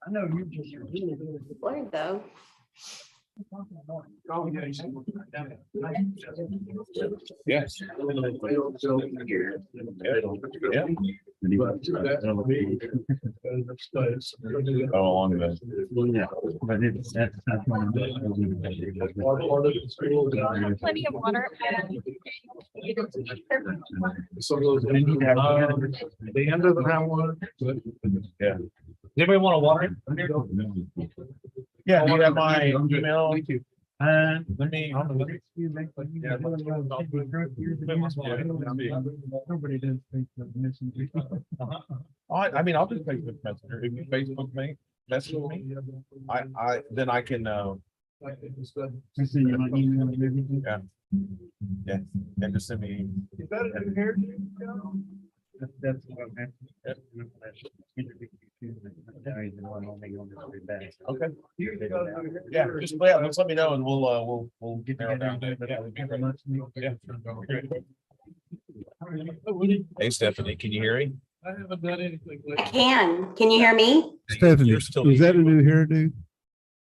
I know you just. Word though. Oh, yeah. Yes. Oh, along the. Yeah, but it's, that's one of Plenty of water. Some of those. The end of the groundwater. Yeah. Anybody want a water? Yeah, do you have my email? Thank you. Let me. Nobody does Facebook Messenger. I mean, I'll just Facebook Messenger. If you Facebook me, message me, then I can, I see you might email and everything. yeah, and just send me. Is that a new hair? That's what I'm Okay. Yeah, just let me know and we'll Get narrow together. down. But Yeah, that that'd would be be great. much. Yeah. Hey, Stephanie, can you hear me? I haven't done anything. I can. Can you hear me? Stephanie, You're still- is that a new hairdo?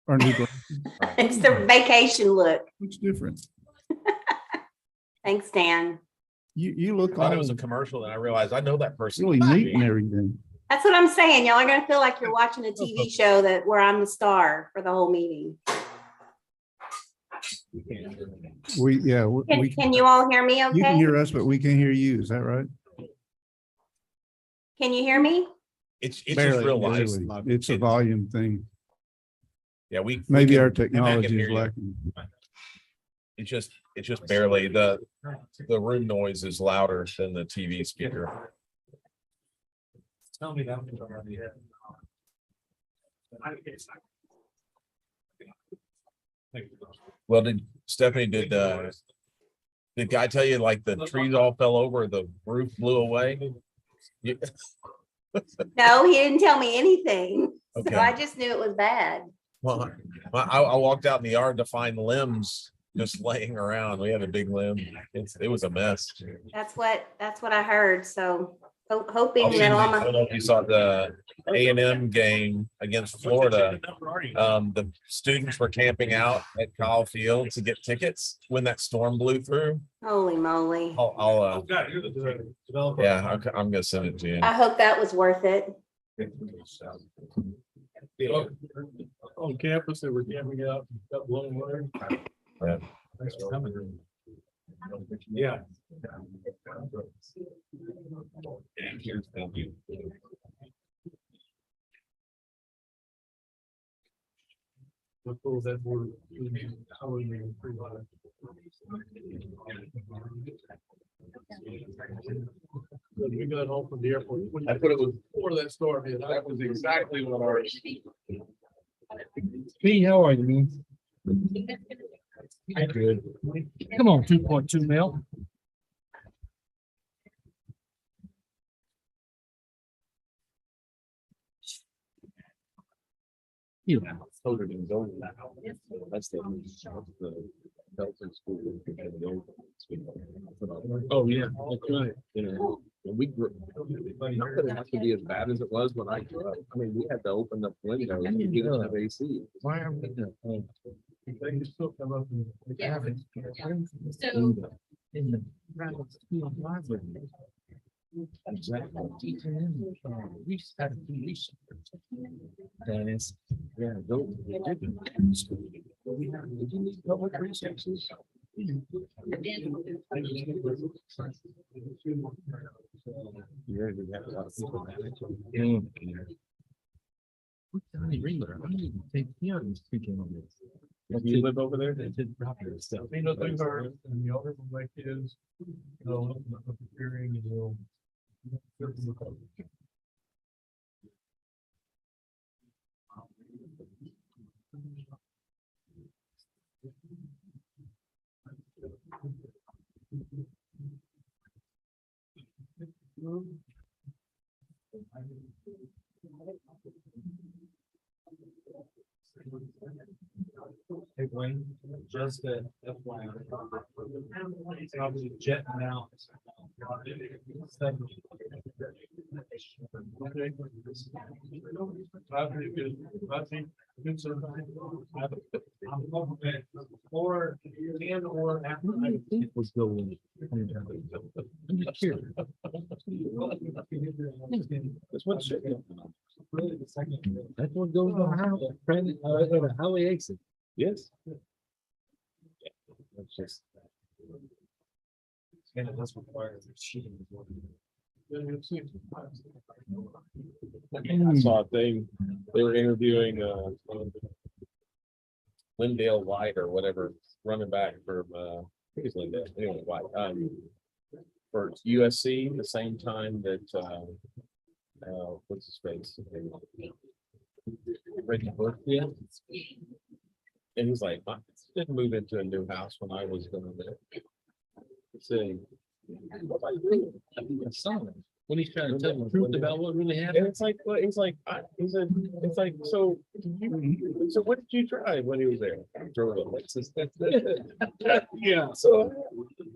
Or new glasses? It's the vacation look. Looks different. Thanks, Dan. You look I thought it all was a commercial and I realized I know that person. really neat and everything. That's what I'm saying. Y'all are gonna feel like you're watching a TV show where I'm the star for the whole meeting. Can you all hear me You can okay? hear us, but we can't hear you. Is that right? Can you hear me? It's just Barely, real life. barely. It's a volume thing. Yeah, we. Maybe can- our I can technology hear is you. lacking. It's just barely, the room noise is louder than the TV speaker. Tell me that one already. Well, did Guy tell you like the trees all fell over, the roof blew away? You- No, he didn't tell me anything. So Okay. I just knew it was bad. Well, I walked out in the yard to find limbs just laying around. We had a big limb. It was a mess. That's what I heard. So hoping I'll that send you- all I don't know if you saw the A&M game against Florida. The students were camping out at Kyle Field to get tickets when that storm blew through. holy moly. I'll yeah, I'm gonna send it to you. I hope that was worth it. On campus, they were camping out, got blown away. Yeah. Thanks for coming. Yeah. Thank you. What goes that word? How are you pretty much? We got home from the airport. I put it with, Before that storm hit. that was exactly what ours. P, how are you, man? Good. Come on, 2.2 mil. Yeah. That's the Delta school. Oh, yeah, that's right. You know, and we grew, not that it has to be as bad as it was when I grew up. I mean, we had to open up windows. We didn't have AC. Why are we doing? They can still come up and. In the. Exactly. We just had to do research. Dennis. Yeah, those. We need public resources. Yeah, we have a lot of people managing. What's Johnny Ringler? I need to take him and speaking on this. Do you live over there? That's his property stuff. You know, things are, and the owner will make his, hearing and will. Hey, Wayne, just a FYI. Probably jetting out. Okay. I think good. I think good. So I'm hoping that or and or after. I think was going. I'm just curious. That's what should go. Really the second. That's what goes on the highway exit. Yes. That's just. And it does require cheating. I saw a thing, they were interviewing, Lindale White or whatever, running back from, I think it's Lindale, anyway, White, for USC, the same time that, what's his face? Reggie Bush, yeah. And he's like, I didn't move into a new house when I was going there. Saying, what do you think? I think I saw him. When he's trying to tell the truth about what really happened. And it's like, well, he's like, he said, it's like, so what did you drive when he was there? I drove a Lexus. Yeah. So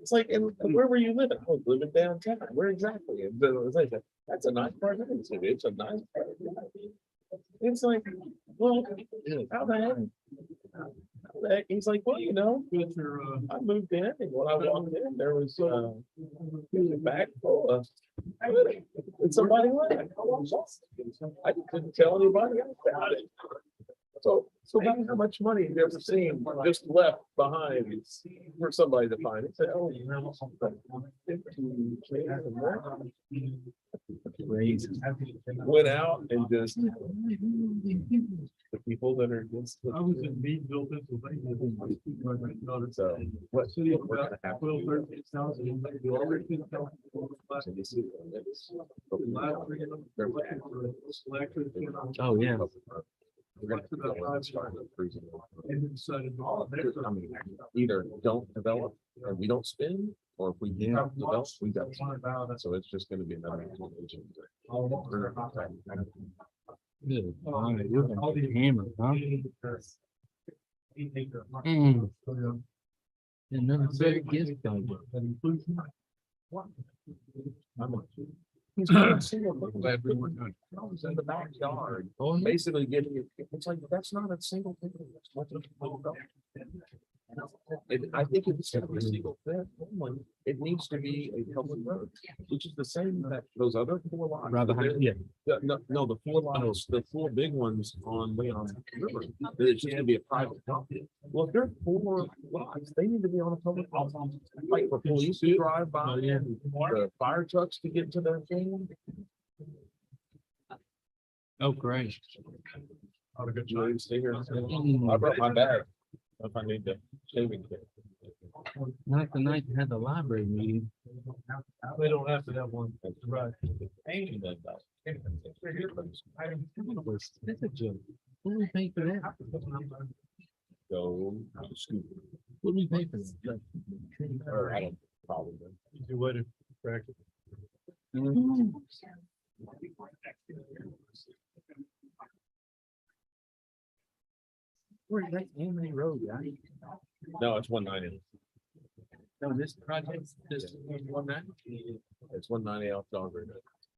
it's like, and where were you living? I was living downtown. Where exactly? And then it was like, that's a nice part of it. It's a nice part. It's like, well, how the heck? He's like, well, you know, I moved in and when I walked in, there was a bag full of food, and somebody left. I couldn't tell anybody else about it. So imagine how much money you've ever seen just left behind for somebody to find. It said, oh, went out and just the people that are against. I was in Meadville, Pennsylvania. So what City of we're gonna about have 12, to 13,000. And they already been telling people last- do is- last three of them, they're looking for a selected, you know, Oh, yeah. We're What's gonna about five start cruising. and then decided, oh, there's a- I mean, either don't develop and we don't spend, or if we do not develop, we got. One about us. So it's just gonna be another. All the- Good. all the- You're all the- hammer, huh? He take the- Mm. So, yeah. Another very gift card. That includes. Glad we were done. I was in the backyard, Oh, yeah. basically getting it, it's like, that's not a single thing. I think if it's gonna be a single family, it needs to be a public road, which is the same that those other four lots. Right behind, yeah. No, the four lots, the four big ones on Leon River, it's just gonna be a private property. Well, if there are four lots, they need to be on a public. road. Like for police to drive by, the fire trucks to get to their thing. Oh, great. How a good You ready job. to stay here? Mm. I brought my bag. If I need to shaving kit. Not the night they had the library meeting. They don't have to have one, right? And then, That's a joke. What do we pay for that? go scoop. What do we pay for that? Or I don't probably. Easy way to practice. Mm. Where's that Amity Road, guy? No, it's 190. No, this project, this one night? It's 190 off Dogger.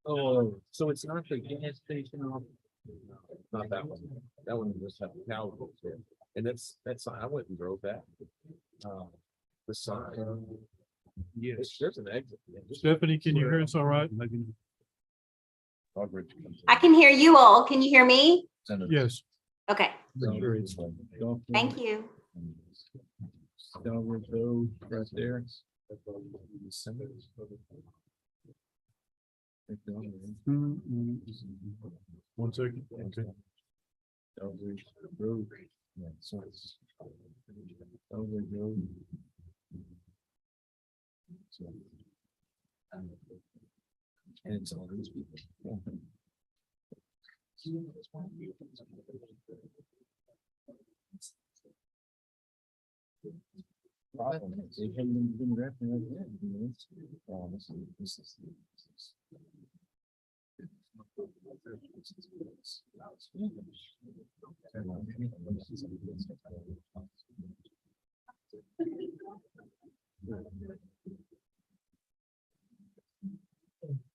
Oh, so it's not the gas station off. Not that one. That one just had cow. And that's, I went and drove that. The sign. Yes, there's an exit. Yeah, just- Stephanie, can you hear us all right? Dogridge comes in. I can hear you all. Can you hear me? Yes. Okay, Dogridge. thank you. Downward Road, right there. One second. Okay. Downward Road. Yeah, so it's. Downward Road. So, and it's all these people. Problem is, They haven't been wrapping up yet, you know, it's- this is.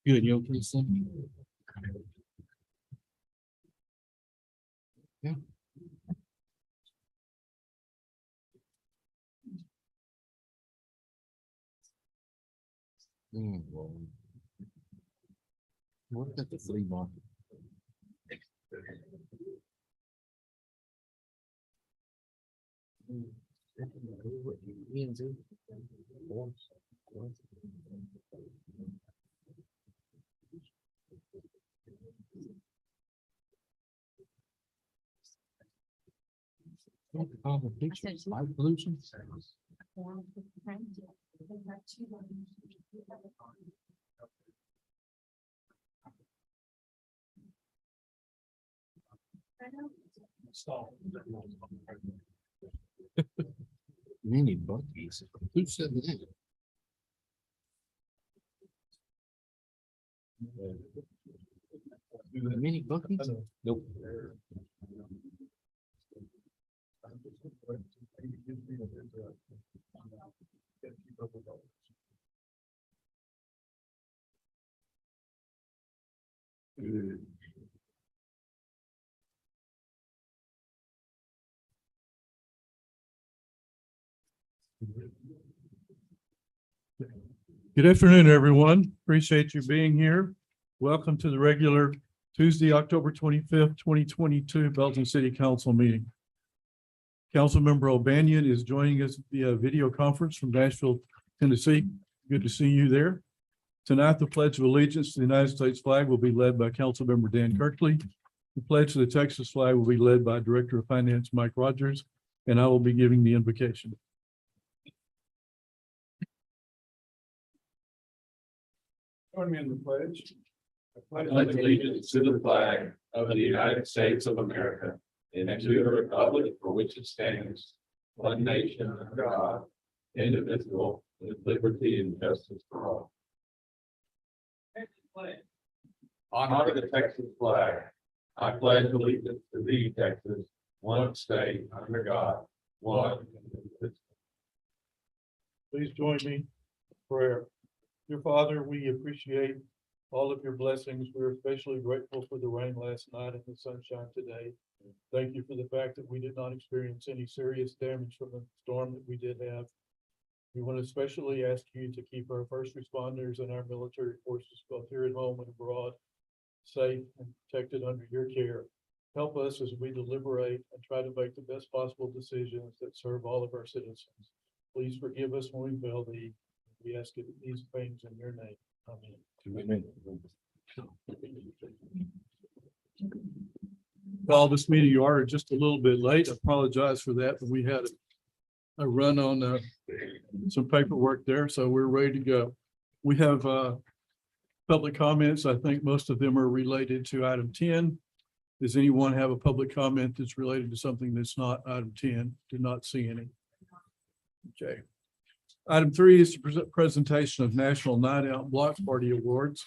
Good, you okay, Sam? What about the flea market? Light pollution. Mini Bucky's. Who said that? Mini Bucky's? Nope. Good afternoon, everyone. Appreciate you being here. Welcome to the regular Tuesday, October 25th, 2022 Belton City Council meeting. Councilmember O'Banion is joining us via video conference from Nashville, Tennessee. Good to see you there. Tonight, the Pledge of Allegiance to the United States flag will be led by Councilmember Dan Kirkley. The Pledge to the Texas flag will be led by Director of Finance Mike Rogers, and I will be giving the invocation. Join me in the pledge. I pledge allegiance to the flag of the United States of America and to the republic for which it stands, one nation under God, indivisible, with liberty and justice for all. Honor the Texas flag. I pledge allegiance to thee, Texas, one state under God, one. Please join me in prayer. Dear Father, we appreciate all of your blessings. We're especially grateful for the rain last night and the sunshine today. Thank you for the fact that we did not experience any serious damage from the storm that we did have. We want to especially ask you to keep our first responders and our military forces, both here at home and abroad, safe and protected under your care. Help us as we deliberate and try to make the best possible decisions that serve all of our citizens. Please forgive us when we fail thee. We ask you these things in your name. Amen. Call this meeting to order just a little bit late. I apologize for that, but we had a run on some paperwork there, so we're ready to go. We have public comments. I think most of them are related to item 10. Does anyone have a public comment that's related to something that's not item 10? Did not see any. Okay. Item 3 is the presentation of National Night Out Block Party Awards.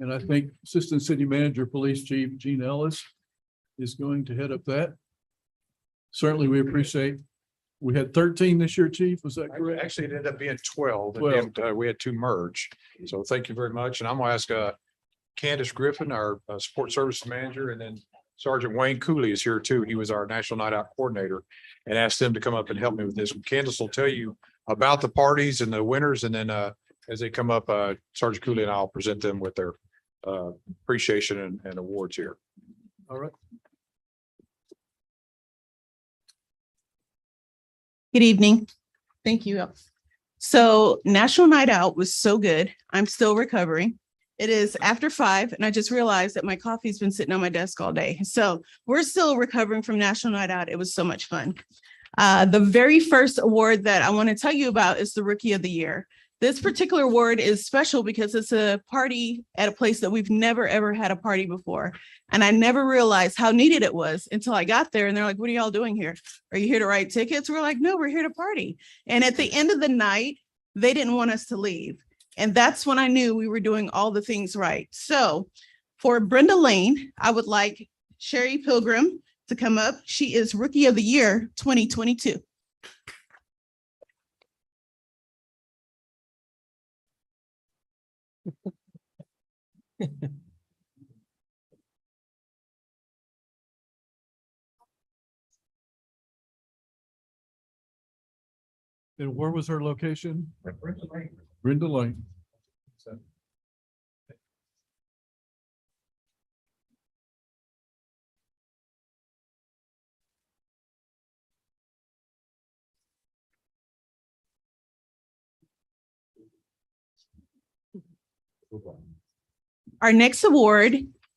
And I think Assistant City Manager, Police Chief Gene Ellis is going to head up that. Certainly, we appreciate. We had 13 this year, Chief. Was that correct? Actually, it ended up being 12. 12. And we had 2 merge. So thank you very much. And I'm gonna ask Candace Griffin, our Support Services Manager, and then Sergeant Wayne Cooley is here too. He was our National Night Out Coordinator, and asked them to come up and help me with this. Candace will tell you about the parties and the winners. And then as they come up, Sergeant Cooley and I'll present them with their appreciation and awards here. All right. Good evening. Thank you. So National Night Out was so good. I'm still recovering. It is after 5 and I just realized that my coffee's been sitting on my desk all day. So we're still recovering from National Night Out. It was so much fun. The very first award that I want to tell you about is the Rookie of the Year. This particular award is special because it's a party at a place that we've never, ever had a party before. And I never realized how needed it was until I got there and they're like, what are y'all doing here? Are you here to write tickets? We're like, no, we're here to party. And at the end of the night, they didn't want us to leave. And that's when I knew we were doing all the things right. So for Brenda Lane, I would like Sherry Pilgrim to come up. She is Rookie of the Year 2022. And where was her location? Brenda Lane. Our next award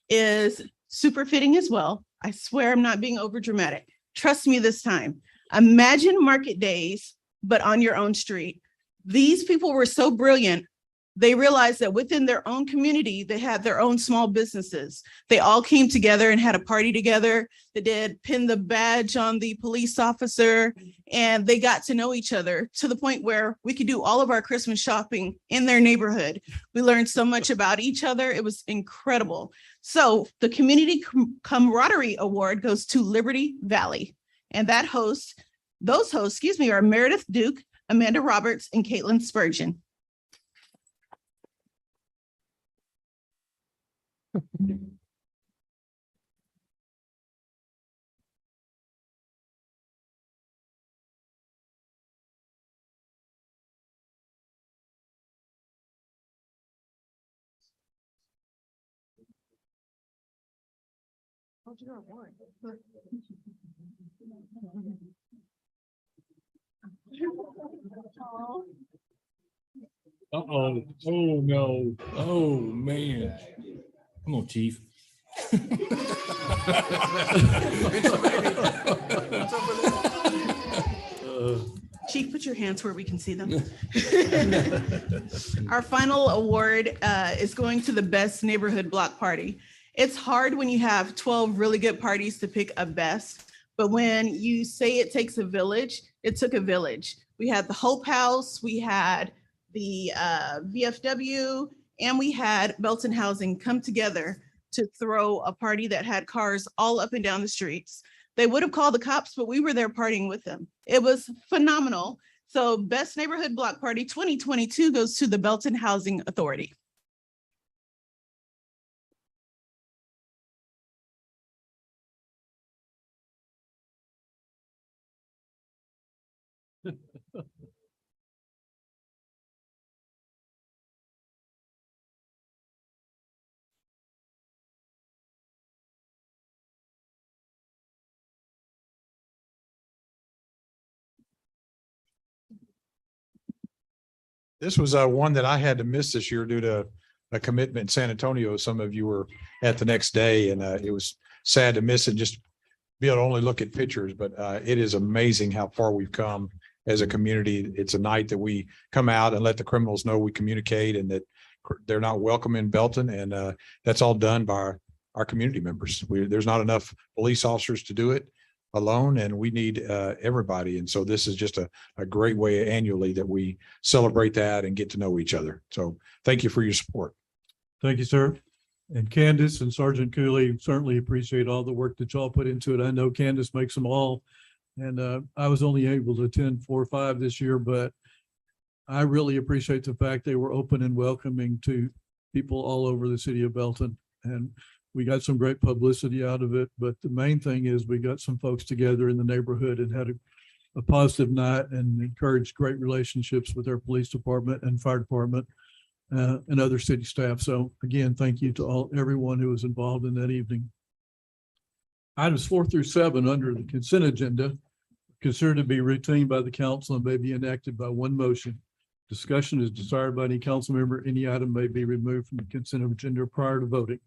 is super fitting as well. I swear I'm not being over dramatic. Trust me this time. Imagine market days, but on your own street. These people were so brilliant. They realized that within their own community, they had their own small businesses. They all came together and had a party together. They did pin the badge on the police officer, and they got to know each other to the point where we could do all of our Christmas shopping in their neighborhood. We learned so much about each other. It was incredible. So the Community Camaraderie Award goes to Liberty Valley. And those hosts, are Meredith Duke, Amanda Roberts, and Caitlin Spurgeon. Uh-oh. Oh, no. Oh, man. Come on, chief. Chief, put your hands where we can see them. Our final award is going to the Best Neighborhood Block Party. It's hard when you have 12 really good parties to pick a best, but when you say it takes a village, it took a village. We had the Hope House, we had the VFW, and we had Belton Housing come together to throw a party that had cars all up and down the streets. They would have called the cops, but we were there partying with them. It was phenomenal. So Best Neighborhood Block Party 2022 goes to the Belton Housing Authority. This was one that I had to miss this year due to a commitment in San Antonio. Some of you were at the next day, and it was sad to miss it, just be able to only look at pictures, but it is amazing how far we've come as a community. It's a night that we come out and let the criminals know we communicate and that they're not welcome in Belton, and that's all done by our community members. There's not enough police officers to do it alone, and we need everybody. And so this is just a great way annually that we celebrate that and get to know each other. So thank you for your support. Thank you, sir. And Candace and Sergeant Cooley certainly appreciate all the work that y'all put into it. I know Candace makes them all. And I was only able to attend 4 or 5 this year, but I really appreciate the fact they were open and welcoming to people all over the city of Belton. And we got some great publicity out of it, but the main thing is we got some folks together in the neighborhood and had a positive night and encouraged great relationships with our police department and fire department and other city staff. So again, thank you to everyone who was involved in that evening. Items 4 through 7 under the consent agenda, considered to be routine by the council and may be enacted by one motion. Discussion is desired by any council member. Any item may be removed from the consent agenda prior to voting.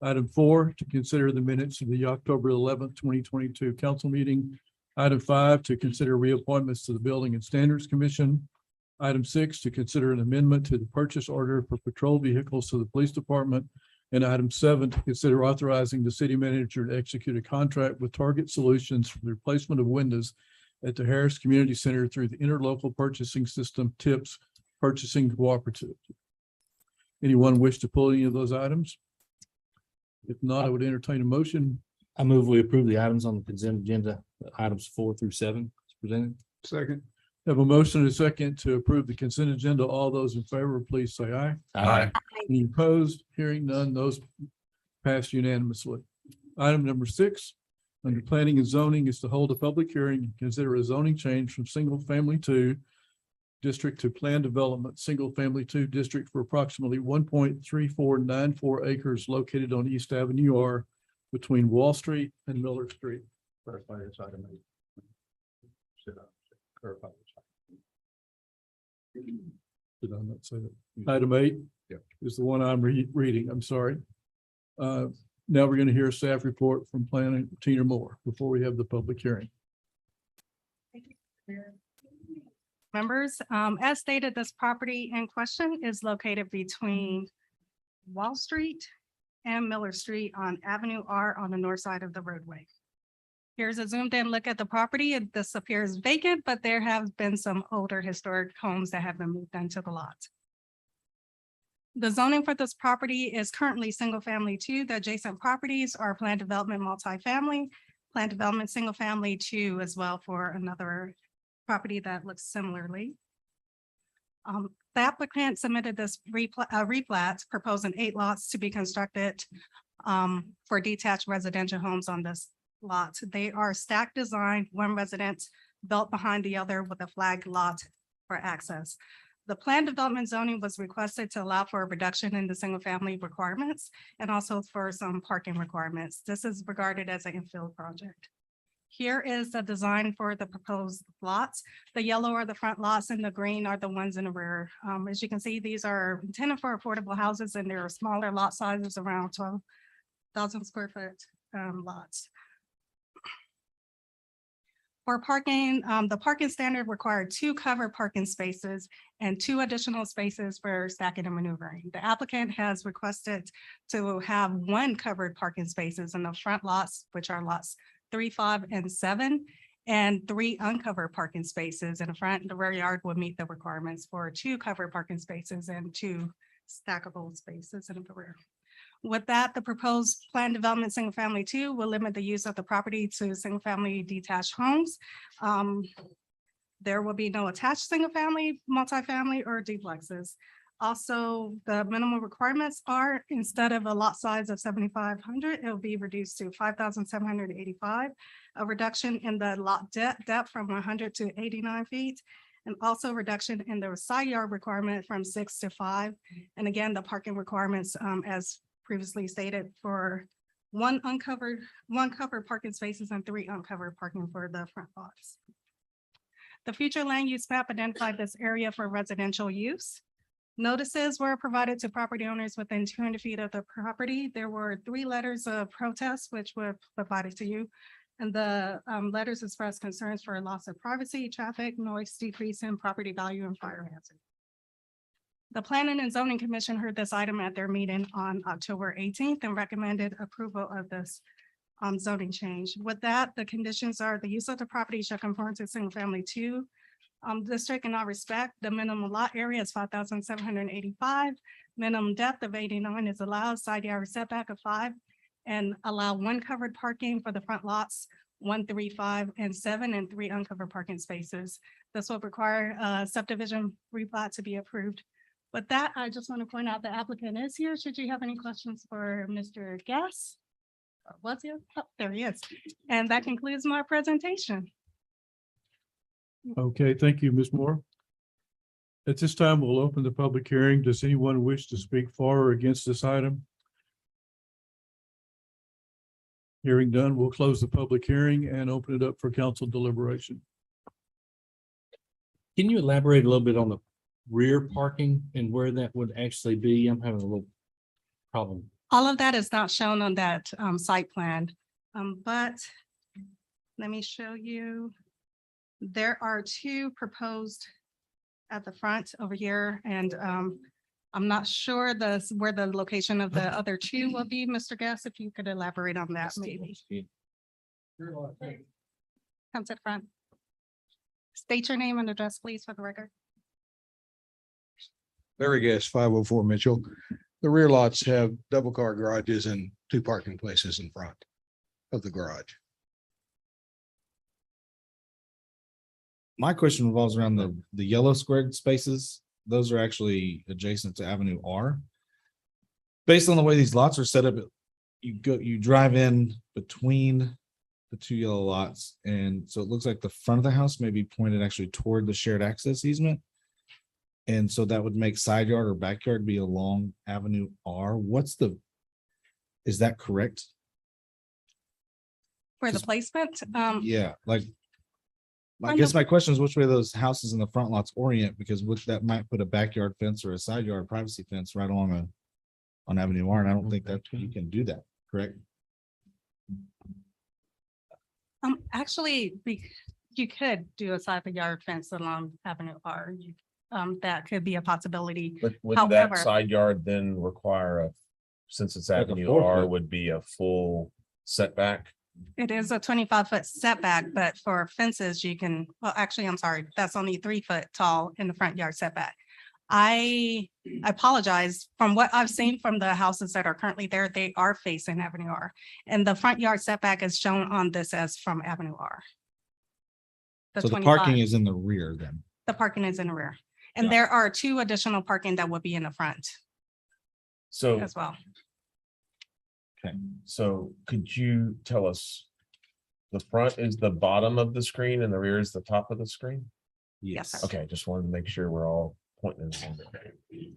Item 4, to consider the minutes of the October 11th, 2022 council meeting. Item 5, to consider reappointments to the Building and Standards Commission. Item 6, to consider an amendment to the purchase order for patrol vehicles to the police department. And item 7, to consider authorizing the city manager to execute a contract with Target Solutions for the replacement of windows at the Harris Community Center through the Interlocal Purchasing System TIPS Purchasing Cooperative. Anyone wish to pull any of those items? If not, I would entertain a motion. I move we approve the items on the consent agenda, items 4 through 7 as presented. Second. Have a motion and a second to approve the consent agenda. All those in favor, please say aye. Aye. Any opposed? Hearing none, those pass unanimously. Item number 6, under planning and zoning, is to hold a public hearing and consider a zoning change from single family to district to Plan Development, Single Family 2 District for approximately 1.3494 acres located on East Avenue R between Wall Street and Miller Street. Clarify this item. Should I clarify this? Did I not say that? Item 8 Yeah. is the one I'm reading. I'm sorry. Now we're going to hear a staff report from Planning Tina Moore before we have the public hearing. Members, as stated, this property in question is located between Wall Street and Miller Street on Avenue R on the north side of the roadway. Here's a zoomed in look at the property. This appears vacant, but there have been some older historic homes that have been moved into the lot. The zoning for this property is currently single family 2. The adjacent properties are planned development multifamily, planned development single family 2 as well for another property that looks similarly. The applicant submitted this replat proposing 8 lots to be constructed for detached residential homes on this lot. They are stacked design, one residence built behind the other with a flagged lot for access. The planned development zoning was requested to allow for a reduction in the single family requirements and also for some parking requirements. This is regarded as an infill project. Here is the design for the proposed lots. The yellow are the front lots and the green are the ones in the rear. As you can see, these are intended for affordable houses and there are smaller lot sizes around 12,000 square foot lots. For parking, the parking standard required 2 covered parking spaces and 2 additional spaces for stacking and maneuvering. The applicant has requested to have 1 covered parking spaces in the front lots, which are lots 3, 5, and 7, and 3 uncovered parking spaces in the front. The rear yard would meet the requirements for 2 covered parking spaces and 2 stackable spaces in the rear. With that, the proposed planned development single family 2 will limit the use of the property to single family detached homes. There will be no attached single family, multifamily, or duplexes. Also, the minimum requirements are instead of a lot size of 7,500, it will be reduced to 5,785, a reduction in the lot depth from 100 to 89 feet, and also reduction in the side yard requirement from 6 to 5. And again, the parking requirements, as previously stated, for 1 covered parking spaces and 3 uncovered parking for the front lots. The future land use map identified this area for residential use. Notices were provided to property owners within 200 feet of the property. There were 3 letters of protest which were provided to you. And the letters expressed concerns for loss of privacy, traffic, noise, decrease in property value, and fire hazard. The Planning and Zoning Commission heard this item at their meeting on October 18th and recommended approval of this zoning change. With that, the conditions are the use of the property shall conform to single family 2 district in all respect. The minimum lot area is 5,785. Minimum depth of 89 is allowed, side yard setback of 5, and allow 1 covered parking for the front lots, 1, 3, 5, and 7, and 3 uncovered parking spaces. This will require a subdivision replat to be approved. With that, I just want to point out the applicant is here. Should you have any questions for Mr. Gass? What's here? Oh, there he is. And that concludes my presentation. Okay, thank you, Ms. Moore. At this time, we'll open the public hearing. Does anyone wish to speak for or against this item? Hearing done, we'll close the public hearing and open it up for council deliberation. Can you elaborate a little bit on the rear parking and where that would actually be? I'm having a little problem. All of that is not shown on that site plan, but let me show you. There are 2 proposed at the front over here, and I'm not sure where the location of the other 2 will be. Mr. Gass, if you could elaborate on that, maybe. Come to the front. State your name and address, please, for the record. Larry Guest, 504 Mitchell. The rear lots have double car garages and 2 parking places in front of the garage. My question revolves around the yellow squared spaces. Those are actually adjacent to Avenue R. Based on the way these lots are set up, you drive in between the 2 yellow lots. And so it looks like the front of the house may be pointed actually toward the shared access easement. And so that would make side yard or backyard be along Avenue R. Is that correct? For the Just- placement, Yeah, like. I Kind guess of- my question is which way those houses in the front lots orient, because that might put a backyard fence or a side yard privacy fence right along on Avenue R, and I don't think that you can do that, correct? actually, you could do a side yard fence along Avenue R. That could be a possibility. But would that However- side yard then require since it's Like a Avenue 4 R foot. would be a full setback? It is a 25-foot setback, but for fences, you can, well, actually, I'm sorry, that's only 3 foot tall in the front yard setback. I apologize. From what I've seen from the houses that are currently there, they are facing Avenue R. And the front yard setback is shown on this as from Avenue R. So the 25 parking is in the rear then. The parking is in the rear. And Got there are 2 additional parking that would be in the front So, as well. okay, so could you tell us? The front is the bottom of the screen and the rear is the top of the screen? Yes, sir. Okay, just wanted to make sure we're all pointing in the same direction.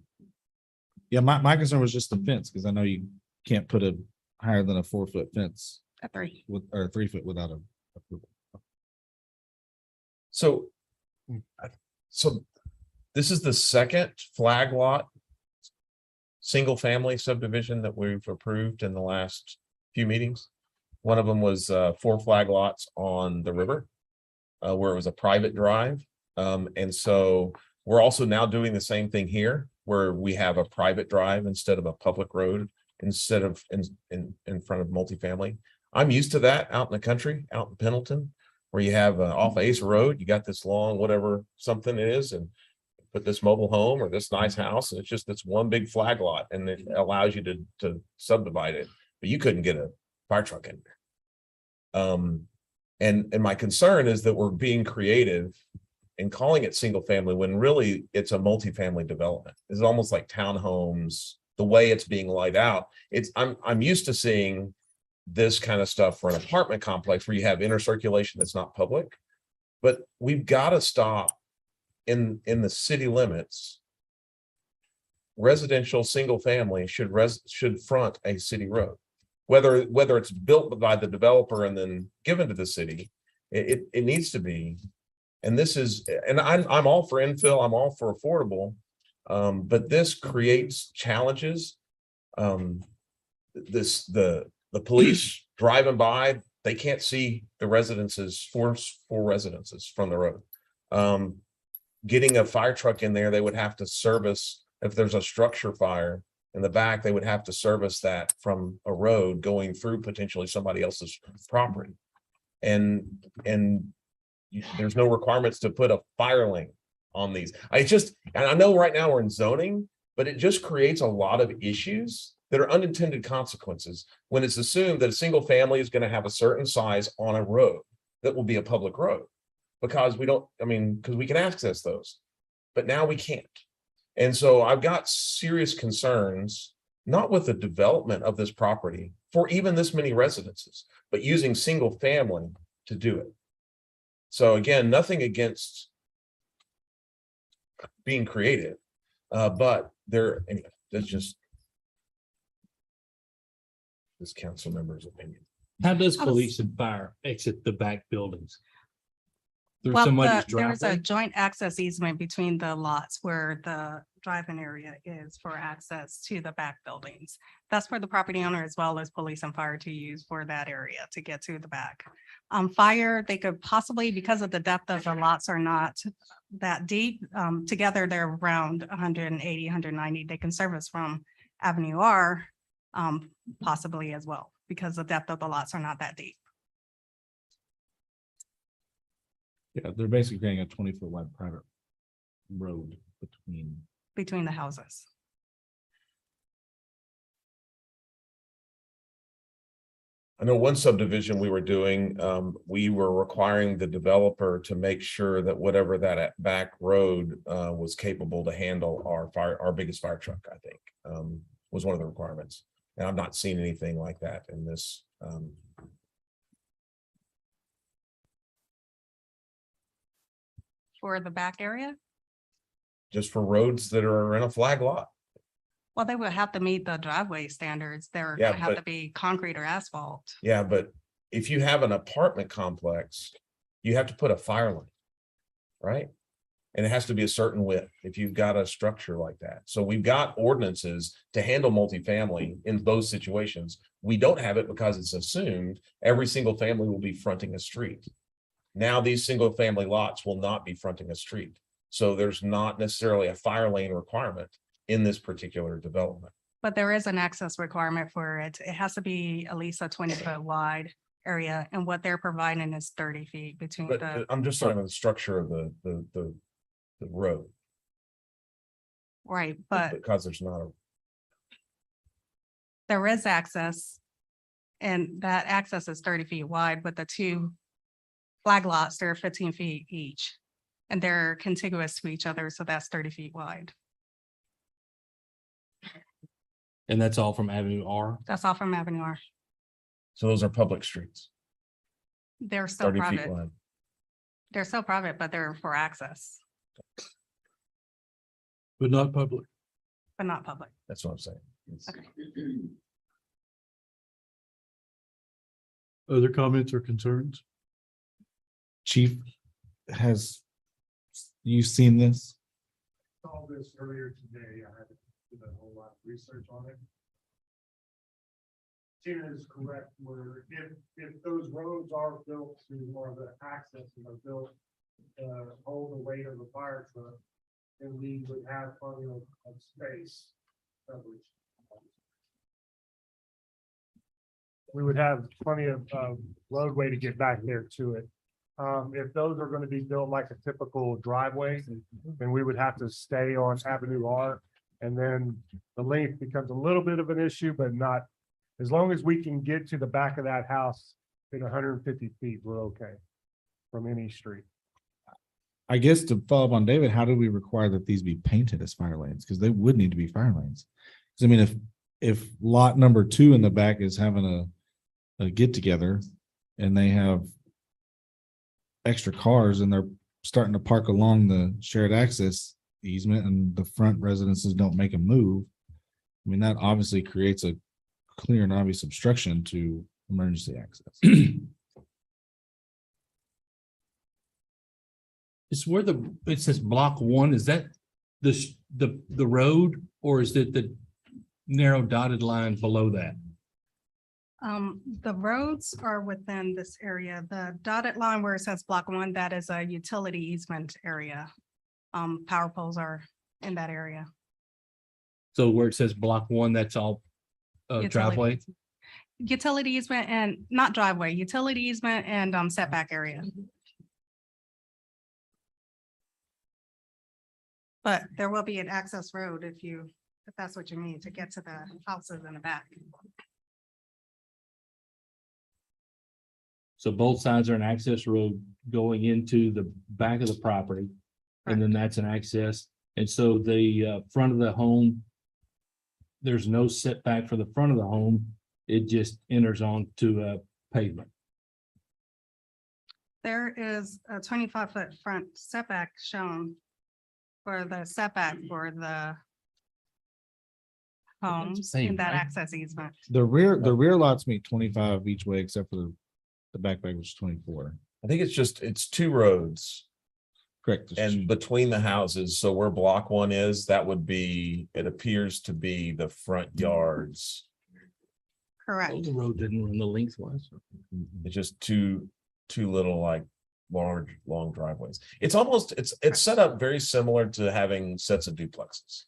Yeah, my concern was just the fence, because I know you can't put a higher than a 4 foot fence A 3. with, or a 3 foot without a approval. So, so this is the second flag lot single family subdivision that we've approved in the last few meetings. One of them was 4 flag lots on the river where it was a private drive. And so we're also now doing the same thing here where we have a private drive instead of a public road, instead of in front of multifamily. I'm used to that out in the country, out in Pendleton, where you have off Ace Road, you got this long, whatever something it is, and put this mobile home or this nice house, and it's just this one big flag lot, and it allows you to subdivide it, but you couldn't get a fire truck in there. And my concern is that we're being creative and calling it single family when really it's a multifamily development. It's almost like townhomes, the way it's being laid out. I'm used to seeing this kind of stuff for an apartment complex where you have inner circulation that's not public. But we've got to stop in the city limits. Residential single family should front a city road. Whether it's built by the developer and then given to the city, it needs to be. And this is, and I'm all for infill, I'm all for affordable, but this creates challenges. The police driving by, they can't see the residences, four residences from the road. Getting a fire truck in there, they would have to service, if there's a structure fire in the back, they would have to service that from a road going through potentially somebody else's property. And there's no requirements to put a fire lane on these. And I know right now we're in zoning, but it just creates a lot of issues that are unintended consequences when it's assumed that a single family is going to have a certain size on a road that will be a public road. Because because we can access those, but now we can't. And so I've got serious concerns, not with the development of this property for even this many residences, but using single family to do it. So again, nothing against being creative, but anyway, that's just this council member's opinion. How does I was- police and fire exit the back buildings? Through Well, somebody's there is a driveway? joint access easement between the lots where the drive-in area is for access to the back buildings. That's for the property owner as well as police and fire to use for that area to get to the back. Fire, they could possibly, because of the depth of the lots are not that deep, together they're around 180, 190. They can service from Avenue R, possibly as well, because the depth of the lots are not that deep. Yeah, they're basically creating a 20-foot wide private road Between the houses. I know one subdivision we were doing, we were requiring the developer to make sure that whatever that back road was capable to handle our biggest fire truck, I think, was one of the requirements. And I've not seen anything like that in this. For the back area? just for roads that are in a flag lot. Well, they would have to meet the driveway standards. They're Yeah, gonna have to but- be concrete or asphalt. Yeah, but if you have an apartment complex, you have to put a fire lane. Right? And it has to be a certain width if you've got a structure like that. So we've got ordinances to handle multifamily in those situations. We don't have it because it's assumed every single family will be fronting a street. Now these single family lots will not be fronting a street. So there's not necessarily a fire lane requirement in this particular development. But there is an access requirement for it. It has to be at least a 20-foot wide area, and what they're providing is 30 feet between But the, I'm just talking about the structure of the road, right, but because there's not a, there is access. And that access is 30 feet wide, but the two flag lots, they're 15 feet each. And they're contiguous to each other, so that's 30 feet wide. And that's all from Avenue R. That's all from Avenue R. so those are public streets, They're still 30 feet private. wide. They're still private, but they're for access, But not public. but not public. That's what I'm saying. It's- Okay. Other comments or concerns? Chief, has you seen this? Saw this earlier today. I had to do a whole lot of research on it. Tina is correct, where if those roads are built to more of the access and are built hold the weight of the fire truck, then we would have plenty of space coverage. We would have plenty of roadway to get back there to it. If those are gonna be built like a typical driveway, then we would have to stay on Avenue R. And then the length becomes a little bit of an issue, but not, as long as we can get to the back of that house in 150 feet, we're okay from any street. I guess to follow up on David, how do we require that these be painted as fire lanes? Because they would need to be fire lanes. Because I mean, if lot number 2 in the back is having a get together and they have extra cars and they're starting to park along the shared access easement and the front residences don't make a move, I mean, that obviously creates a clear and obvious obstruction to emergency access. It's where it says block 1, is that the road, or is it the narrow dotted line below that? The roads are within this area. The dotted line where it says block 1, that is a utility easement area. Power poles are in that area. So where it says block 1, that's all Utility driveway? easement. Utility easement and not driveway, utility easement and setback area. But there will be an access road if that's what you need to get to the houses in the back. So both sides are an access road going into the back of the property. And then that's an access. And so the front of the home, there's no setback for the front of the home. It just enters onto a pavement. There is a 25-foot front setback shown for the setback for the homes same, in that right? access easement. The rear lots meet 25 each way except for the back, which is 24. I think it's 2 roads. Correct. And between the houses, so where block 1 is, that would be, it appears to be the front yards. Correct. The road didn't run the lengthwise. It's just two little like long driveways. It's almost, it's set up very similar to having sets of duplexes.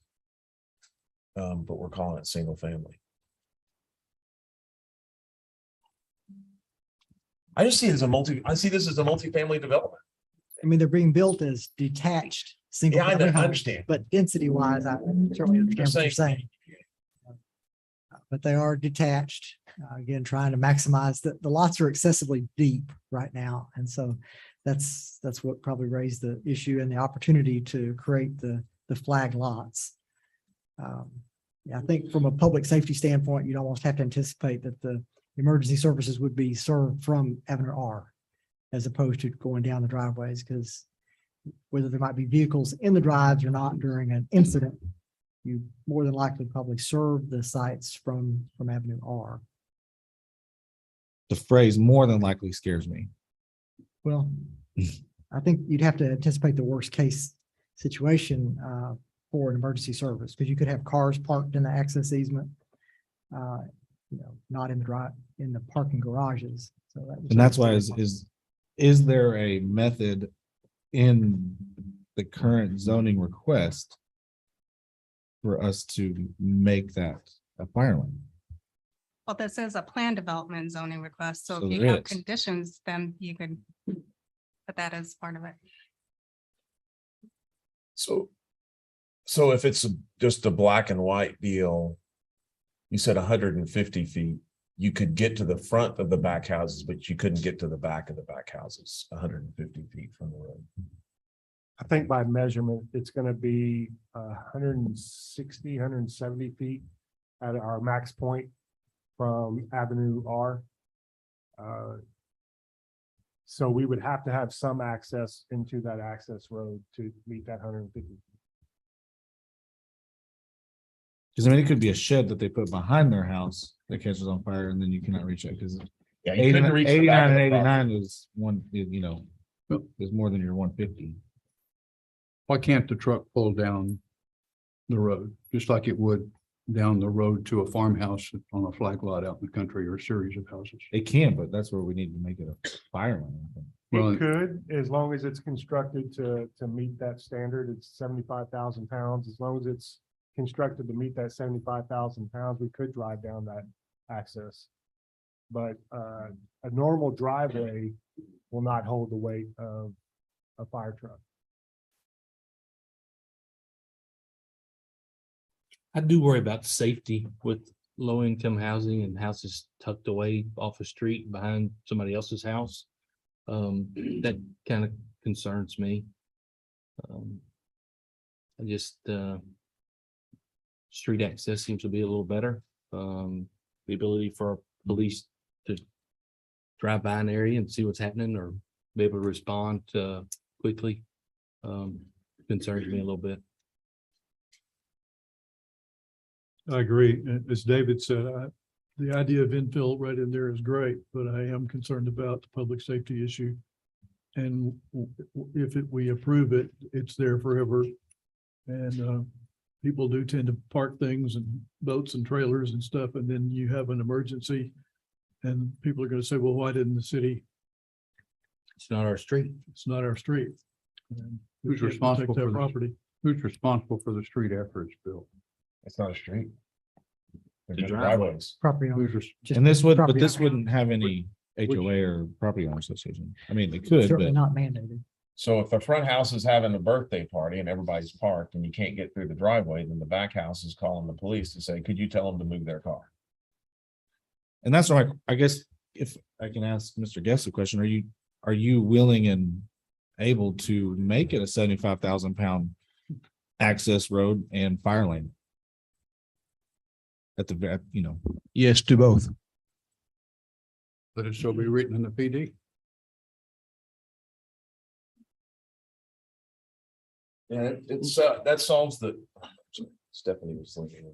But we're calling it single family. I just see it as I see this as a multifamily development. I mean, they're being built as detached, single. Yeah, I family homes, understand. But density wise, I certainly understand what you're saying. But they are detached, again, trying to maximize the lots are excessively deep right now. And so that's what probably raised the issue and the opportunity to create the flag lots. Yeah, I think from a public safety standpoint, you'd almost have to anticipate that the emergency services would be served from Avenue R as opposed to going down the driveways, because whether there might be vehicles in the drives or not during an incident, you more than likely probably serve the sites from Avenue R. The phrase more than likely scares me. Well, I think you'd have to anticipate the worst case situation for an emergency service, because you could have cars parked in the access easement, not in the drive, in the parking garages. So that would And that's change why the- is there a method in the current zoning request for us to make that a fire lane? Well, this is a plan development zoning request, so So if you there have is. conditions, then you could put that as part of it. So if it's just a black and white deal, you said 150 feet, you could get to the front of the back houses, but you couldn't get to the back of the back houses, 150 feet from the road. I think by measurement, it's gonna be 160, 170 feet at our max point from Avenue R. So we would have to have some access into that access road to meet that 150. Because I mean, it could be a shed that they put behind their house that catches on fire and then you cannot reach it because Yeah, you couldn't reach the back 89 of and the property. 89 is one, is more than your 150. Why can't the truck pull down the road, just like it would down the road to a farmhouse on a flag lot out in the country or a series of houses? It can, but that's where we need to make it a fire lane. I think. Well, It could, as long as it's constructed to meet that standard, it's 75,000 pounds. As long as it's constructed to meet that 75,000 pounds, we could drive down that access. But a normal driveway will not hold the weight of a fire truck. I do worry about safety with low income housing and houses tucked away off the street behind somebody else's house. That kind of concerns me. I just, street access seems to be a little better. The ability for police to drive by an area and see what's happening or be able to respond quickly concerns me a little bit. I agree. As David said, the idea of infill right in there is great, but I am concerned about the public safety issue. And if we approve it, it's there forever. And people do tend to park things and boats and trailers and stuff, and then you have an emergency. And people are gonna say, well, why didn't the city? It's not our street. It's not our street. And we Who's can't responsible protect for our this? property? Who's responsible for the street after it's built? It's not a street. They're The just driveway. driveways. Property owner. Who's And this would, but property this owner. wouldn't have any HOA or property owner association. I mean, it could, Certainly but not mandated. So if the front house is having a birthday party and everybody's parked and you can't get through the driveway, then the back house is calling the police to say, could you tell them to move their car? and that's why I guess if I can ask Mr. Guest a question, are you willing and able to make it a 75,000 pound access road and fire lane? At the, Yes to both. Let it still be written in the PD. Yeah, it's, that solves the, Stephanie was thinking.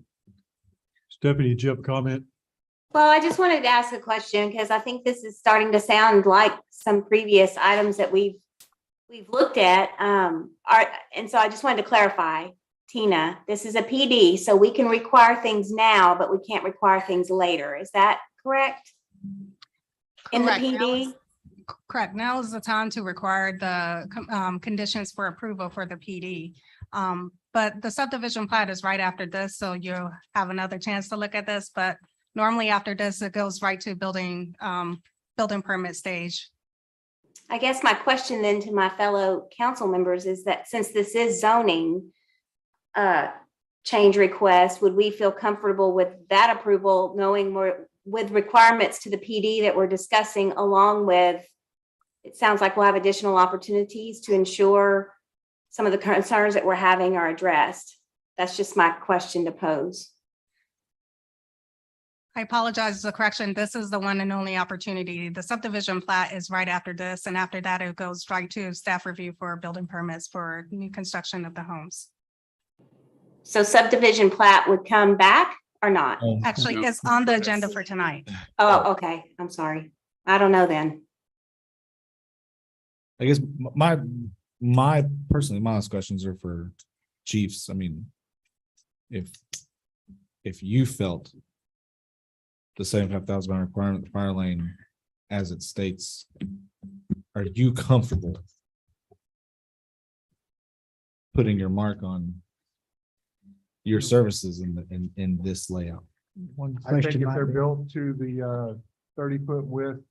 Stephanie, did you have a comment? Well, I just wanted to ask a question because I think this is starting to sound like some previous items that we've looked at. And so I just wanted to clarify, Tina, this is a PD, so we can require things now, but we can't require things later. Is that correct? In the Correct. Now PD? is- Correct. Now is the time to require the conditions for approval for the PD. But the subdivision plat is right after this, so you'll have another chance to look at this, but normally after this, it goes right to building permit stage. I guess my question then to my fellow council members is that since this is zoning change request, would we feel comfortable with that approval, knowing we're with requirements to the PD that we're discussing, along with, it sounds like we'll have additional opportunities to ensure some of the concerns that we're having are addressed. That's just my question to pose. I apologize for the correction. This is the one and only opportunity. The subdivision plat is right after this, and after that, it goes right to staff review for building permits for new construction of the homes. So subdivision plat would come back or not? Actually, it's on the agenda for tonight. Oh, okay. I'm sorry. I don't know then. I guess personally, my last questions are for chiefs. I mean, if you felt the $75,000 requirement, the fire lane as it states, are you comfortable putting your mark on your services in this layout? One I think question if might they're be- built to the 30-foot width,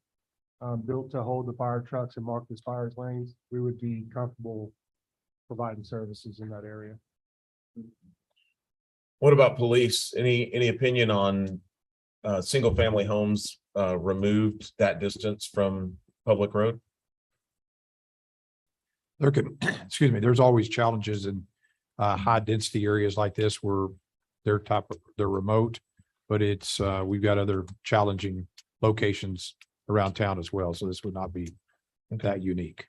built to hold the fire trucks and mark as fire lanes, we would be comfortable providing services in that area. What about police? Any opinion on single family homes removed that distance from public road? There could, excuse me, there's always challenges in high density areas like this where they're remote, but it's we've got other challenging locations around town as well. So this would not be that unique.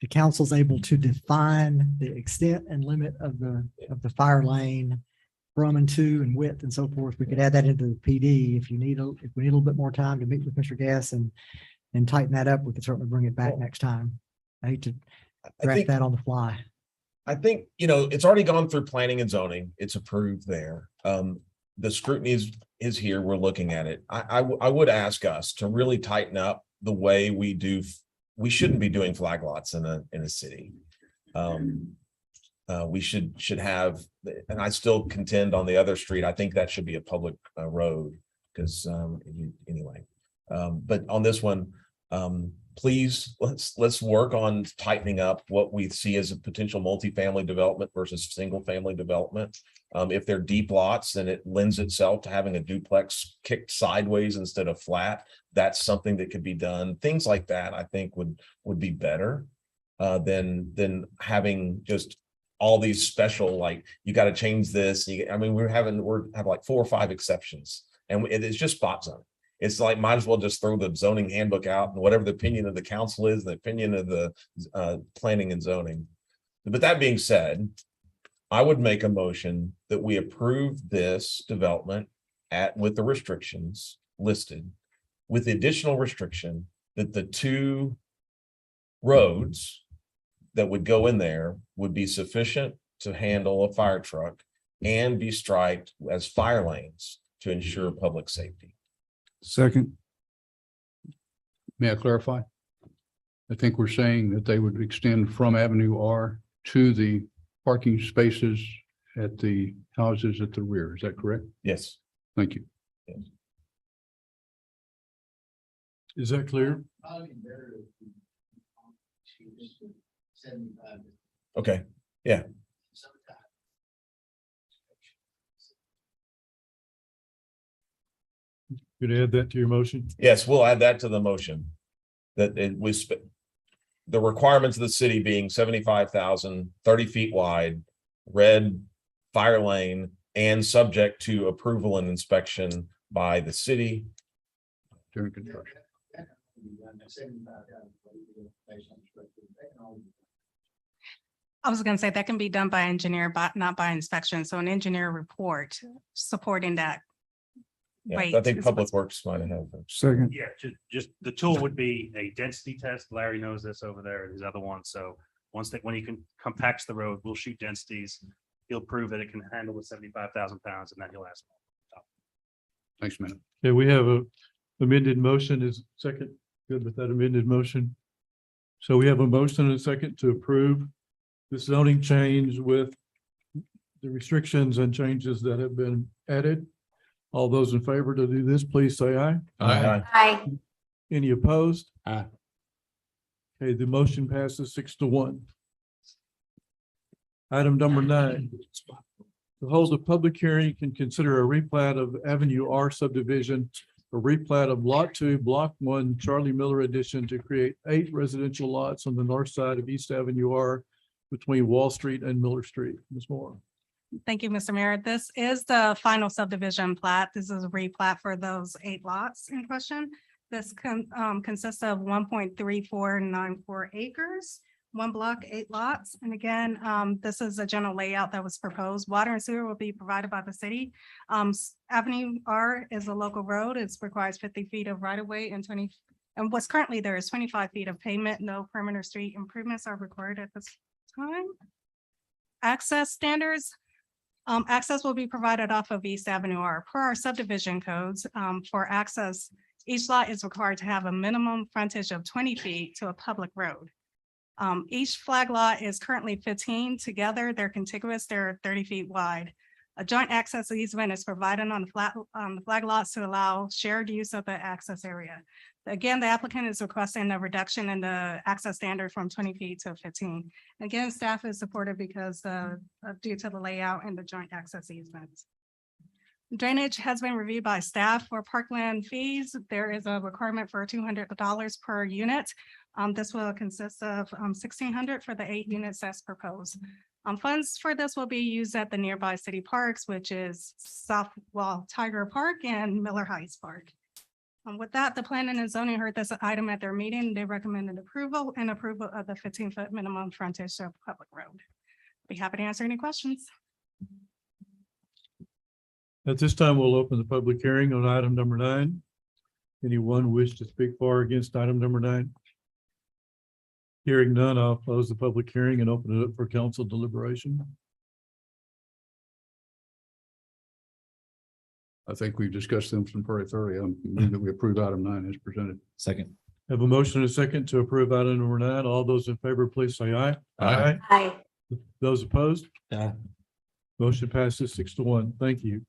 The council's able to define the extent and limit of the fire lane from and to and width and so forth. We could add that into the PD if we need a little bit more time to meet with Mr. Gass and tighten that up. We could certainly bring it back next time. I hate to I draft think, that on the fly. I think, it's already gone through planning and zoning. It's approved there. The scrutiny is here. We're looking at it. I would ask us to really tighten up the way we do. We shouldn't be doing flag lots in a city. We should have, and I still contend on the other street. I think that should be a public road because anyway. But on this one, please let's work on tightening up what we see as a potential multifamily development versus single family development. If they're deep lots, then it lends itself to having a duplex kicked sideways instead of flat. That's something that could be done. Things like that, I think would be better than having just all these special, like you got to change this. We have like 4 or 5 exceptions, and it's just spot zoning. It's like, might as well just throw the zoning handbook out and whatever the opinion of the council is, the opinion of the planning and zoning. But that being said, I would make a motion that we approve this development with the restrictions listed, with the additional restriction that the 2 roads that would go in there would be sufficient to handle a fire truck and be striped as fire lanes to ensure public safety. Second. May I clarify? I think we're saying that they would extend from Avenue R to the parking spaces at the houses at the rear. Is that correct? Yes. Thank you. Is that clear? Okay. Yeah. Could add that to your motion? Yes, we'll add that to the motion. That it was the requirements of the city being 75,000, 30 feet wide, red fire lane, and subject to approval and inspection by the city. During construction. I was gonna say that can be done by engineer, but not by inspection. So an engineer report supporting that. Yeah, Wait, I think is Public what's- Works might have. Second. Yeah, just the tool would be a density test. Larry knows this over there, his other one. So when he compacts the road, we'll shoot densities. He'll prove that it can handle the 75,000 pounds, and then he'll ask. Thanks, man. Okay, we have a amended motion. Is second good with that amended motion? So we have a motion and a second to approve the zoning change with the restrictions and changes that have been added. All those in favor to do this, please say aye. Aye. Hi. Any opposed? Aye. Okay, the motion passes 6-1. Item number 9. To hold a public hearing can consider a replat of Avenue R subdivision, a replat of Lot 2, Block 1, Charlie Miller addition to create 8 residential lots on the north side of East Avenue R between Wall Street and Miller Street. Ms. Moore. Thank you, Mr. Mayor. This is the final subdivision plat. This is a replat for those 8 lots in question. This consists of 1.3494 acres, 1 block, 8 lots. And again, this is a general layout that was proposed. Water and sewer will be provided by the city. Avenue R is a local road. It requires 50 feet of right of way and and what's currently there is 25 feet of pavement. No perimeter street improvements are required at this time. Access standards. Access will be provided off of East Avenue R. Per our subdivision codes, for access, each lot is required to have a minimum frontage of 20 feet to a public road. Each flag lot is currently 15. Together, they're contiguous, they're 30 feet wide. A joint access easement is provided on the flag lots to allow shared use of the access area. Again, the applicant is requesting a reduction in the access standard from 20 feet to 15. Again, staff is supportive because due to the layout and the joint access easements. Drainage has been reviewed by staff for parkland fees. There is a requirement for $200 per unit. This will consist of $1,600 for the 8 units as proposed. Funds for this will be used at the nearby city parks, which is Southwell Tiger Park and Miller Heights Park. With that, the planning and zoning heard this item at their meeting. They recommended approval of the 15-foot minimum frontage of public road. Be happy to answer any questions. At this time, we'll open the public hearing on item number 9. Anyone wish to speak for or against item number 9? Hearing none, I'll close the public hearing and open it up for council deliberation. I think we've discussed them some very thoroughly. I move that we approve item 9 as presented. Second. Have a motion and a second to approve item number 9. All those in favor, please say aye. Aye. Aye. Those opposed? Aye. Motion passes 6-1. Thank you.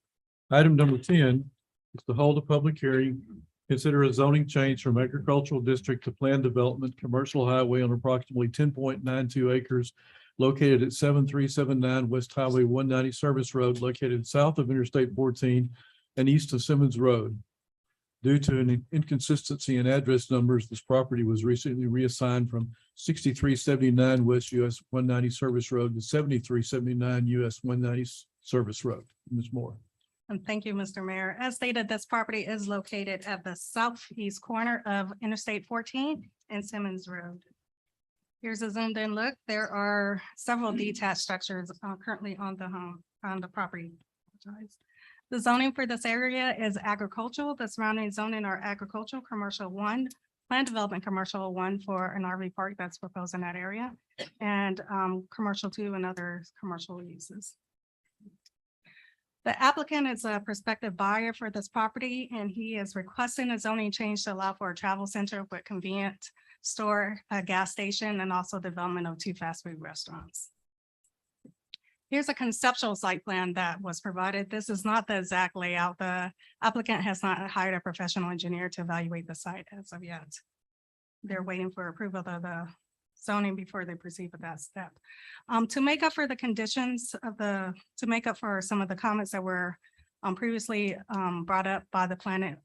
Item number 10 is to hold a public hearing. Consider a zoning change from agricultural district to planned development, commercial highway on approximately 10.92 acres located at 7379 West Highway 190 Service Road, located south of Interstate 14 and east of Simmons Road. Due to an inconsistency in address numbers, this property was recently reassigned from 6379 West US 190 Service Road to 7379 US 190 Service Road. Ms. Moore. And thank you, Mr. Mayor. As stated, this property is located at the southeast corner of Interstate 14 and Simmons Road. Here's a zoomed in look. There are several detached structures currently on the property. The zoning for this area is agricultural. The surrounding zoning are agricultural, commercial 1, planned development commercial 1 for an RV park that's proposed in that area, and commercial 2 and other commercial uses. The applicant is a prospective buyer for this property, and he is requesting a zoning change to allow for a travel center with convenient store, a gas station, and also development of 2 fast food restaurants. Here's a conceptual site plan that was provided. This is not the exact layout. The applicant has not hired a professional engineer to evaluate the site as of yet. They're waiting for approval of the zoning before they proceed with that step. To make up for the conditions of to make up for some of the comments that were previously brought up by the Planning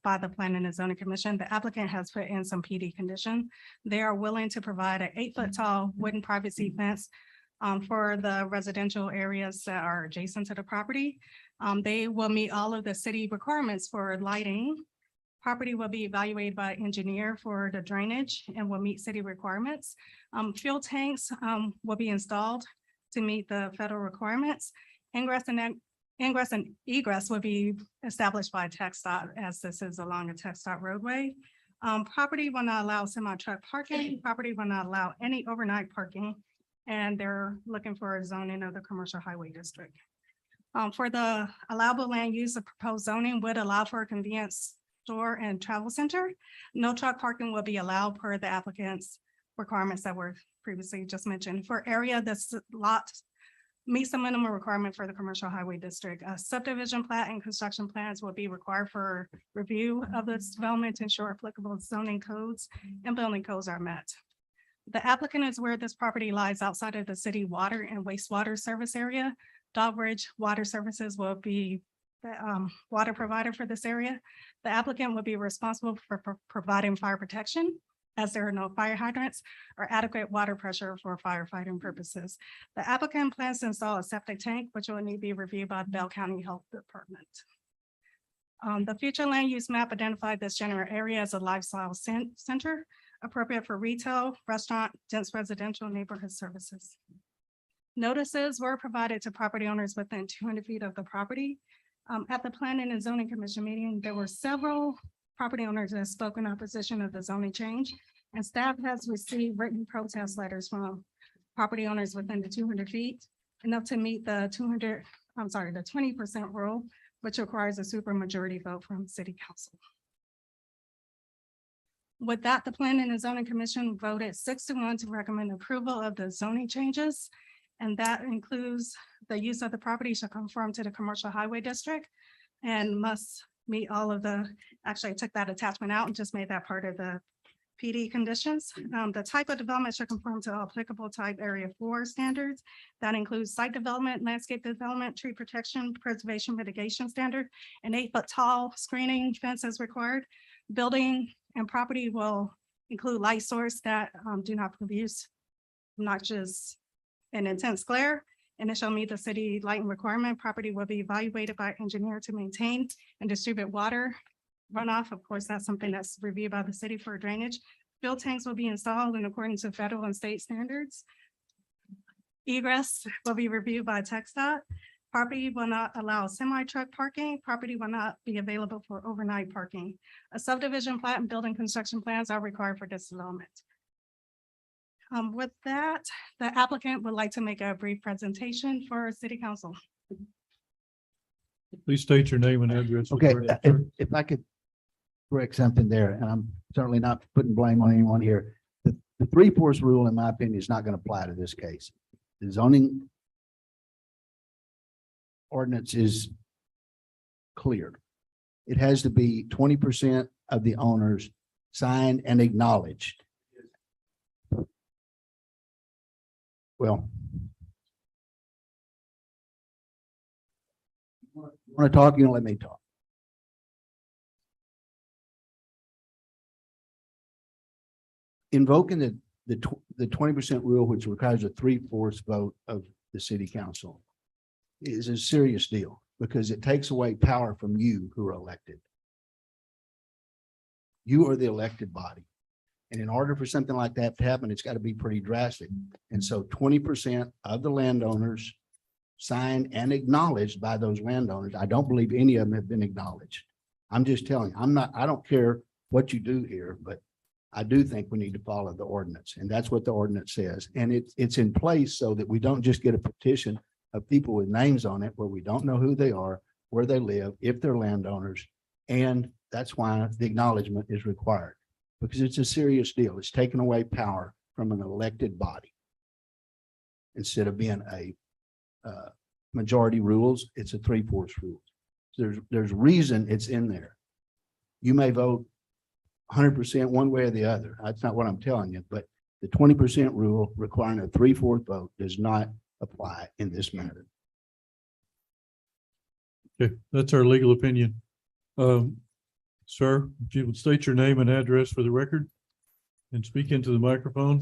and Zoning Commission, the applicant has put in some PD condition. They are willing to provide an 8-foot tall wooden privacy fence for the residential areas that are adjacent to the property. They will meet all of the city requirements for lighting. Property will be evaluated by engineer for the drainage and will meet city requirements. Fuel tanks will be installed to meet the federal requirements. Ingress and egress will be established by TxDOT, as this is along a TxDOT roadway. Property will not allow semi-truck parking. Property will not allow any overnight parking. And they're looking for a zoning of the commercial highway district. For the allowable land use, the proposed zoning would allow for a convenience store and travel center. No truck parking will be allowed per the applicant's requirements that were previously just mentioned. For area, this lot meets the minimum requirement for the commercial highway district. A subdivision plat and construction plans will be required for review of this development to ensure applicable zoning codes and building codes are met. The applicant is where this property lies outside of the city water and wastewater service area. Dogbridge Water Services will be the water provider for this area. The applicant will be responsible for providing fire protection. as there are no fire hydrants or adequate water pressure for firefighting purposes. The applicant plans to install a septic tank, which will need to be reviewed by the Bell County Health Department. The future land use map identified this general area as a lifestyle center appropriate for retail, restaurant, dense residential neighborhood services. Notices were provided to property owners within 200 feet of the property. At the Planning and Zoning Commission meeting, there were several property owners that spoke in opposition of the zoning change, and staff has received written protest letters from property owners within the 200 feet, enough to meet the 20% rule, which requires a supermajority vote from City Council. With that, the Planning and Zoning Commission voted 6-1 to recommend approval of the zoning changes. And that includes the use of the property shall conform to the commercial highway district and must meet all of the, actually I took that attachment out and just made that part of the PD conditions. The type of development should conform to applicable type area 4 standards. That includes site development, landscape development, tree protection, preservation mitigation standard, an 8-foot tall screening fence as required. Building and property will include light source that do not produce noxious and intense glare, and it shall meet the city lighting requirement. Property will be evaluated by engineer to maintain and distribute water runoff. Of course, that's something that's reviewed by the city for drainage. Fill tanks will be installed in accordance with federal and state standards. Egress will be reviewed by TxDOT. Property will not allow semi-truck parking. Property will not be available for overnight parking. A subdivision plat and building construction plans are required for this development. With that, the applicant would like to make a brief presentation for City Council. Please state your name and address. Okay, if I could correct something there, and I'm certainly not putting blame on anyone here. The 3/4 rule, in my opinion, is not going to apply to this case. The zoning ordinance is clear. It has to be 20% of the owners signed and acknowledged. Well, you want to talk, you don't let me talk. Invoking the 20% rule, which requires a 3/4 vote of the city council, is a serious deal because it takes away power from you who are elected. You are the elected body. And in order for something like that to happen, it's got to be pretty drastic. And so 20% of the landowners signed and acknowledged by those landowners. I don't believe any of them have been acknowledged. I'm just telling you, I don't care what you do here, but I do think we need to follow the ordinance. And that's what the ordinance says. And it's in place so that we don't just get a petition of people with names on it where we don't know who they are, where they live, if they're landowners. And that's why the acknowledgement is required. Because it's a serious deal. It's taking away power from an elected body. Instead of being a majority rules, it's a 3/4 rule. There's reason it's in there. You may vote 100% one way or the other. That's not what I'm telling you, but the 20% rule requiring a 3/4 vote does not apply in this matter. Okay, that's our legal opinion. Sir, if you would state your name and address for the record and speak into the microphone.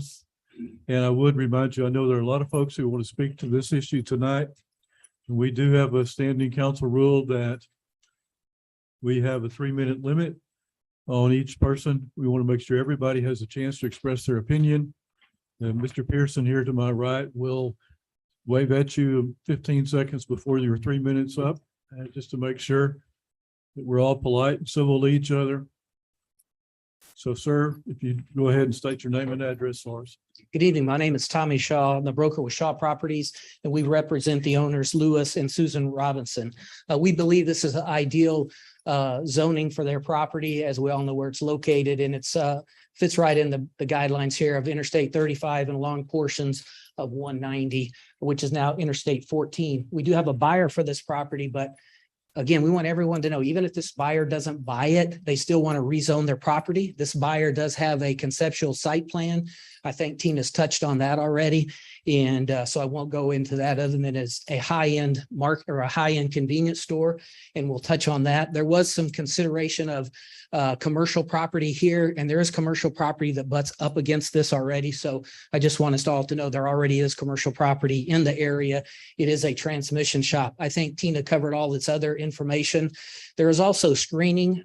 And I would remind you, I know there are a lot of folks who want to speak to this issue tonight. We do have a standing council rule that we have a 3-minute limit on each person. We want to make sure everybody has a chance to express their opinion. And Mr. Pearson here to my right will wave at you 15 seconds before your 3 minutes up, just to make sure that we're all polite and civil to each other. So, sir, if you go ahead and state your name and address for us. Good evening. My name is Tommy Shaw. I'm the broker with Shaw Properties, and we represent the owners, Lewis and Susan Robinson. We believe this is ideal zoning for their property, as we all know where it's located, and it's fits right in the guidelines here of Interstate 35 and along portions of 190, which is now Interstate 14. We do have a buyer for this property, but again, we want everyone to know, even if this buyer doesn't buy it, they still want to rezone their property. This buyer does have a conceptual site plan. I think Tina's touched on that already. And so I won't go into that other than it's a high-end market or a high-end convenience store. And we'll touch on that. There was some consideration of commercial property here, and there is commercial property that butts up against this already. So I just want us all to know there already is commercial property in the area. It is a transmission shop. I think Tina covered all this other information. There is also screening.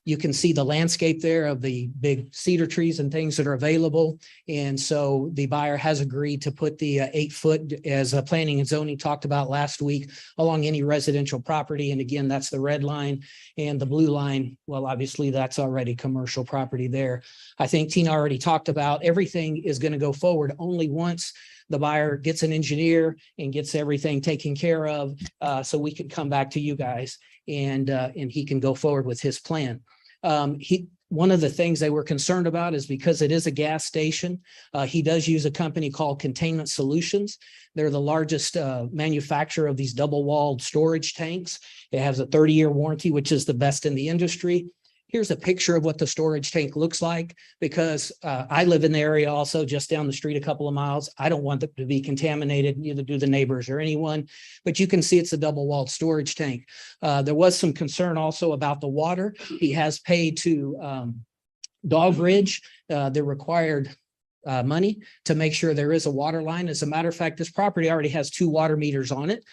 You can see the landscape there of the big cedar trees and things that are available. And so the buyer has agreed to put the 8-foot, as planning and zoning talked about last week, along any residential property. And again, that's the red line, and the blue line. Well, obviously that's already commercial property there. I think Tina already talked about everything is going to go forward only once the buyer gets an engineer and gets everything taken care of, so we can come back to you guys and he can go forward with his plan. One of the things they were concerned about is because it is a gas station, he does use a company called Containment Solutions. They're the largest manufacturer of these double-walled storage tanks. It has a 30-year warranty, which is the best in the industry. Here's a picture of what the storage tank looks like, because I live in the area also, just down the street a couple of miles. I don't want it to be contaminated, neither do the neighbors or anyone, but you can see it's a double-walled storage tank. There was some concern also about the water. He has paid to Dogbridge the required money to make sure there is a water line. As a matter of fact, this property already has 2 water meters on it.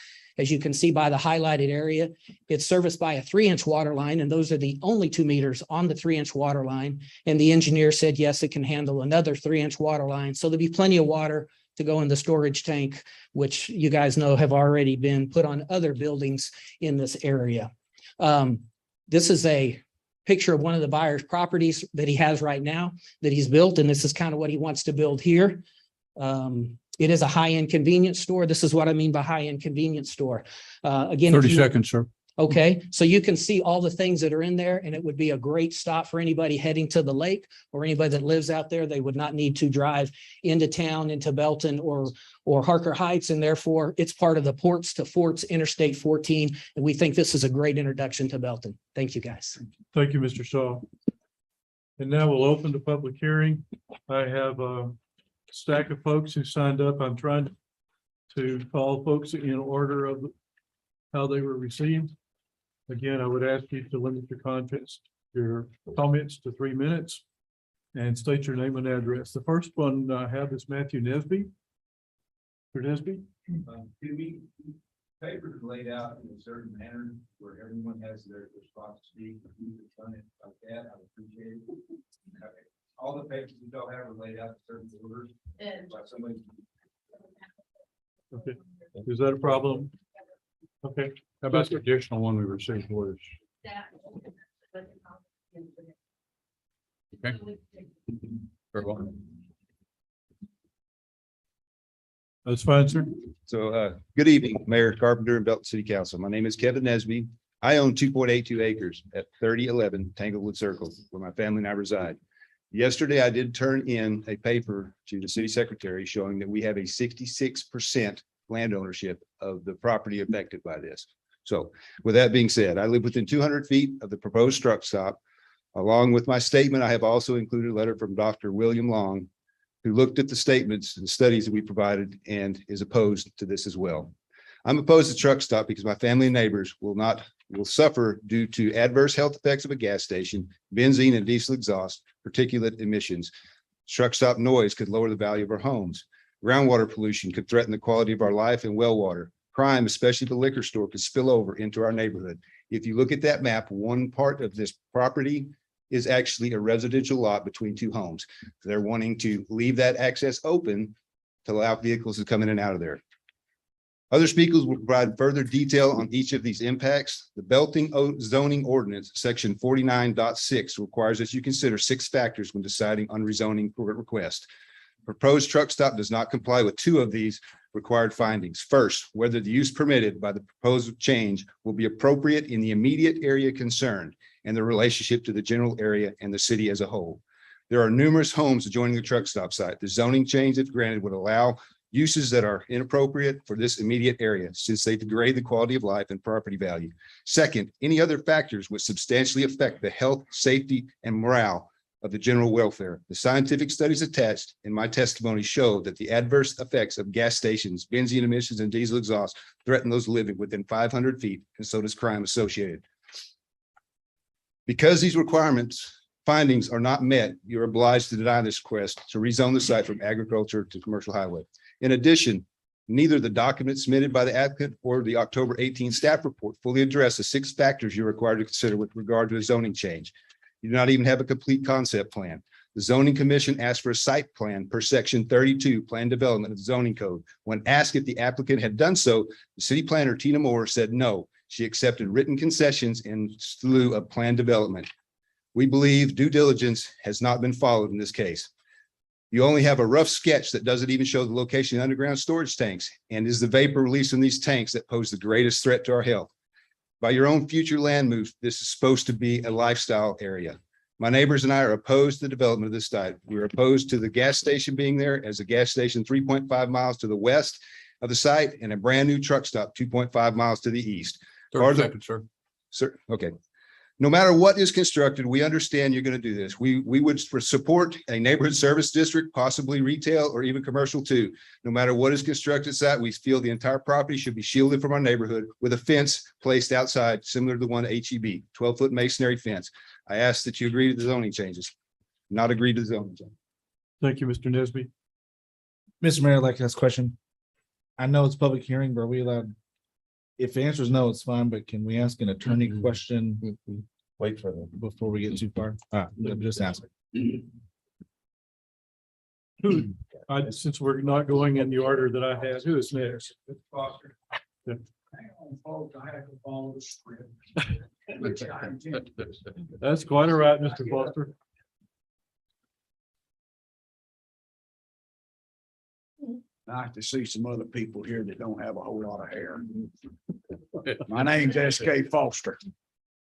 As you can see by the highlighted area, it's serviced by a 3-inch water line, and those are the only 2 meters on the 3-inch water line. And the engineer said, yes, it can handle another 3-inch water line. So there'll be plenty of water to go in the storage tank, which you guys know have already been put on other buildings in this area. This is a picture of one of the buyer's properties that he has right now that he's built, and this is kind of what he wants to build here. It is a high-end convenience store. This is what I mean by high-end convenience store. Again, 30 seconds, sir. okay, so you can see all the things that are in there, and it would be a great stop for anybody heading to the lake or anybody that lives out there. They would not need to drive into town, into Belton or Harker Heights, and therefore it's part of the Ports to Forts Interstate 14. And we think this is a great introduction to Belton. Thank you, guys. Thank you, Mr. Shaw. And now we'll open the public hearing. I have a stack of folks who signed up. I'm trying to call folks in order of how they were received. Again, I would ask you to limit your comments to 3 minutes and state your name and address. The first one I have is Matthew Nesby. Mr. Nesby? Papers laid out in a certain manner where everyone has their spot to speak. If you could done it like that, I would appreciate it. Okay. All the papers that y'all have are laid out in certain orders. By somebody. Okay, is that a problem? Okay. How about the additional one we received was? Okay. Very well. That's fine, sir. So, good evening, Mayor Carpenter and Belton City Council. My name is Kevin Nesby. I own 2.82 acres at 3011 Tanglewood Circle, where my family and I reside. Yesterday, I did turn in a paper to the city secretary showing that we have a 66% land ownership of the property affected by this. So with that being said, I live within 200 feet of the proposed truck stop. Along with my statement, I have also included a letter from Dr. William Long, who looked at the statements and studies that we provided and is opposed to this as well. I'm opposed to truck stop because my family and neighbors will suffer due to adverse health effects of a gas station, benzene and diesel exhaust, particulate emissions. Truck stop noise could lower the value of our homes. Groundwater pollution could threaten the quality of our life and well water. Crime, especially the liquor store, could spill over into our neighborhood. If you look at that map, one part of this property is actually a residential lot between 2 homes. They're wanting to leave that access open to allow vehicles to come in and out of there. Other speakers will provide further detail on each of these impacts. The Belton zoning ordinance, section 49.6, requires that you consider 6 factors when deciding on rezoning request. Proposed truck stop does not comply with 2 of these required findings. First, whether the use permitted by the proposed change will be appropriate in the immediate area concerned and the relationship to the general area and the city as a whole. There are numerous homes adjoining the truck stop site. The zoning change, if granted, would allow uses that are inappropriate for this immediate area since they degrade the quality of life and property value. Second, any other factors which substantially affect the health, safety, and morale of the general welfare. The scientific studies attached in my testimony show that the adverse effects of gas stations, benzene emissions, and diesel exhaust threaten those living within 500 feet, and so does crime associated. Because these findings are not met, you're obliged to deny this request to rezone the site from agriculture to commercial highway. In addition, neither the document submitted by the applicant or the October 18 staff report fully address the 6 factors you're required to consider with regard to a zoning change. You do not even have a complete concept plan. The zoning commission asked for a site plan per section 32 plan development of the zoning code. When asked if the applicant had done so, the city planner Tina Moore said no. She accepted written concessions in lieu of plan development. We believe due diligence has not been followed in this case. You only have a rough sketch that doesn't even show the location of underground storage tanks, and is the vapor released from these tanks that pose the greatest threat to our health. By your own future land moves, this is supposed to be a lifestyle area. My neighbors and I are opposed to the development of this site. We're opposed to the gas station being there, as a gas station 3.5 miles to the west of the site and a brand new truck stop 2.5 miles to the east. 30 seconds, sir. Sir, okay. No matter what is constructed, we understand you're going to do this. We would support a neighborhood service district, possibly retail or even commercial too. No matter what is constructed site, we feel the entire property should be shielded from our neighborhood with a fence placed outside, similar to the one at HEB, 12-foot masonry fence. I ask that you agree to the zoning changes, not agree to the zoning change. Thank you, Mr. Nesby. Mr. Mayor, I'd like to ask a question. I know it's public hearing, but are we allowed? If the answer is no, it's fine, but can we ask an attorney question? Wait for them. Before we get too far. I'm just asking. Since we're not going in the order that I had, who is next? Yeah. That's quite all right, Mr. Foster. Nice to see some other people here that don't have a whole lot of hair. My name's S.K. Foster.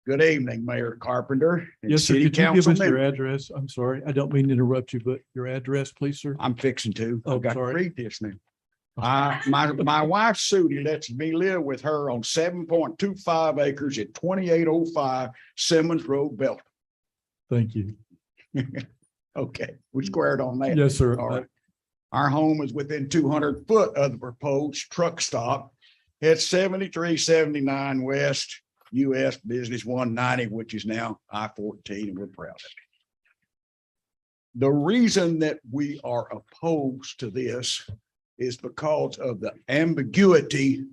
Good evening, Mayor Carpenter. and Yes, sir. City Could you give Council us your members. address? I'm sorry. I don't mean to interrupt you, but your address, please, sir. I'm fixing to. Oh, I've got to sorry. read this now. My wife Sudie lets me live with her on 7.25 acres at 2805 Simmons Road, Belton. Thank you. Okay, we squared on that. Yes, sir. All right. Our home is within 200 foot of the proposed truck stop at 7379 West US Business 190, which is now I-14, and we're proud of it. The reason that we are opposed to this is because of the ambiguity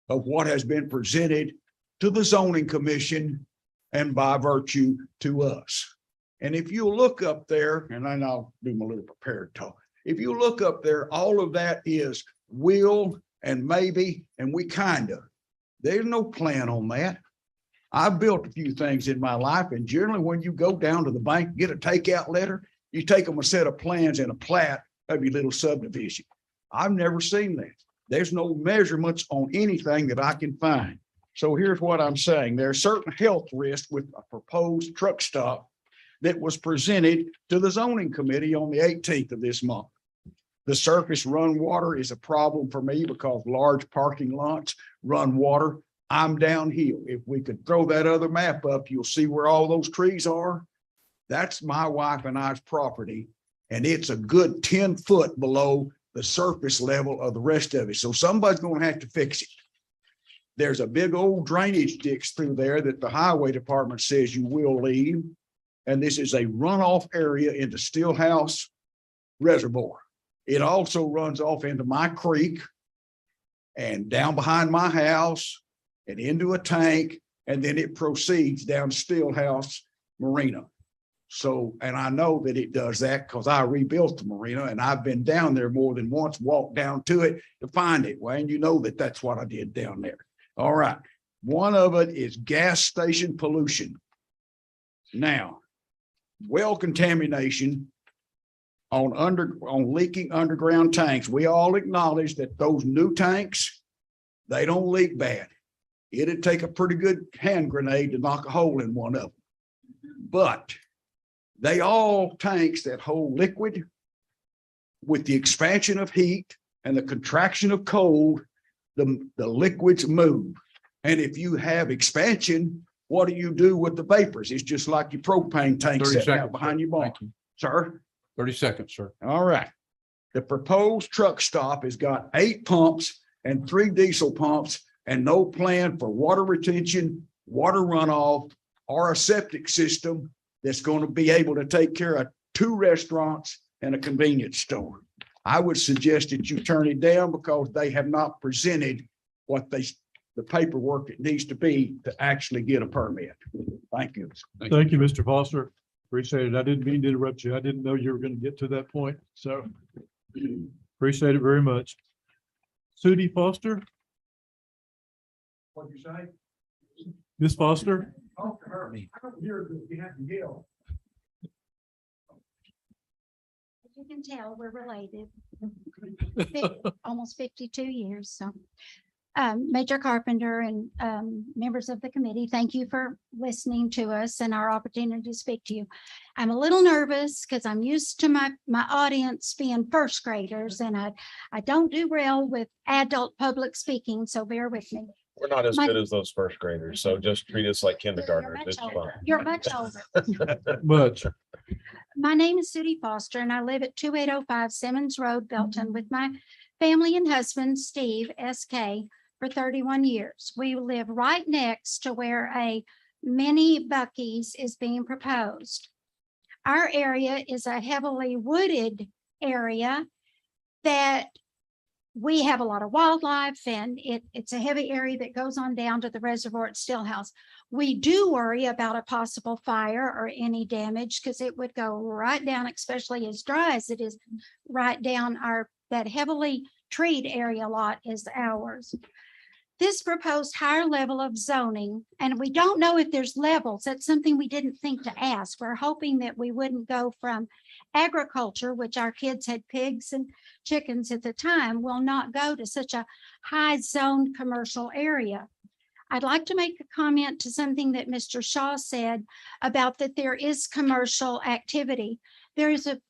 of what has been presented to the zoning commission and by virtue to us. And if you look up there, and then I'll do my little prepared talk. If you look up there, all of that is will and maybe, and we kind of. There's no plan on that. I've built a few things in my life, and generally when you go down to the bank, get a takeout letter, you take them a set of plans and a plat of your little subdivision. I've never seen that. There's no measurements on anything that I can find. So here's what I'm saying. There are certain health risks with a proposed truck stop that was presented to the zoning committee on the 18th of this month. The surface run water is a problem for me because large parking lots run water. I'm downhill. If we could throw that other map up, you'll see where all those trees are. That's my wife and I's property, and it's a good 10 foot below the surface level of the rest of it. So somebody's going to have to fix it. There's a big old drainage ditch through there that the highway department says you will leave. And this is a runoff area into Stillhouse Reservoir. It also runs off into my creek and down behind my house and into a tank, and then it proceeds down Stillhouse Marina. So, and I know that it does that because I rebuilt the marina, and I've been down there more than once, walked down to it to find it. Well, and you know that that's what I did down there. All right. One of it is gas station pollution. Now, well contamination on leaking underground tanks. We all acknowledge that those new tanks, they don't leak bad. It'd take a pretty good hand grenade to knock a hole in one of them. But they all tanks that hold liquid. With the expansion of heat and the contraction of cold, the liquids move. And if you have expansion, what do you do with the vapors? It's just like your propane tank 30 sitting out seconds, behind your barn. Sir? 30 seconds, sir. All right. The proposed truck stop has got 8 pumps and 3 diesel pumps and no plan for water retention, water runoff, or a septic system that's going to be able to take care of 2 restaurants and a convenience store. I would suggest that you turn it down because they have not presented what the paperwork it needs to be to actually get a permit. Thank you. Thank you, Mr. Foster. Appreciate it. I didn't mean to interrupt you. I didn't know you were going to get to that point. So appreciate it very much. Sudie Foster, What'd you say? Ms. Foster? Talk to her. I don't hear that you have to yell. As you can tell, we're related. Almost 52 years, so. Major Carpenter and members of the committee, thank you for listening to us and our opportunity to speak to you. I'm a little nervous because I'm used to my audience being first graders, and I don't do well with adult public speaking, so bear with me. We're not as My- good as those first graders, so just treat us like kindergartners. It's fun. You're much older. Much. My name is Sudie Foster, and I live at 2805 Simmons Road, Belton, with my family and husband, Steve S.K., for 31 years. We live right next to where a mini Buc-ee's is being proposed. Our area is a heavily wooded area that we have a lot of wildlife, and it's a heavy area that goes on down to the reservoir at Stillhouse. We do worry about a possible fire or any damage because it would go right down, especially as dry as it is, right down that heavily treed area lot is ours. This proposed higher level of zoning, and we don't know if there's levels. That's something we didn't think to ask. We're hoping that we wouldn't go from agriculture, which our kids had pigs and chickens at the time, will not go to such a high zoned commercial area. I'd like to make a comment to something that Mr. Shaw said about that there is commercial activity. There is a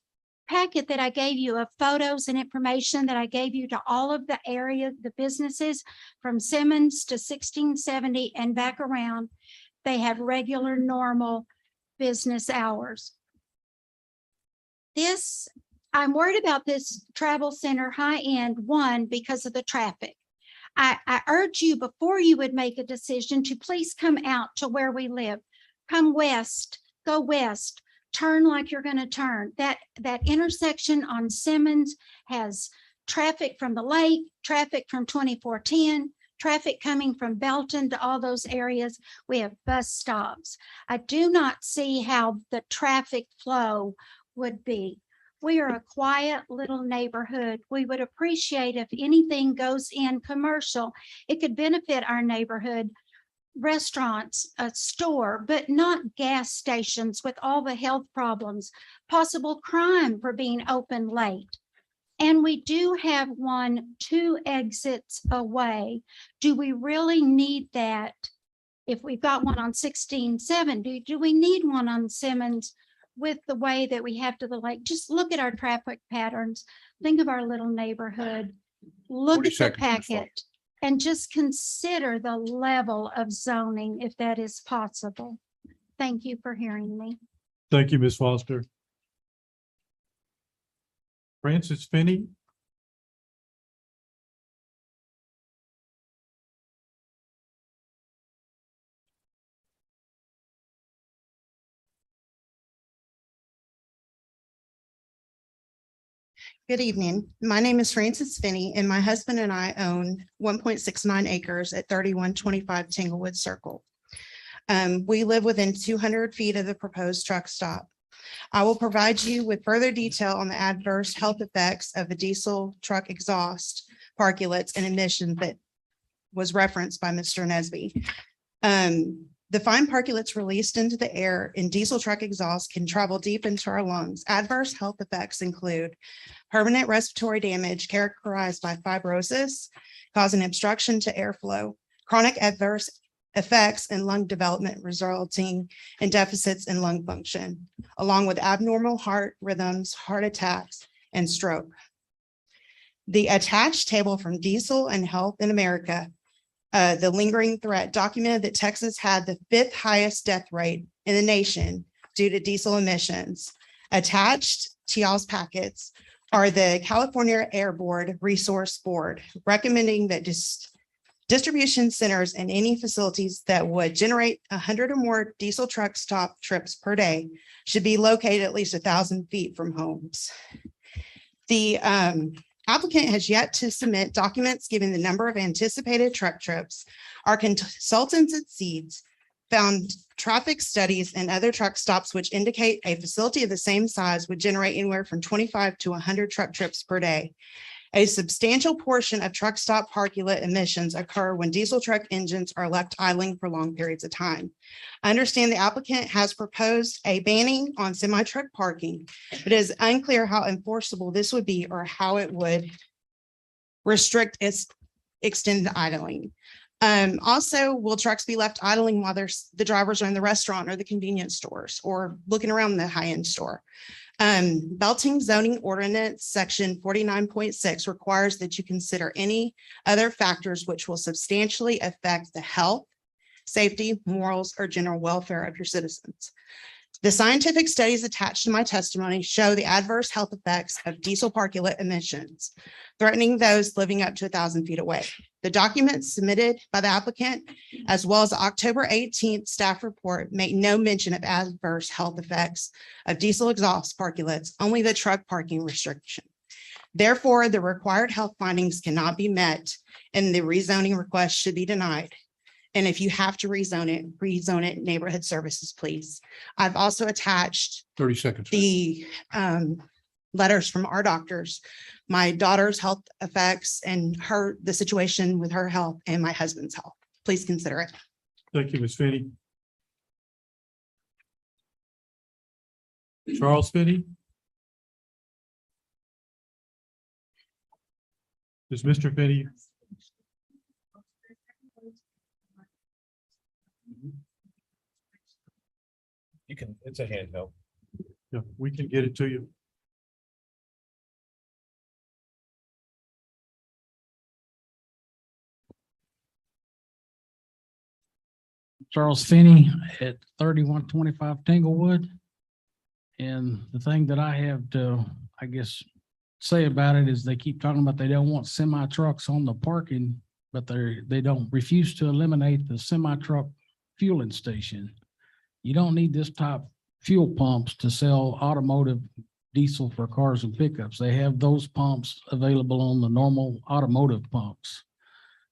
packet that I gave you of photos and information that I gave you to all of the area, the businesses from Simmons to 1670 and back around. They have regular, normal business hours. I'm worried about this travel center high end, one, because of the traffic. I urge you, before you would make a decision, to please come out to where we live. Come west, go west. Turn like you're going to turn. That intersection on Simmons has traffic from the lake, traffic from 2410, traffic coming from Belton to all those areas. We have bus stops. I do not see how the traffic flow would be. We are a quiet little neighborhood. We would appreciate if anything goes in commercial, it could benefit our neighborhood. Restaurants, a store, but not gas stations with all the health problems, possible crime for being open late. And we do have 2 exits away. Do we really need that? If we've got one on 1670, do we need one on Simmons with the way that we have to the lake? Just look at our traffic patterns. Think of our little neighborhood. Look 40 at the seconds, Ms. Foster. packet. And just consider the level of zoning if that is possible. Thank you for hearing me. Thank you, Ms. Foster. Francis Finney. Good evening. My name is Frances Finney, and my husband and I own 1.69 acres at 3125 Tanglewood Circle. We live within 200 feet of the proposed truck stop. I will provide you with further detail on the adverse health effects of the diesel truck exhaust, particulates, and emissions that was referenced by Mr. Nesby. The fine particulates released into the air in diesel truck exhaust can travel deep into our lungs. Adverse health effects include permanent respiratory damage characterized by fibrosis, causing obstruction to airflow, chronic adverse effects in lung development resulting in deficits in lung function, along with abnormal heart rhythms, heart attacks, and stroke. The attached table from Diesel and Health in America, the lingering threat, documented that Texas had the 5th highest death rate in the nation due to diesel emissions. Attached to y'all's packets are the California Air Board Resource Board recommending that Distribution centers and any facilities that would generate 100 or more diesel truck stop trips per day should be located at least 1,000 feet from homes. The applicant has yet to submit documents giving the number of anticipated truck trips. Our consultants at Seeds found traffic studies and other truck stops which indicate a facility of the same size would generate anywhere from 25 to 100 truck trips per day. A substantial portion of truck stop particulate emissions occur when diesel truck engines are left idling for long periods of time. I understand the applicant has proposed a banning on semi-truck parking, but it is unclear how enforceable this would be or how it would restrict its extended idling. Also, will trucks be left idling while the drivers are in the restaurant or the convenience stores or looking around the high-end store? Belting zoning ordinance section 49.6 requires that you consider any other factors which will substantially affect the health, safety, morals, or general welfare of your citizens. The scientific studies attached to my testimony show the adverse health effects of diesel particulate emissions, threatening those living up to 1,000 feet away. The documents submitted by the applicant, as well as the October 18th staff report, make no mention of adverse health effects of diesel exhaust particulates, only the truck parking restriction. Therefore, the required health findings cannot be met and the rezoning request should be denied. And if you have to rezone it neighborhood services, please. I've also attached 30 seconds. the letters from our doctors, my daughter's health effects and the situation with her health and my husband's health. Please consider it. Thank you, Ms. Finney. Charles Finney? Is Mr. Finney? You can, it's a handheld. Yeah, we can get it to you. Charles Finney at 3125 Tanglewood. And the thing that I have to, I guess, say about it is they keep talking about they don't want semi trucks on the parking, but they don't refuse to eliminate the semi truck fueling station. You don't need this type fuel pumps to sell automotive diesel for cars and pickups. They have those pumps available on the normal automotive pumps.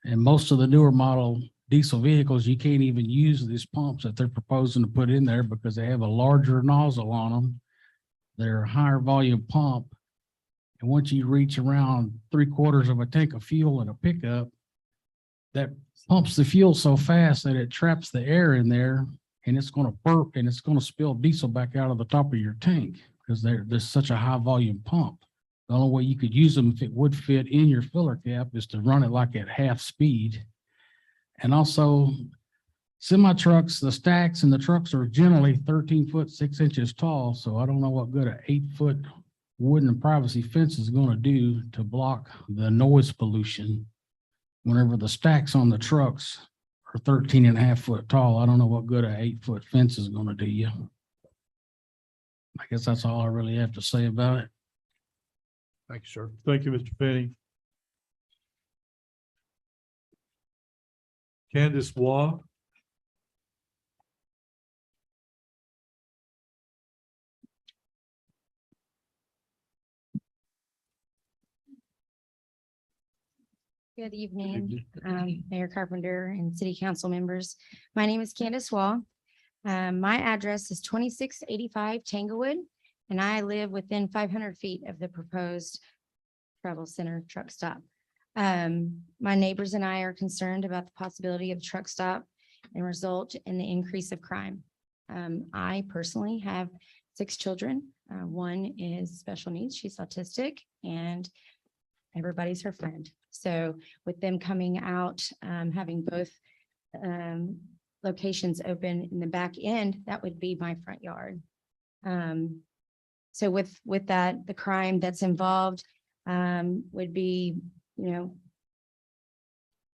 And most of the newer model diesel vehicles, you can't even use these pumps that they're proposing to put in there because they have a larger nozzle on them. They're a higher volume pump. And once you reach around 3/4 of a tank of fuel in a pickup, that pumps the fuel so fast that it traps the air in there and it's going to burp and it's going to spill diesel back out of the top of your tank because there's such a high volume pump. The only way you could use them if it would fit in your filler cap is to run it like at half speed. And also semi trucks, the stacks and the trucks are generally 13 foot 6 inches tall. So I don't know what good an 8-foot wooden privacy fence is going to do to block the noise pollution. Whenever the stacks on the trucks are 13.5 foot tall, I don't know what good an 8-foot fence is going to do you. I guess that's all I really have to say about it. Thank you, sir. Thank you, Mr. Finney. Candace Waugh. Good evening, Mayor Carpenter and City Council members. My name is Candace Wall. My address is 2685 Tanglewood, and I live within 500 feet of the proposed travel center truck stop. My neighbors and I are concerned about the possibility of a truck stop and result in the increase of crime. I personally have 6 children. One is special needs, she's autistic, and everybody's her friend. So with them coming out, having both locations open in the back end, that would be my front yard. So with that, the crime that's involved would be,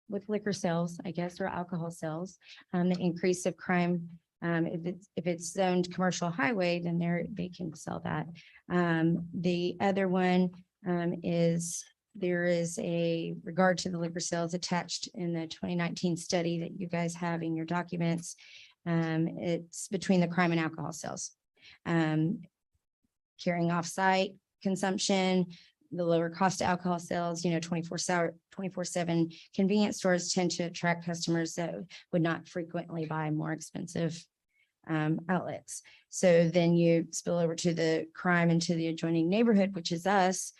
with liquor sales, I guess, or alcohol sales, the increase of crime. If it's zoned commercial highway, then they can sell that. The other one is there is a regard to the liquor sales attached in the 2019 study that you guys have in your documents. It's between the crime and alcohol sales. Carrying off-site consumption, the lower cost of alcohol sales, 24/7 convenience stores tend to attract customers that would not frequently buy more expensive outlets. So then you spill over to the crime and to the adjoining neighborhood, which is us,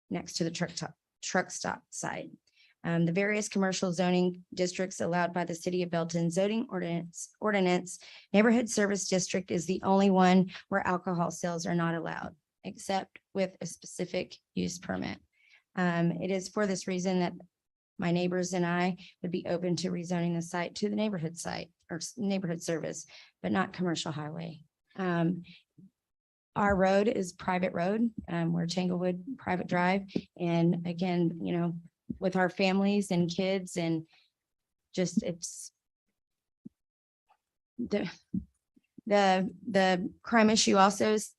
next to the truck stop site. The various commercial zoning districts allowed by the city of Belton zoning ordinance, neighborhood service district is the only one where alcohol sales are not allowed, except with a specific use permit. It is for this reason that my neighbors and I would be open to rezoning the site to the neighborhood site or neighborhood service, but not commercial highway. Our road is private road. We're Tanglewood Private Drive. And again, with our families and kids and just it's the crime issue also is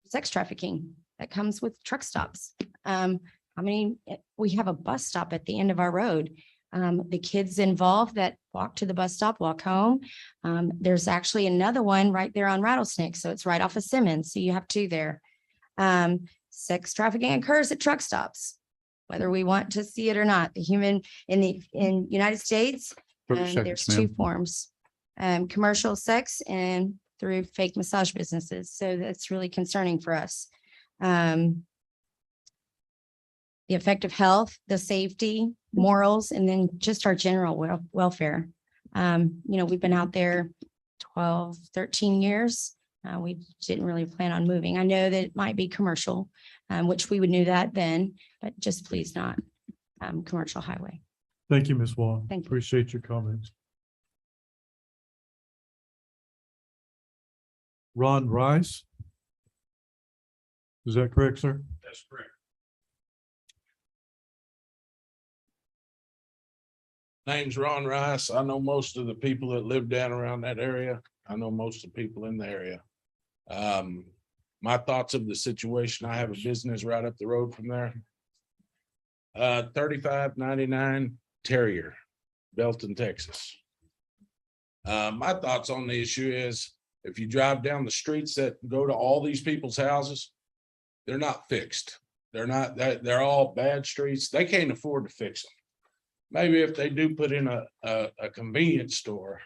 sex trafficking that comes with truck stops. We have a bus stop at the end of our road. The kids involved that walk to the bus stop, walk home. There's actually another one right there on Rattlesnake. So it's right off of Simmons. So you have two there. Sex trafficking occurs at truck stops, whether we want to see it or not. In United States, 30 seconds, there's two ma'am. forms, commercial sex and through fake massage businesses. So that's really concerning for us. The effect of health, the safety, morals, and then just our general welfare. We've been out there 12, 13 years. We didn't really plan on moving. I know that it might be commercial, which we would knew that then, but just please not commercial highway. Thank you, Ms. Wong. Thank you. Appreciate your comments. Ron Rice. Is that correct, sir? That's correct. Name's Ron Rice. I know most of the people that live down around that area. I know most of the people in the area. My thoughts of the situation, I have a business right up the road from there. 3599 Terrier, Belton, Texas. My thoughts on the issue is if you drive down the streets that go to all these people's houses, they're not fixed. They're all bad streets. They can't afford to fix them. Maybe if they do put in a convenience store,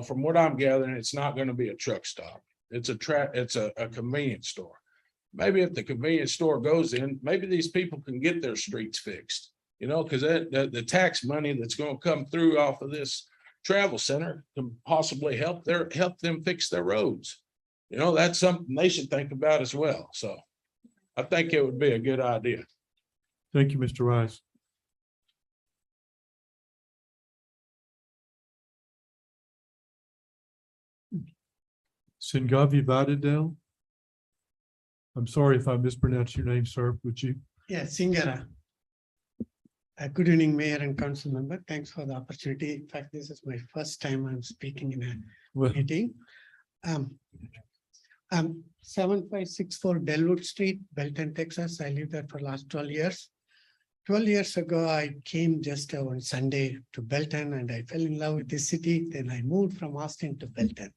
from what I'm gathering, it's not going to be a truck stop. It's a convenience store. Maybe if the convenience store goes in, maybe these people can get their streets fixed, because the tax money that's going to come through off of this travel center can possibly help them fix their roads. That's something they should think about as well. So I think it would be a good idea. Thank you, Mr. Rice. Singavi Vadidel. I'm sorry if I mispronounced your name, sir. Would you? Yeah, Singara. Good evening, Mayor and Council Member. Thanks for the opportunity. In fact, this is my first time I'm speaking in a meeting. 7564 Delwood Street, Belton, Texas. I lived there for the last 12 years. 12 years ago, I came just on Sunday to Belton and I fell in love with the city. Then I moved from Austin to Belton.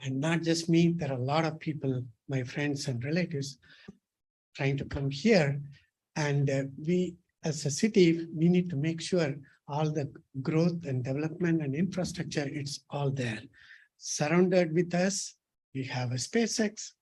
And not just me, there are a lot of people, my friends and relatives, trying to come here. And we, as a city, we need to make sure all the growth and development and infrastructure, it's all there. Surrounded with us, we have a SpaceX,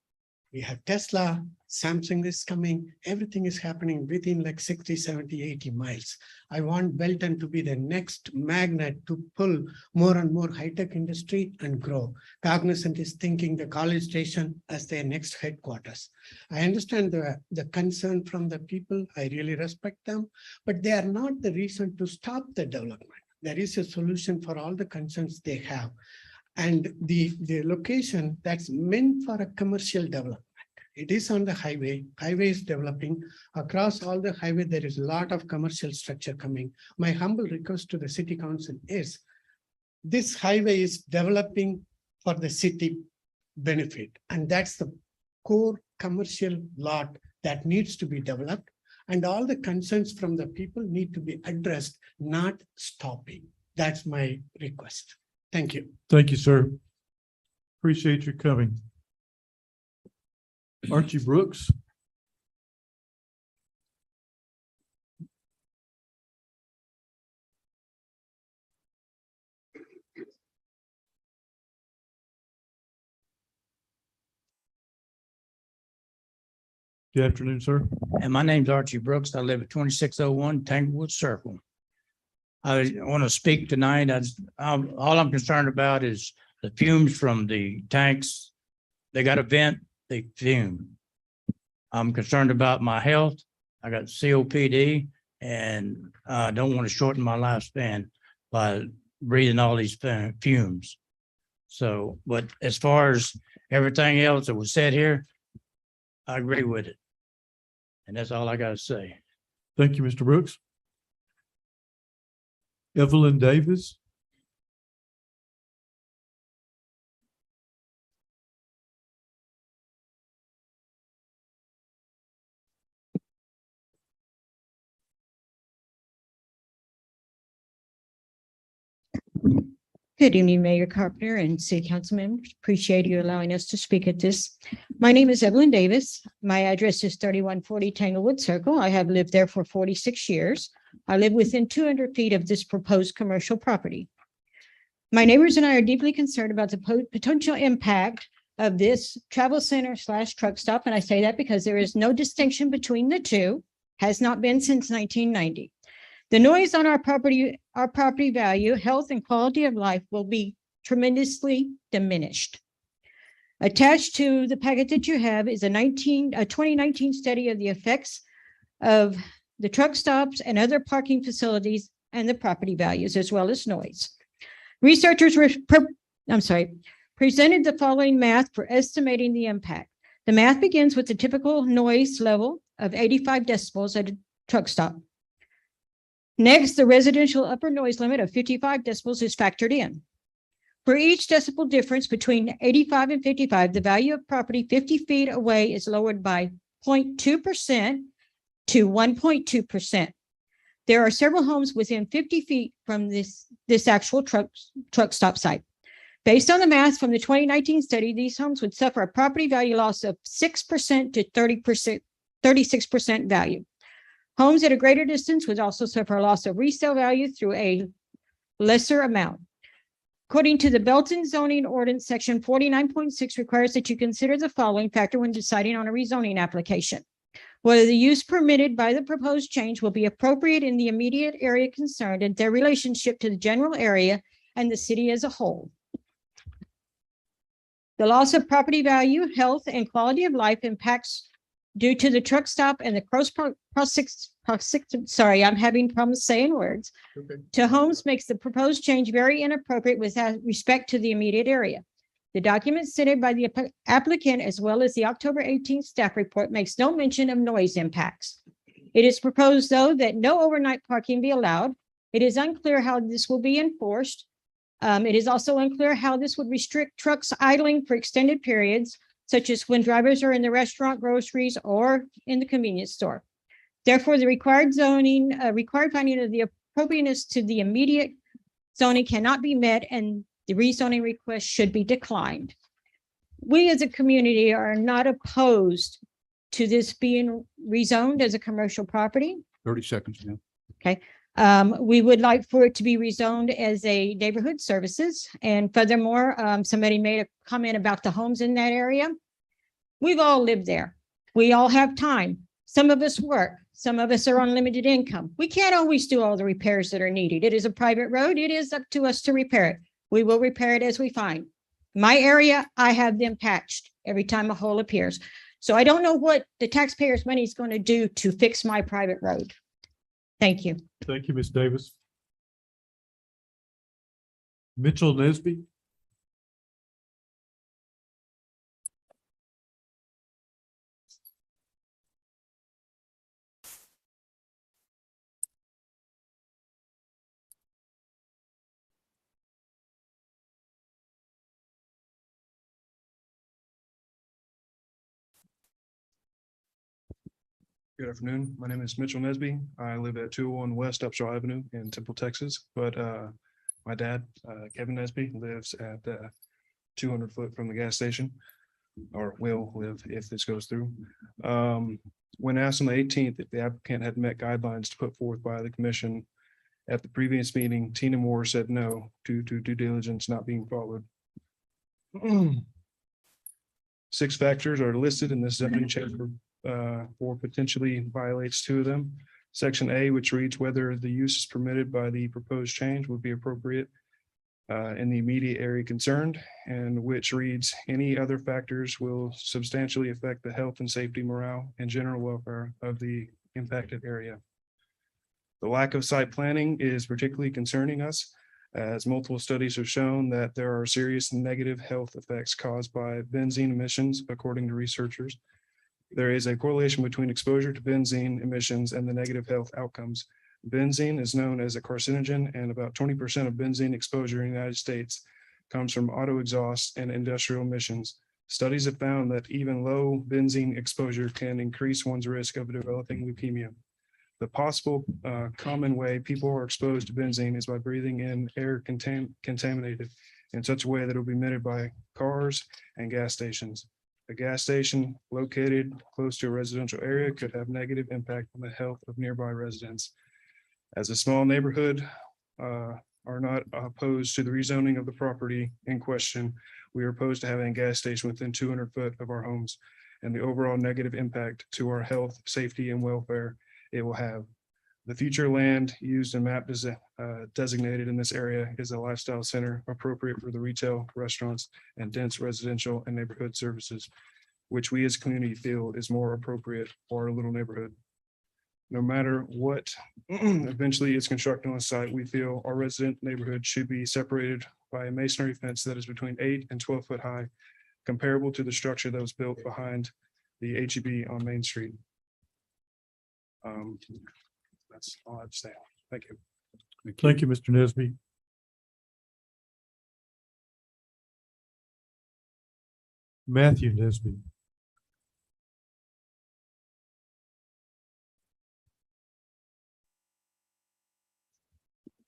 we have Tesla, Samsung is coming, everything is happening within like 60, 70, 80 miles. I want Belton to be the next magnet to pull more and more high-tech industry and grow. Cognizant is thinking the College Station as their next headquarters. I understand the concern from the people, I really respect them, but they are not the reason to stop the development. There is a solution for all the concerns they have. And the location that's meant for a commercial development. It is on the highway. Highway is developing. Across all the highway, there is a lot of commercial structure coming. My humble request to the city council is this highway is developing for the city benefit. And that's the core commercial lot that needs to be developed. And all the concerns from the people need to be addressed, not stopping. That's my request. Thank you. Thank you, sir. Appreciate you coming. Archie Brooks. Good afternoon, sir. And my name's Archie Brooks. I live at 2601 Tanglewood Circle. I want to speak tonight. All I'm concerned about is the fumes from the tanks. They got a vent, they fume. I'm concerned about my health. I got COPD and I don't want to shorten my lifespan by breathing all these fumes. So, but as far as everything else that was said here, I agree with it. And that's all I got to say. Thank you, Mr. Brooks. Evelyn Davis. Good evening, Mayor Carpenter and City Council members. Appreciate you allowing us to speak at this. My name is Evelyn Davis. My address is 3140 Tanglewood Circle. I have lived there for 46 years. I live within 200 feet of this proposed commercial property. My neighbors and I are deeply concerned about the potential impact of this travel center / truck stop. And I say that because there is no distinction between the two, has not been since 1990. The noise on our property value, health, and quality of life will be tremendously diminished. Attached to the packet that you have is a 2019 study of the effects of the truck stops and other parking facilities and the property values, as well as noise. Researchers presented the following math for estimating the impact. The math begins with the typical noise level of 85 decibels at a truck stop. Next, the residential upper noise limit of 55 decibels is factored in. For each decibel difference between 85 and 55, the value of property 50 feet away is lowered by 0.2% to 1.2%. There are several homes within 50 feet from this actual truck stop site. Based on the math from the 2019 study, these homes would suffer a property value loss of 6% to 36% value. Homes at a greater distance would also suffer a loss of resale value through a lesser amount. According to the Belton zoning ordinance, section 49.6 requires that you consider the following factor when deciding on a rezoning application. Whether the use permitted by the proposed change will be appropriate in the immediate area concerned and their relationship to the general area and the city as a whole. The loss of property value, health, and quality of life impacts due to the truck stop and the I'm having problems saying words, to homes makes the proposed change very inappropriate with respect to the immediate area. The document submitted by the applicant, as well as the October 18th staff report, makes no mention of noise impacts. It is proposed, though, that no overnight parking be allowed. It is unclear how this will be enforced. It is also unclear how this would restrict trucks idling for extended periods, such as when drivers are in the restaurant, groceries, or in the convenience store. Therefore, the required finding of the appropriateness to the immediate zoning cannot be met, and the rezoning request should be declined. We as a community are not opposed to this being rezoned as a commercial property. 30 seconds, yeah. Okay. We would like for it to be rezoned as a neighborhood services. And furthermore, somebody made a comment about the homes in that area. We've all lived there. We all have time. Some of us work. Some of us are on limited income. We can't always do all the repairs that are needed. It is a private road. It is up to us to repair it. We will repair it as we find. My area, I have them patched every time a hole appears. So I don't know what the taxpayers' money is going to do to fix my private road. Thank you. Thank you, Ms. Davis. Mitchell Nesby. Good afternoon. My name is Mitchell Nesby. I live at 201 West Upshaw Avenue in Temple, Texas. But my dad, Kevin Nesby, lives at 200 foot from the gas station, or will live if this goes through. When asked on the 18th if the applicant had met guidelines to put forth by the commission at the previous meeting, Tina Moore said no due to due diligence not being followed. 6 factors are listed in this zoning chapter. 4 potentially violates 2 of them. Section A, which reads whether the use is permitted by the proposed change would be appropriate in the immediate area concerned, and which reads any other factors will substantially affect the health and safety, morale, and general welfare of the impacted area. The lack of site planning is particularly concerning us, as multiple studies have shown that there are serious negative health effects caused by benzene emissions, according to researchers. There is a correlation between exposure to benzene emissions and the negative health outcomes. Benzene is known as a carcinogen, and about 20% of benzene exposure in the United States comes from auto exhaust and industrial emissions. Studies have found that even low benzene exposure can increase one's risk of developing leukemia. The possible common way people are exposed to benzene is by breathing in air contaminated in such a way that it will be emitted by cars and gas stations. A gas station located close to a residential area could have negative impact on the health of nearby residents. As a small neighborhood are not opposed to the rezoning of the property in question, we are opposed to having a gas station within 200 foot of our homes and the overall negative impact to our health, safety, and welfare it will have. The future land used and map designated in this area is a lifestyle center appropriate for the retail, restaurants, and dense residential and neighborhood services, which we as a community feel is more appropriate for our little neighborhood. No matter what eventually is constructed on the site, we feel our resident neighborhood should be separated by a masonry fence that is between 8 and 12 foot high, comparable to the structure that was built behind the HEB on Main Street. That's all I'd say. Thank you. Thank you, Mr. Nesby. Matthew Nesby.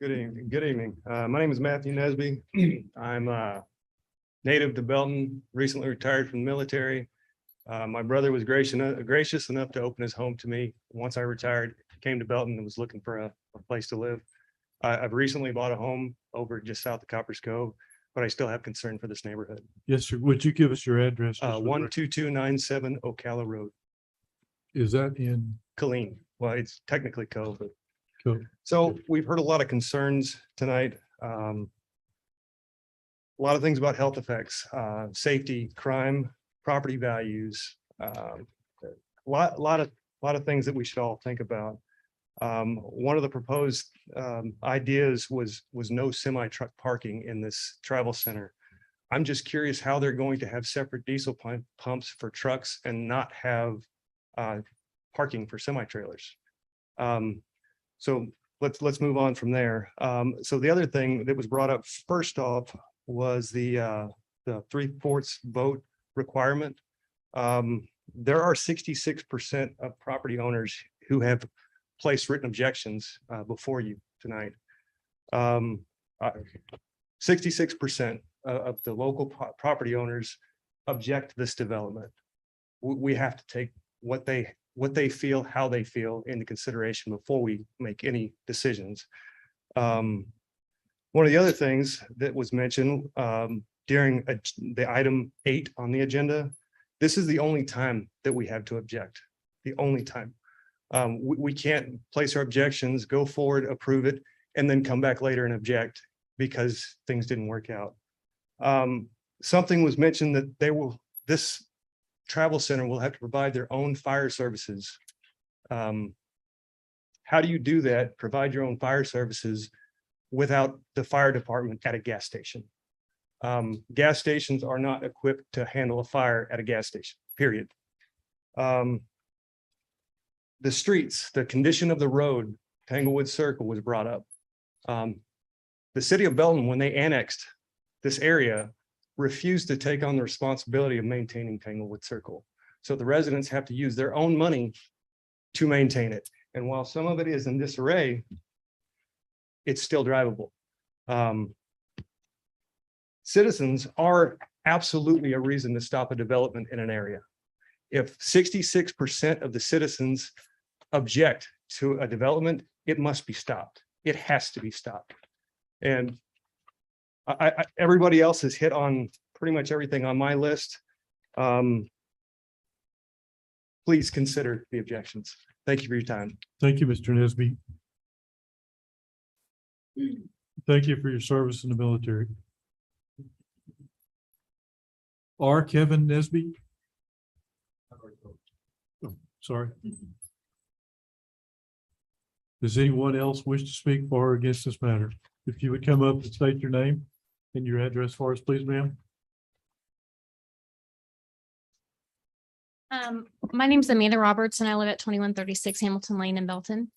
Good evening. Good evening. My name is Matthew Nesby. I'm native to Belton, recently retired from the military. My brother was gracious enough to open his home to me. Once I retired, came to Belton and was looking for a place to live. I've recently bought a home over just south of Copper's Cove, but I still have concern for this neighborhood. Yes, sir. Would you give us your address? 12297 Ocala Road, Is that in? Colleen. Well, it's technically Cove, but Cool. so we've heard a lot of concerns tonight. A lot of things about health effects, safety, crime, property values, a lot of things that we should all think about. One of the proposed ideas was no semi-truck parking in this travel center. I'm just curious how they're going to have separate diesel pumps for trucks and not have parking for semi-trailers. So let's move on from there. So the other thing that was brought up first off was the 3/4 vote requirement. There are 66% of property owners who have placed written objections before you tonight. 66% of the local property owners object to this development. We have to take what they feel, how they feel into consideration before we make any decisions. One of the other things that was mentioned during the item 8 on the agenda, this is the only time that we have to object, the only time. We can't place our objections, go forward, approve it, and then come back later and object because things didn't work out. Something was mentioned that this travel center will have to provide their own fire services. How do you do that? Provide your own fire services without the fire department at a gas station. Gas stations are not equipped to handle a fire at a gas station, period. The streets, the condition of the road, Tanglewood Circle was brought up. The city of Belton, when they annexed this area, refused to take on the responsibility of maintaining Tanglewood Circle. So the residents have to use their own money to maintain it. And while some of it is in disarray, it's still drivable. Citizens are absolutely a reason to stop a development in an area. If 66% of the citizens object to a development, it must be stopped. It has to be stopped. And everybody else has hit on pretty much everything on my list. Please consider the objections. Thank you for your time. Thank you, Mr. Nesby. Thank you for your service in the military. R. Kevin Nesby. Oh, sorry. Does anyone else wish to speak for or against this matter? If you would come up and state your name and your address for us, please, ma'am. My name is Amanda Roberts and I live at 2136 Hamilton Lane in Belton.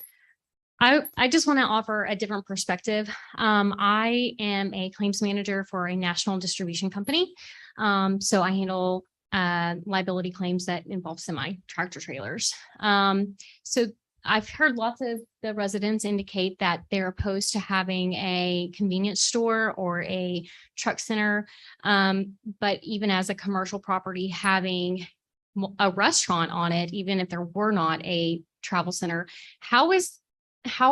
I just want to offer a different perspective. I am a claims manager for a national distribution company. So I handle liability claims that involve semi tractor trailers. So I've heard lots of the residents indicate that they're opposed to having a convenience store or a truck center. But even as a commercial property, having a restaurant on it, even if there were not a travel center, how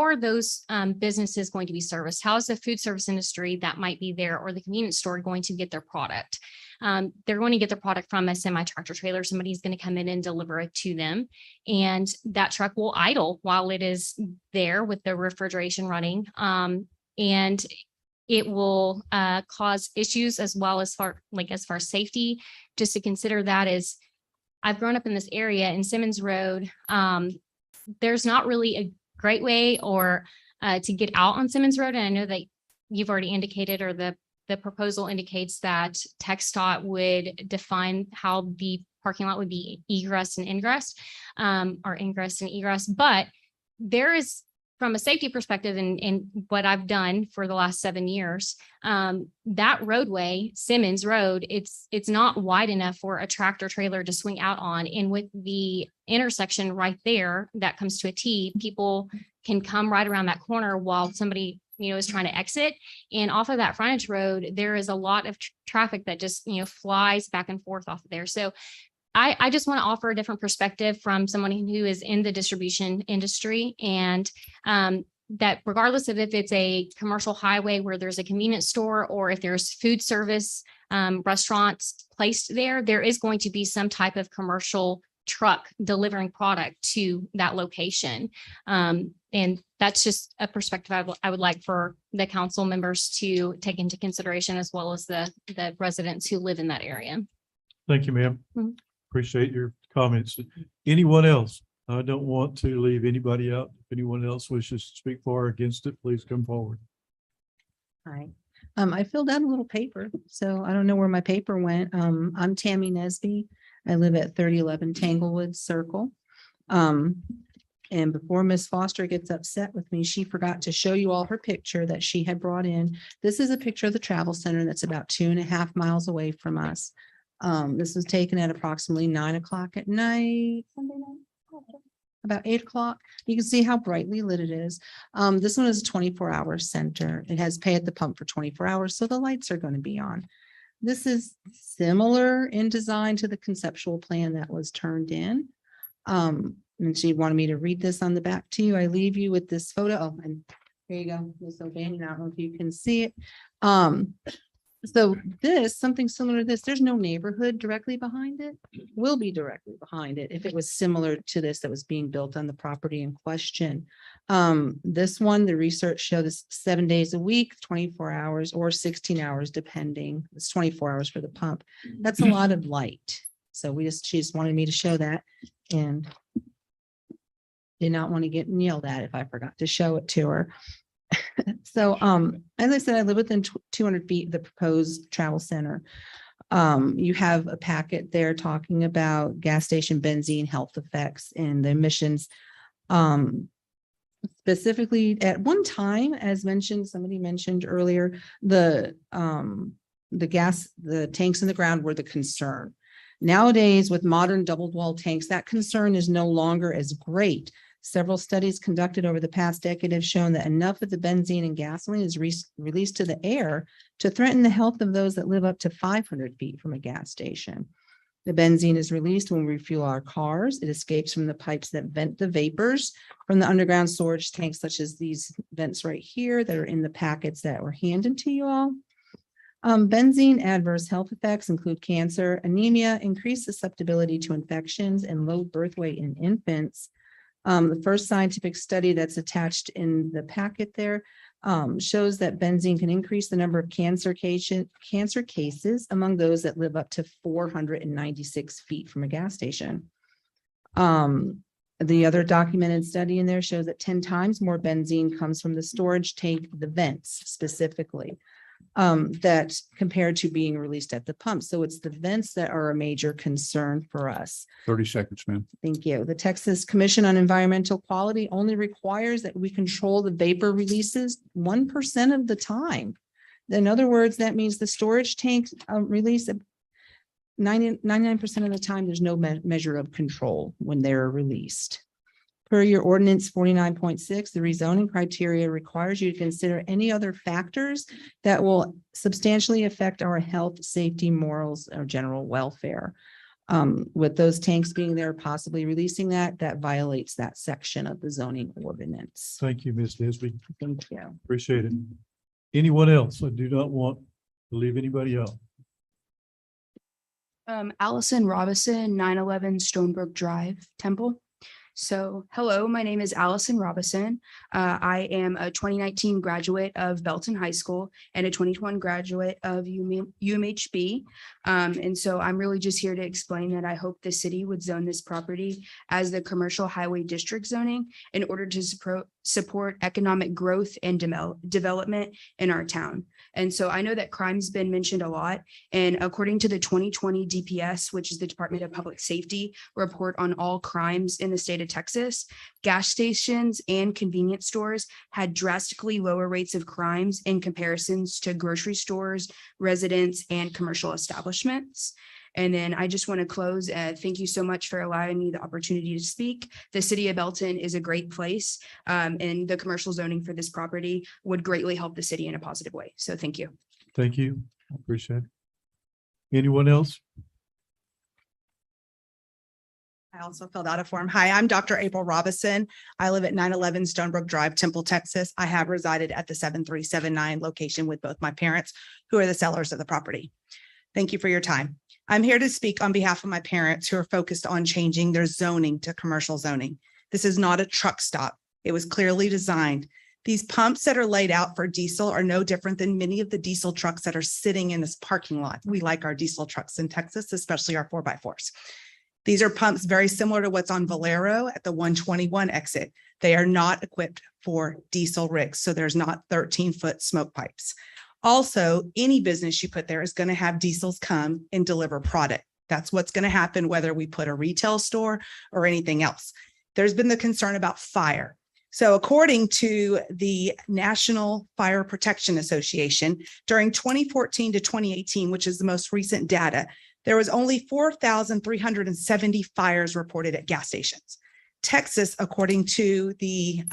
are those businesses going to be serviced? How is the food service industry that might be there or the convenience store going to get their product? They're going to get their product from a semi tractor trailer. Somebody's going to come in and deliver it to them. And that truck will idle while it is there with the refrigeration running. And it will cause issues as well as far as safety. Just to consider that is, I've grown up in this area in Simmons Road. There's not really a great way or to get out on Simmons Road. And I know that you've already indicated, or the proposal indicates that TxDOT would define how the parking lot would be egress and ingress, or ingress and egress. But there is, from a safety perspective and what I've done for the last 7 years, that roadway, Simmons Road, it's not wide enough for a tractor trailer to swing out on. And with the intersection right there that comes to a T, people can come right around that corner while somebody, is trying to exit. And off of that frontage road, there is a lot of traffic that just, flies back and forth off of there. So I just want to offer a different perspective from someone who is in the distribution industry, and that regardless of if it's a commercial highway where there's a convenience store or if there's food service restaurants placed there, there is going to be some type of commercial truck delivering product to that location. And that's just a perspective I would like for the council members to take into consideration, as well as the residents who live in that area. Thank you, ma'am. Mhm. Appreciate your comments. Anyone else? I don't want to leave anybody out. If anyone else wishes to speak for or against it, please come forward. Hi, I filled out a little paper, so I don't know where my paper went. I'm Tammy Nesby. I live at 3011 Tanglewood Circle. And before Miss Foster gets upset with me, she forgot to show you all her picture that she had brought in. This is a picture of the travel center that's about 2.5 miles away from us. This was taken at approximately 9 o'clock at night, Sunday night, about 8 o'clock. You can see how brightly lit it is. This one is a 24-hour center. It has pay at the pump for 24 hours, so the lights are going to be on. This is similar in design to the conceptual plan that was turned in. And she wanted me to read this on the back to you. I leave you with this photo. Oh, and here you go, Miss O'Banion. I don't know if you can see it. So something similar to this, there's no neighborhood directly behind it, will be directly behind it if it was similar to this that was being built on the property in question. This one, the research showed is 7 days a week, 24 hours or 16 hours, depending. It's 24 hours for the pump. That's a lot of light. So she just wanted me to show that, and did not want to get yelled at if I forgot to show it to her. So, as I said, I live within 200 feet of the proposed travel center. You have a packet there talking about gas station benzene health effects and the emissions. Specifically, at one time, as mentioned, somebody mentioned earlier, the tanks in the ground were the concern. Nowadays, with modern double wall tanks, that concern is no longer as great. Several studies conducted over the past decade have shown that enough of the benzene and gasoline is released to the air to threaten the health of those that live up to 500 feet from a gas station. The benzene is released when we refuel our cars. It escapes from the pipes that vent the vapors from the underground storage tanks, such as these vents right here that are in the packets that were handed to you all. Benzene adverse health effects include cancer, anemia, increased susceptibility to infections, and low birth weight in infants. The first scientific study that's attached in the packet there shows that benzene can increase the number of cancer cases among those that live up to 496 feet from a gas station. The other documented study in there shows that 10 times more benzene comes from the storage tank, the vents specifically, that compared to being released at the pump. So it's the vents that are a major concern for us. 30 seconds, ma'am. Thank you. The Texas Commission on Environmental Quality only requires that we control the vapor releases 1% of the time. In other words, that means the storage tank release 99% of the time, there's no measure of control when they're released. Per your ordinance 49.6, the rezoning criteria requires you to consider any other factors that will substantially affect our health, safety, morals, or general welfare. With those tanks being there, possibly releasing that violates that section of the zoning ordinance. Thank you, Ms. Nisby. Thank you. Appreciate it. Anyone else? I do not want to leave anybody out. Allison Robison, 911 Stonebrook Drive, Temple. So, hello, my name is Allison Robison. I am a 2019 graduate of Belton High School and a 2021 graduate of UMHB. And so I'm really just here to explain that I hope the city would zone this property as the commercial highway district zoning in order to support economic growth and development in our town. And so I know that crime's been mentioned a lot. And according to the 2020 DPS, which is the Department of Public Safety report on all crimes in the state of Texas, gas stations and convenience stores had drastically lower rates of crimes in comparisons to grocery stores, residents, and commercial establishments. And then I just want to close. Thank you so much for allowing me the opportunity to speak. The city of Belton is a great place, and the commercial zoning for this property would greatly help the city in a positive way. So thank you. Thank you. I appreciate it. Anyone else? I also filled out a form. Hi, I'm Dr. April Robison. I live at 911 Stonebrook Drive, Temple, Texas. I have resided at the 7379 location with both my parents, who are the sellers of the property. Thank you for your time. I'm here to speak on behalf of my parents who are focused on changing their zoning to commercial zoning. This is not a truck stop. It was clearly designed. These pumps that are laid out for diesel are no different than many of the diesel trucks that are sitting in this parking lot. We like our diesel trucks in Texas, especially our 4x4s. These are pumps very similar to what's on Valero at the 121 exit. They are not equipped for diesel rigs, so there's not 13-foot smoke pipes. Also, any business you put there is going to have diesels come and deliver product. That's what's going to happen whether we put a retail store or anything else. There's been the concern about fire. So according to the National Fire Protection Association, during 2014 to 2018, which is the most recent data, there was only 4,370 fires reported at gas stations. Texas, according to the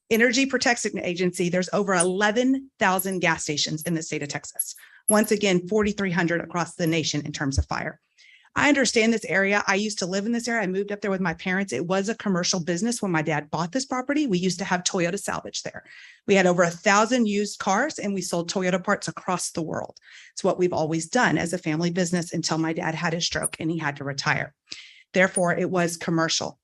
Energy Protection Agency, there's over 11,000 gas stations in the state of Texas. Once again, 4,300 across the nation in terms of fire. I understand this area. I used to live in this area. I moved up there with my parents. It was a commercial business when my dad bought this property. We used to have Toyota salvage there. We had over 1,000 used cars and we sold Toyota parts across the world. It's what we've always done as a family business until my dad had his stroke and he had to retire. Therefore, it was commercial.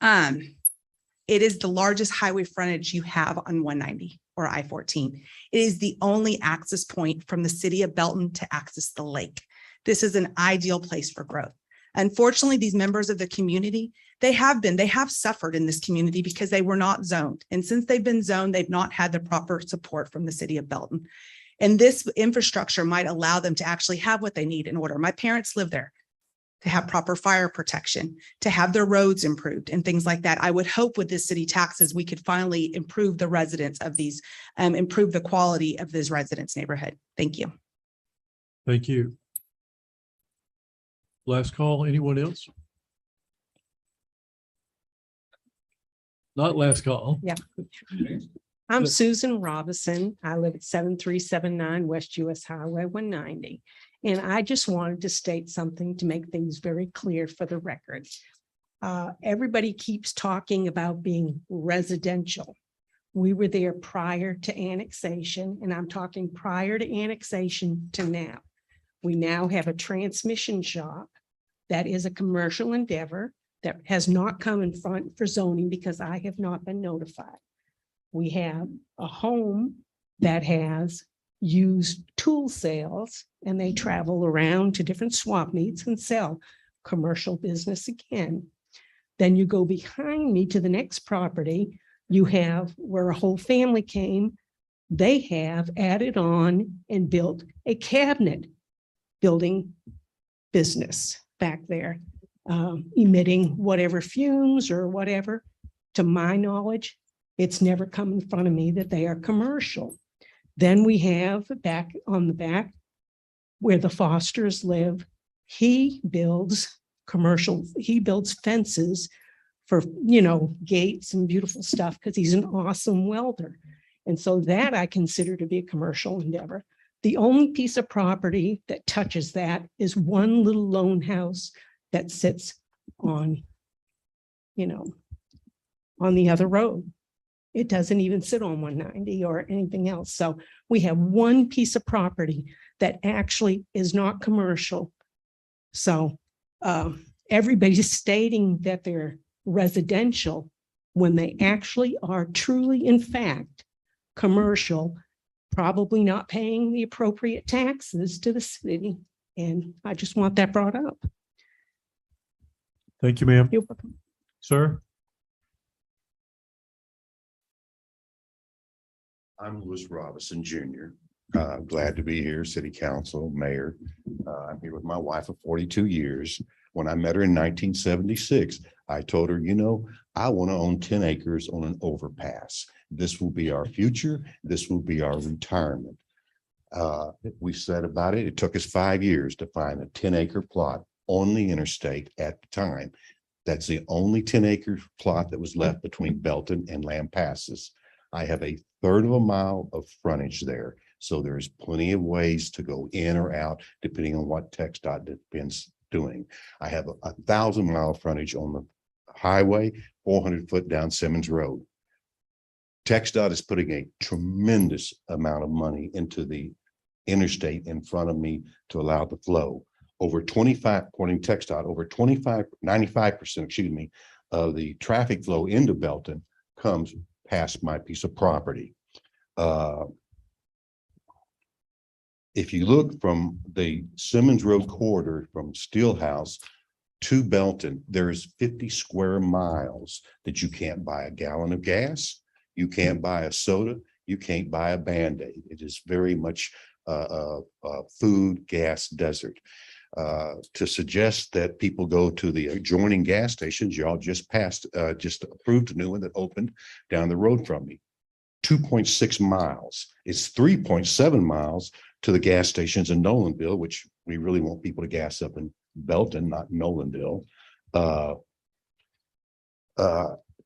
It is the largest highway frontage you have on 190 or I-14. It is the only access point from the city of Belton to access the lake. This is an ideal place for growth. Unfortunately, these members of the community, they have suffered in this community because they were not zoned. And since they've been zoned, they've not had the proper support from the city of Belton. And this infrastructure might allow them to actually have what they need in order. My parents live there, to have proper fire protection, to have their roads improved and things like that. I would hope with this city taxes, we could finally improve the residents of these, improve the quality of this residents' neighborhood. Thank you. Thank you. Last call. Anyone else? Not last call. Yeah. I'm Yes. Susan Robinson. I live at 7379 West US Highway 190. And I just wanted to state something to make things very clear for the record. Everybody keeps talking about being residential. We were there prior to annexation, and I'm talking prior to annexation to now. We now have a transmission shop that is a commercial endeavor that has not come in front for zoning because I have not been notified. We have a home that has used tool sales, and they travel around to different swap meets and sell commercial business again. Then you go behind me to the next property, you have where a whole family came. They have added on and built a cabinet building business back there, emitting whatever fumes or whatever. To my knowledge, it's never come in front of me that they are commercial. Then we have back on the back where the Fosters live. He builds fences for, gates and beautiful stuff because he's an awesome welder. And so that I consider to be a commercial endeavor. The only piece of property that touches that is one little lone house that sits on, on the other road. It doesn't even sit on 190 or anything else. So we have one piece of property that actually is not commercial. So everybody's stating that they're residential when they actually are truly, in fact, commercial, probably not paying the appropriate taxes to the city. And I just want that brought up. Thank you, ma'am. You're welcome. Sir? I'm Louis Robinson Jr. Glad to be here, city council, mayor. I'm here with my wife of 42 years. When I met her in 1976, I told her, I want to own 10 acres on an overpass. This will be our future. This will be our retirement. We said about it. It took us 5 years to find a 10-acre plot on the interstate at the time. That's the only 10-acre plot that was left between Belton and Lampasas. I have a third of a mile of frontage there. So there's plenty of ways to go in or out, depending on what TxDOT depends doing. I have a 1,000-mile frontage on the highway, 400 foot down Simmons Road. TxDOT is putting a tremendous amount of money into the interstate in front of me to allow the flow. Over 25, according to TxDOT, over 95%, of the traffic flow into Belton comes past my piece of property. If you look from the Simmons Road corridor from Steelhouse to Belton, there's 50 square miles that you can't buy a gallon of gas, you can't buy a soda, you can't buy a Band-Aid. It is very much a food, gas desert. To suggest that people go to the adjoining gas stations, y'all just approved a new one that opened down the road from me. 2.6 miles. It's 3.7 miles to the gas stations in Nolanville, which we really want people to gas up in Belton, not Nolanville. I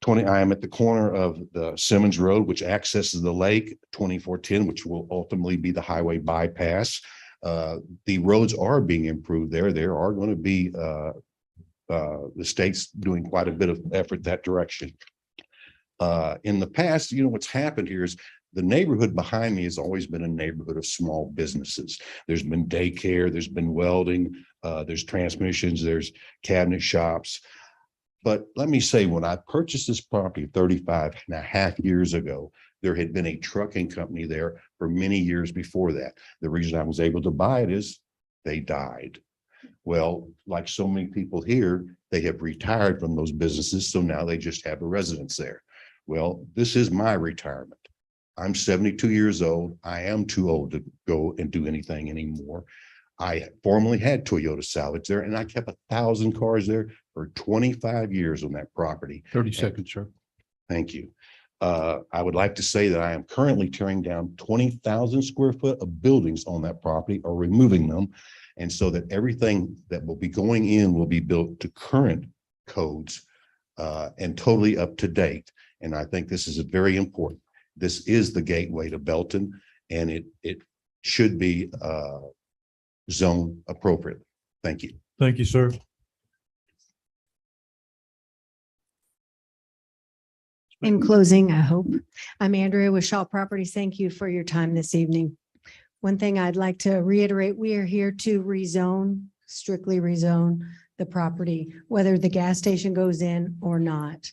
am at the corner of the Simmons Road, which accesses the lake, 2410, which will ultimately be the highway bypass. The roads are being improved there. There are going to be the state's doing quite a bit of effort that direction. In the past, what's happened here is the neighborhood behind me has always been a neighborhood of small businesses. There's been daycare, there's been welding, there's transmissions, there's cabinet shops. But let me say, when I purchased this property 35 and a half years ago, there had been a trucking company there for many years before that. The reason I was able to buy it is they died. Well, like so many people here, they have retired from those businesses, so now they just have a residence there. Well, this is my retirement. I'm 72 years old. I am too old to go and do anything anymore. I formerly had Toyota Salvage there, and I kept 1,000 cars there for 25 years on that property. 30 seconds, sir. Thank you. I would like to say that I am currently tearing down 20,000 square foot of buildings on that property or removing them. And so that everything that will be going in will be built to current codes and totally up to date. And I think this is very important. This is the gateway to Belton, and it should be zoned appropriately. Thank you. Thank you, sir. In closing, I hope. I'm Andrea with Shaw Properties. Thank you for your time this evening. One thing I'd like to reiterate, we are here to rezone, strictly rezone the property, whether the gas station goes in or not.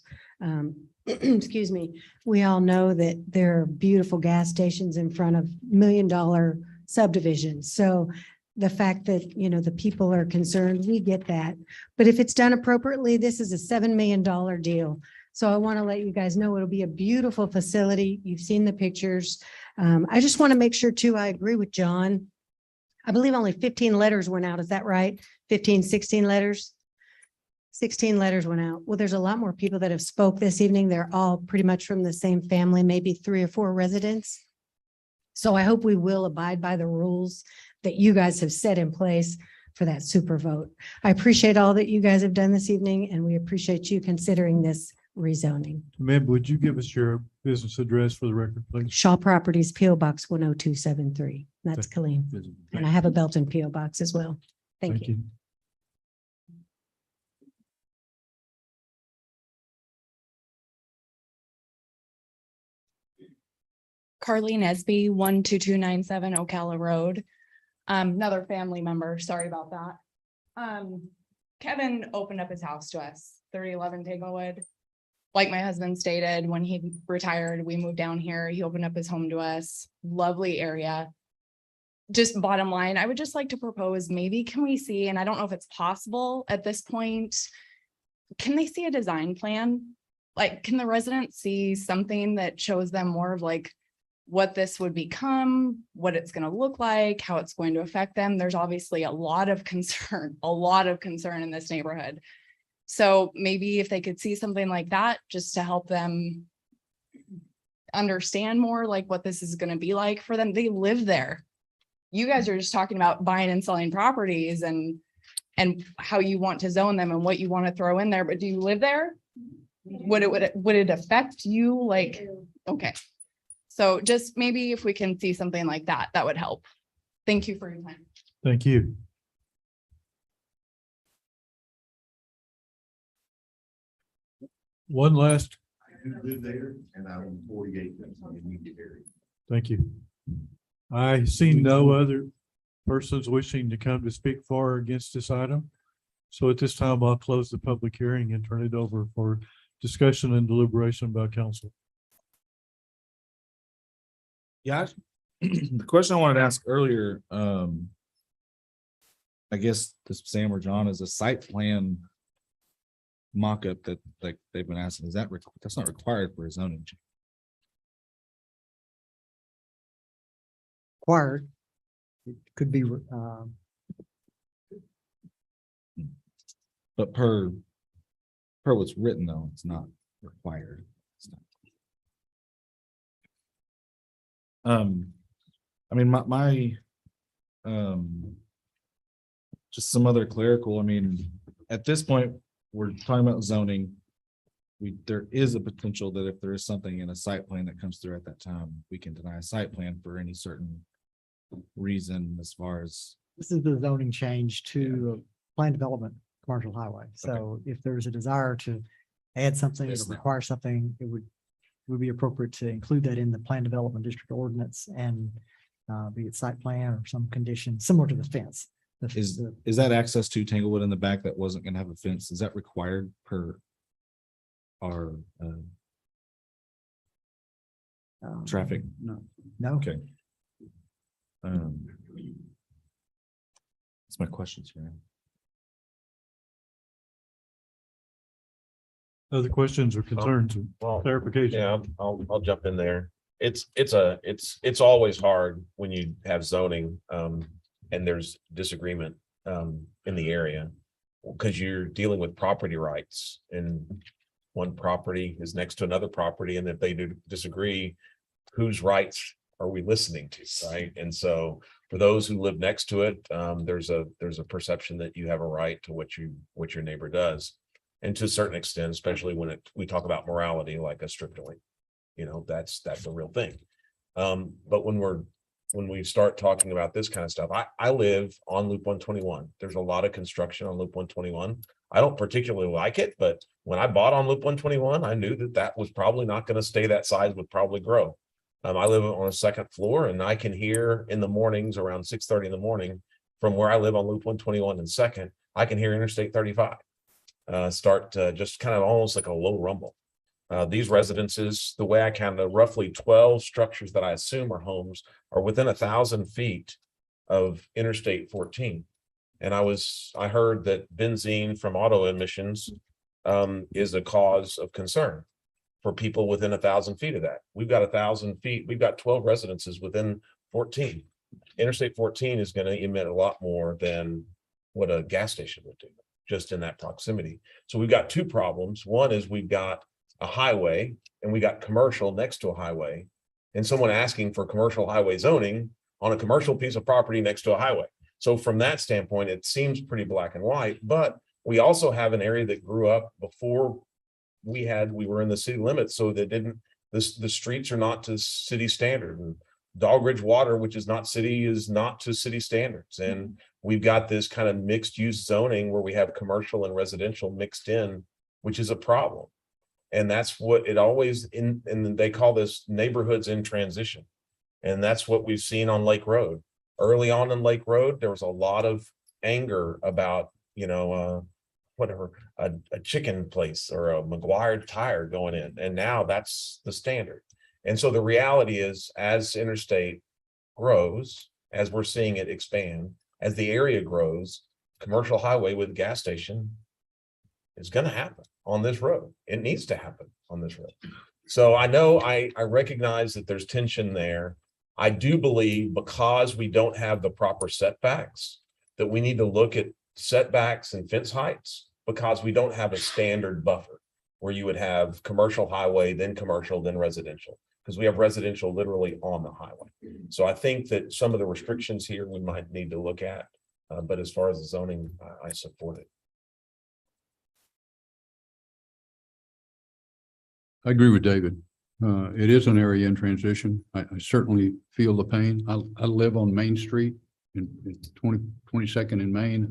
Excuse me. We all know that there are beautiful gas stations in front of $1 million subdivisions. So the fact that, you know, the people are concerned, we get that. But if it's done appropriately, this is a $7 million deal. So I want to let you guys know it'll be a beautiful facility. You've seen the pictures. I just want to make sure too, I agree with John. I believe only 15 letters went out. Is that right? 15, 16 letters? 16 letters went out. Well, there's a lot more people that have spoke this evening. They're all pretty much from the same family, maybe 3 or 4 residents. So I hope we will abide by the rules that you guys have set in place for that super vote. I appreciate all that you guys have done this evening, and we appreciate you considering this rezoning. Ma'am, would you give us your business address for the record, please? Shaw Properties, P O Box 10273. That's Colleen. And I have a Belton P O Box as well. Thank you. Carly Nesby, 12297 Ocala Road. Another family member, sorry about that. Kevin opened up his house to us, 3011 Tanglewood. Like my husband stated, when he retired, we moved down here. He opened up his home to us. Lovely area. Just bottom line, I would just like to propose, maybe can we see, and I don't know if it's possible at this point, can they see a design plan? Like, can the residents see something that shows them more of like what this would become, what it's going to look like, how it's going to affect them? There's obviously a lot of concern in this neighborhood. So maybe if they could see something like that, just to help them understand more like what this is going to be like for them. They live there. You guys are just talking about buying and selling properties and how you want to zone them and what you want to throw in there. But do you live there? Would it affect you? Like, okay. So just maybe if we can see something like that, that would help. Thank you for your time. Thank you. One last, I do live there and I own 48 in the immediate area. thank you. I see no other persons wishing to come to speak for or against this item. So at this time, I'll close the public hearing and turn it over for discussion and deliberation by council. Yeah, the question I wanted to ask earlier, I guess to Sam or John, is a site plan mock-up that like they've been asking, is that that's not required for a zoning change? Required. It could be, But per what's written though, it's not required. It's not. I mean, my just some other clerical, I mean, at this point, we're talking about zoning. There is a potential that if there is something in a site plan that comes through at that time, we can deny a site plan for any certain reason as far as. this is the zoning change to plan development, commercial highway. So if there's a desire to add something or require something, it would be appropriate to include that in the plan development district ordinance and be it site plan or some condition similar to the fence. Is that access to Tanglewood in the back that wasn't gonna have a fence? Is that required per our traffic? No. Okay. That's my questions here. Other questions or concerns or clarification? Yeah, I'll jump in there. It's always hard when you have zoning, and there's disagreement, in the area. Because you're dealing with property rights and one property is next to another property, and if they do disagree, whose rights are we listening to, right? And so for those who live next to it, there's a perception that you have a right to what your neighbor does. And to a certain extent, especially when we talk about morality, like a strip joint, that's a real thing. But when we start talking about this kind of stuff, I live on Loop 121. There's a lot of construction on Loop 121. I don't particularly like it, but when I bought on Loop 121, I knew that was probably not going to stay that size, would probably grow. I live on a second floor, and I can hear in the mornings around 6:30 in the morning from where I live on Loop 121 and Second, I can hear Interstate 35 start just kind of almost like a low rumble. These residences, the way I counted, roughly 12 structures that I assume are homes are within 1,000 feet of Interstate 14. And I heard that benzene from auto emissions is a cause of concern for people within 1,000 feet of that. We've got 1,000 feet. We've got 12 residences within 14. Interstate 14 is going to emit a lot more than what a gas station would do just in that proximity. So we've got two problems. One is we've got a highway and we got commercial next to a highway, and someone asking for commercial highway zoning on a commercial piece of property next to a highway. So from that standpoint, it seems pretty black and white, but we also have an area that grew up before we were in the city limits. So the streets are not to city standard, and Dogridge Water, which is not to city standards. And we've got this kind of mixed use zoning where we have commercial and residential mixed in, which is a problem. And that's what it always and they call this neighborhoods in transition. And that's what we've seen on Lake Road. Early on in Lake Road, there was a lot of anger about, a chicken place or a McGuire tire going in. And now that's the standard. And so the reality is, as interstate grows, as we're seeing it expand, as the area grows, commercial highway with gas station is going to happen on this road. It needs to happen on this road. So I know I recognize that there's tension there. I do believe, because we don't have the proper setbacks, that we need to look at setbacks and fence heights, because we don't have a standard buffer where you would have commercial highway, then commercial, then residential, because we have residential literally on the highway. So I think that some of the restrictions here we might need to look at. But as far as the zoning, I support it. I agree with David. It is an area in transition. I certainly feel the pain. I live on Main Street in 22nd in Maine.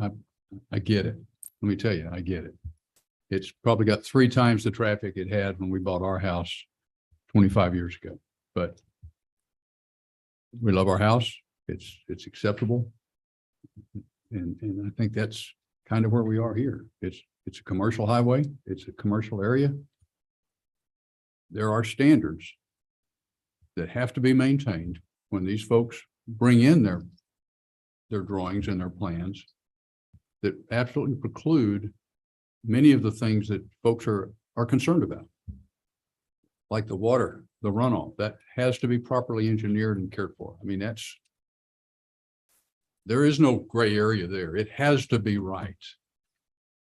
I get it. Let me tell you, I get it. It's probably got 3 times the traffic it had when we bought our house 25 years ago, but we love our house. It's acceptable. And I think that's kind of where we are here. It's a commercial highway. It's a commercial area. There are standards that have to be maintained when these folks bring in their drawings and their plans that absolutely preclude many of the things that folks are concerned about. Like the water, the runoff, that has to be properly engineered and cared for. I mean, there is no gray area there. It has to be right.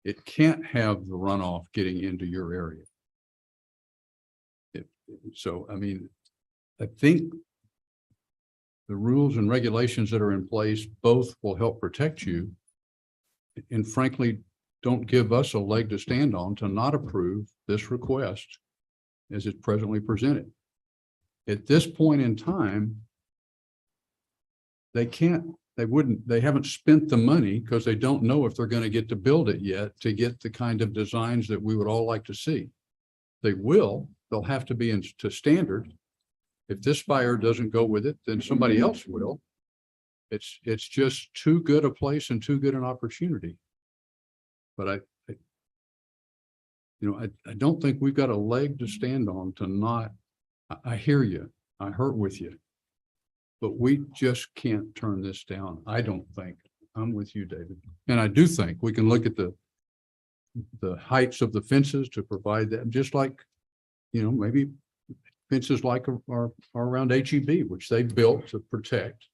It can't have the runoff getting into your area. So, I mean, I think the rules and regulations that are in place both will help protect you, and frankly, don't give us a leg to stand on to not approve this request as it's presently presented. At this point in time, they haven't spent the money because they don't know if they're going to get to build it yet to get the kind of designs that we would all like to see. They will. They'll have to be to standard. If this buyer doesn't go with it, then somebody else will. It's just too good a place and too good an opportunity. But I don't think we've got a leg to stand on to not. I hear you. I hurt with you. But we just can't turn this down. I don't think. I'm with you, David. And I do think we can look at the heights of the fences to provide that, just like, maybe fences like are around HEB, which they built to protect.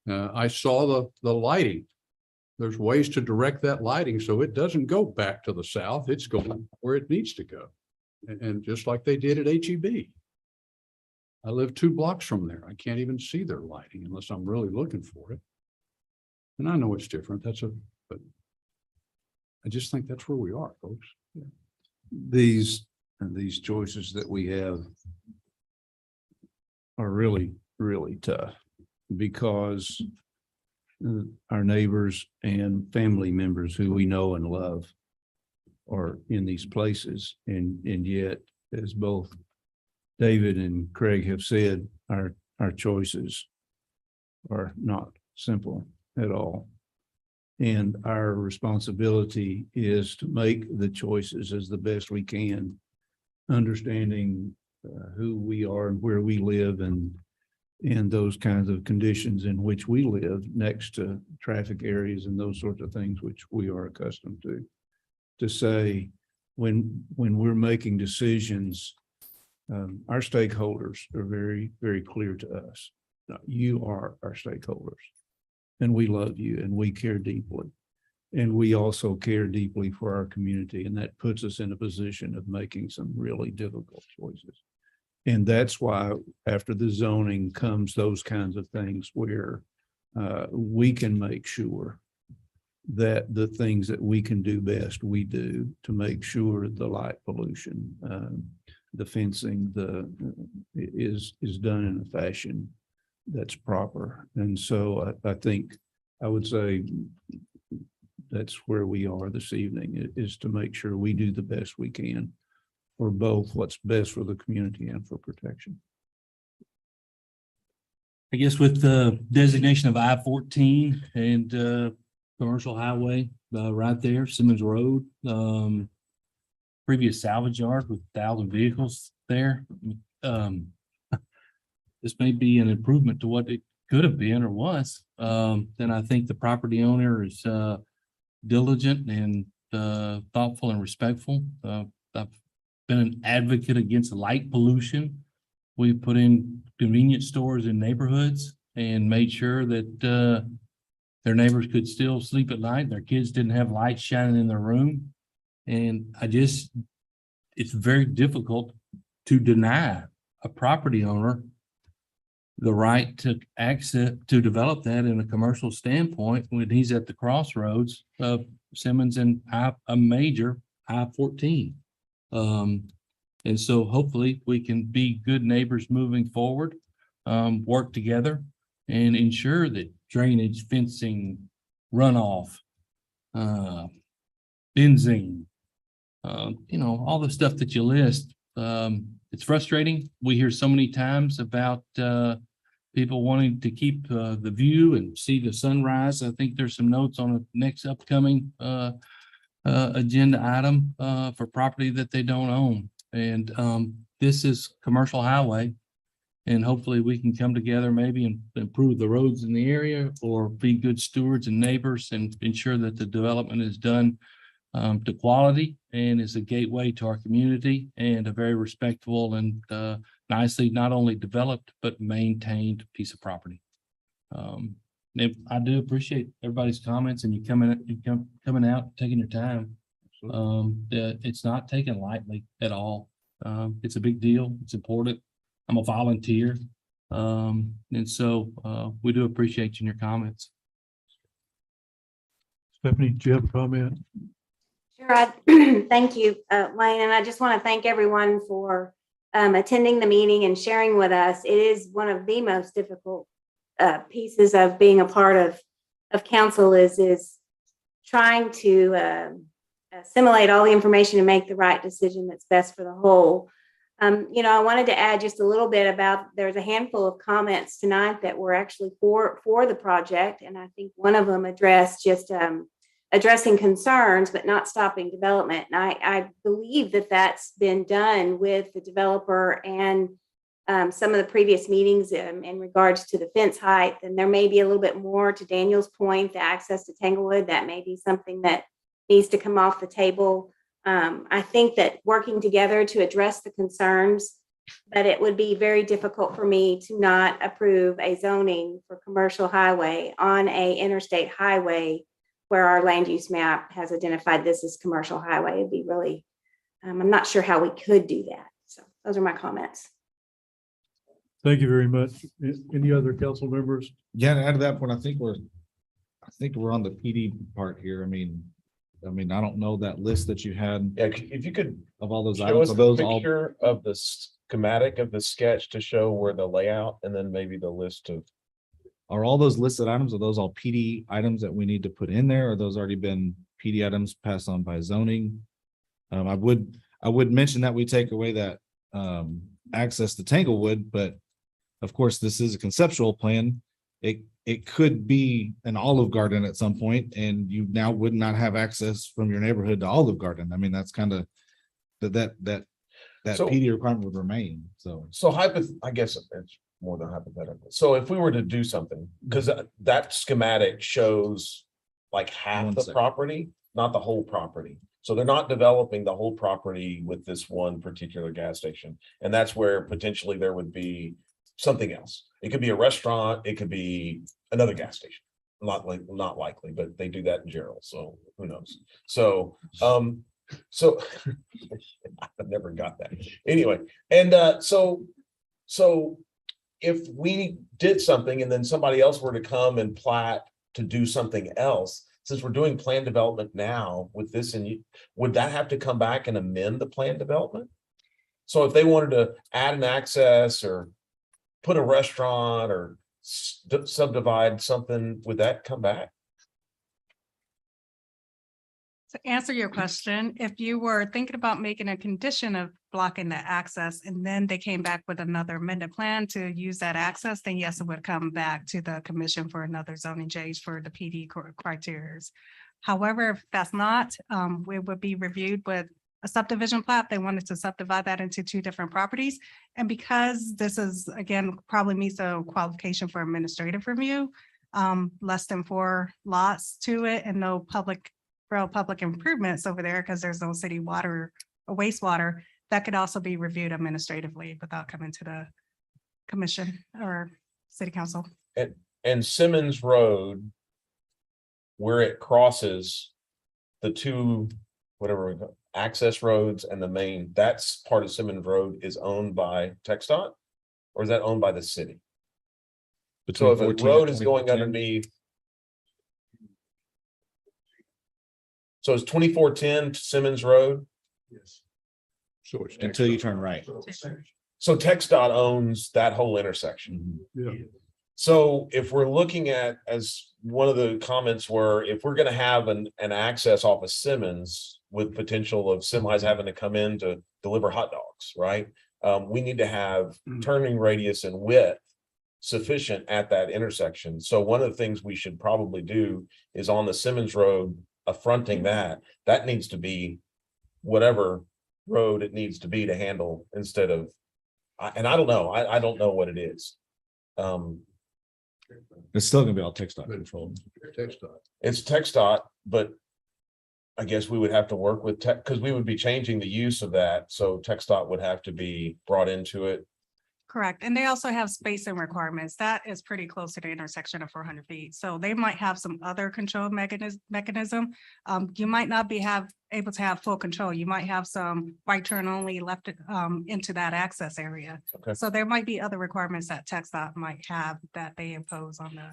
I saw the lighting There's ways to direct that lighting so it doesn't go back to the south. It's going where it needs to go. And just like they did at HEB. I live 2 blocks from there. I can't even see their lighting unless I'm really looking for it. And I know it's different. But I just think that's where we are, folks. These choices that we have are really, really tough because our neighbors and family members who we know and love are in these places. And yet, as both David and Craig have said, our choices are not simple at all. And our responsibility is to make the choices as the best we can, understanding who we are and where we live and those kinds of conditions in which we live next to traffic areas and those sorts of things which we are accustomed to say when we're making decisions, our stakeholders are very, very clear to us. You are our stakeholders and we love you and we care deeply. And we also care deeply for our community, and that puts us in a position of making some really difficult choices. And that's why after the zoning comes those kinds of things where we can make sure that the things that we can do best, we do to make sure the light pollution, the fencing, is done in a fashion that's proper. And so I think I would say that's where we are this evening, is to make sure we do the best we can for both what's best for the community and for protection. I guess with the designation of I-14 and commercial highway right there, Simmons Road, previous salvage yard with 1,000 vehicles there. This may be an improvement to what it could have been or was. Then I think the property owner is diligent and thoughtful and respectful. I've been an advocate against light pollution. We put in convenience stores in neighborhoods and made sure that their neighbors could still sleep at night. Their kids didn't have lights shining in their room. And it's very difficult to deny a property owner the right to access, to develop that in a commercial standpoint when he's at the crossroads of Simmons and a major I-14. And so hopefully we can be good neighbors moving forward, work together and ensure that drainage, fencing, runoff, benzene, all the stuff that you list. It's frustrating. We hear so many times about people wanting to keep the view and see the sunrise. I think there's some notes on the next upcoming agenda item for property that they don't own. And this is commercial highway. And hopefully we can come together maybe and improve the roads in the area or be good stewards and neighbors and ensure that the development is done to quality and is a gateway to our community and a very respectable and nicely not only developed but maintained piece of property. I do appreciate everybody's comments and you coming out, taking your time. It's not taken lightly at all. It's a big deal. It's important. I'm a volunteer. And so we do appreciate you and your comments. Stephanie, do you have a comment? Sure. Thank you, Wayne. And I just want to thank everyone for attending the meeting and sharing with us. It is one of the most difficult pieces of being a part of council is trying to assimilate all the information and make the right decision that's best for the whole. I wanted to add just a little bit about, there's a handful of comments tonight that were actually for the project. And I think one of them addressed just addressing concerns, but not stopping development. And I believe that that's been done with the developer and some of the previous meetings in regards to the fence height. And there may be a little bit more to Daniel's point, the access to Tanglewood, that may be something that needs to come off the table. I think that working together to address the concerns, that it would be very difficult for me to not approve a zoning for commercial highway on a interstate highway where our land use map has identified this as commercial highway, it'd be really, I'm not sure how we could do that. So those are my comments. Thank you very much. Any other council members? Yeah, and to add to that point, I think we're on the PD part here. I mean, I don't know that list that you had Yeah, if you could of all those show items. us Are the those all, picture of the schematic of the sketch to show where the layout and then maybe the list of. are all those listed items, are those all PD items that we need to put in there? Or those already been PD items passed on by zoning? I would mention that we take away that access to Tanglewood, but of course, this is a conceptual plan. It could be an Olive Garden at some point, and you now would not have access from your neighborhood to Olive Garden. I mean, that's kind of that So- PD requirement would remain, so. So I guess it's more than hypothetical. So if we were to do something, because that schematic shows like half One the second. property, not the whole property. So they're not developing the whole property with this one particular gas station. And that's where potentially there would be something else. It could be a restaurant, it could be another gas station. Not likely, but they do that in general, so who knows? So, so I've never got that. Anyway, and so if we did something and then somebody else were to come and plat to do something else, since we're doing plan development now with this, and would that have to come back and amend the plan development? So if they wanted to add an access or put a restaurant or subdivide something, would that come back? To answer your question, if you were thinking about making a condition of blocking the access and then they came back with another amended plan to use that access, then yes, it would come back to the commission for another zoning change for the PD criteria. However, if that's not, it would be reviewed with a subdivision plat. They wanted to subdivide that into two different properties. And because this is, again, probably meets the qualification for administrative review, less than 4 lots to it and no public improvements over there because there's no city water or wastewater, that could also be reviewed administratively without coming to the commission or city council. And Simmons Road, where it crosses the two, whatever we call access roads and the main, that's part of Simmons Road is owned by TxDOT? Or is that owned by the city? So if a 14 road and is going 2410? underneath. So it's 2410 to Simmons Road? Yes. So it's. Until you turn right. So TxDOT owns that whole intersection. Yeah. So if we're looking at, as one of the comments were, if we're gonna have an access off of Simmons with potential of semis having to come in to deliver hot dogs, right? We need to have turning radius and width sufficient at that intersection. So one of the things we should probably do is on the Simmons Road, affronting that needs to be whatever road it needs to be to handle instead of, and I don't know, I don't know what it is. It's still gonna be all TxDOT controlled. It's TxDOT, but I guess we would have to work with tech, because we would be changing the use of that, so TxDOT would have to be brought into it. Correct. And they also have spacing requirements. That is pretty close to the intersection of 400 feet. So they might have some other control mechanism. You might not be able to have full control. You might have some right turn only left into that access area. Okay. So there might be other requirements that TxDOT might have that they impose on the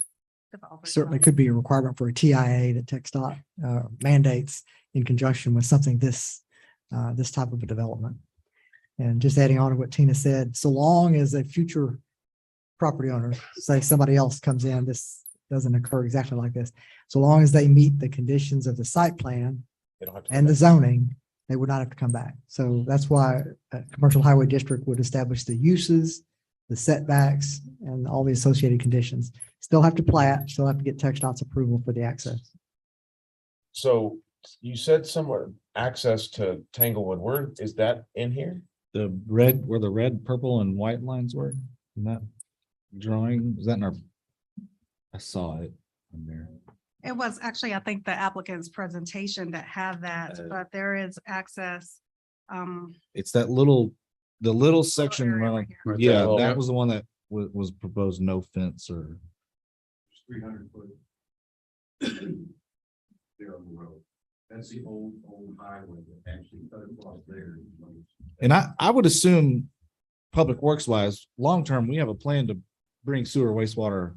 developers. Certainly could be a requirement for a TIA that TxDOT mandates in conjunction with something this type of a development. And just adding on to what Tina said, so long as a future property owner, say somebody else comes in, this doesn't occur exactly like this. So long as they meet the conditions of the site plan They don't have to come and the back. zoning, they would not have to come back. So that's why a commercial highway district would establish the uses, the setbacks, and all the associated conditions. Still have to plat, still have to get TxDOT's approval for the access. So you said somewhere access to Tanglewood, where is that in here? The red, where the red, purple and white lines were in that drawing, is that in our? I saw it in there. It was actually, I think, the applicant's presentation that had that, but there is access. It's that little, the little section, area right running- here. Right yeah, there. that was the one that was proposed no fence or. 300 foot. there on the road. That's the old highway that actually cut across there. And I would assume, public works wise, long term, we have a plan to bring sewer wastewater.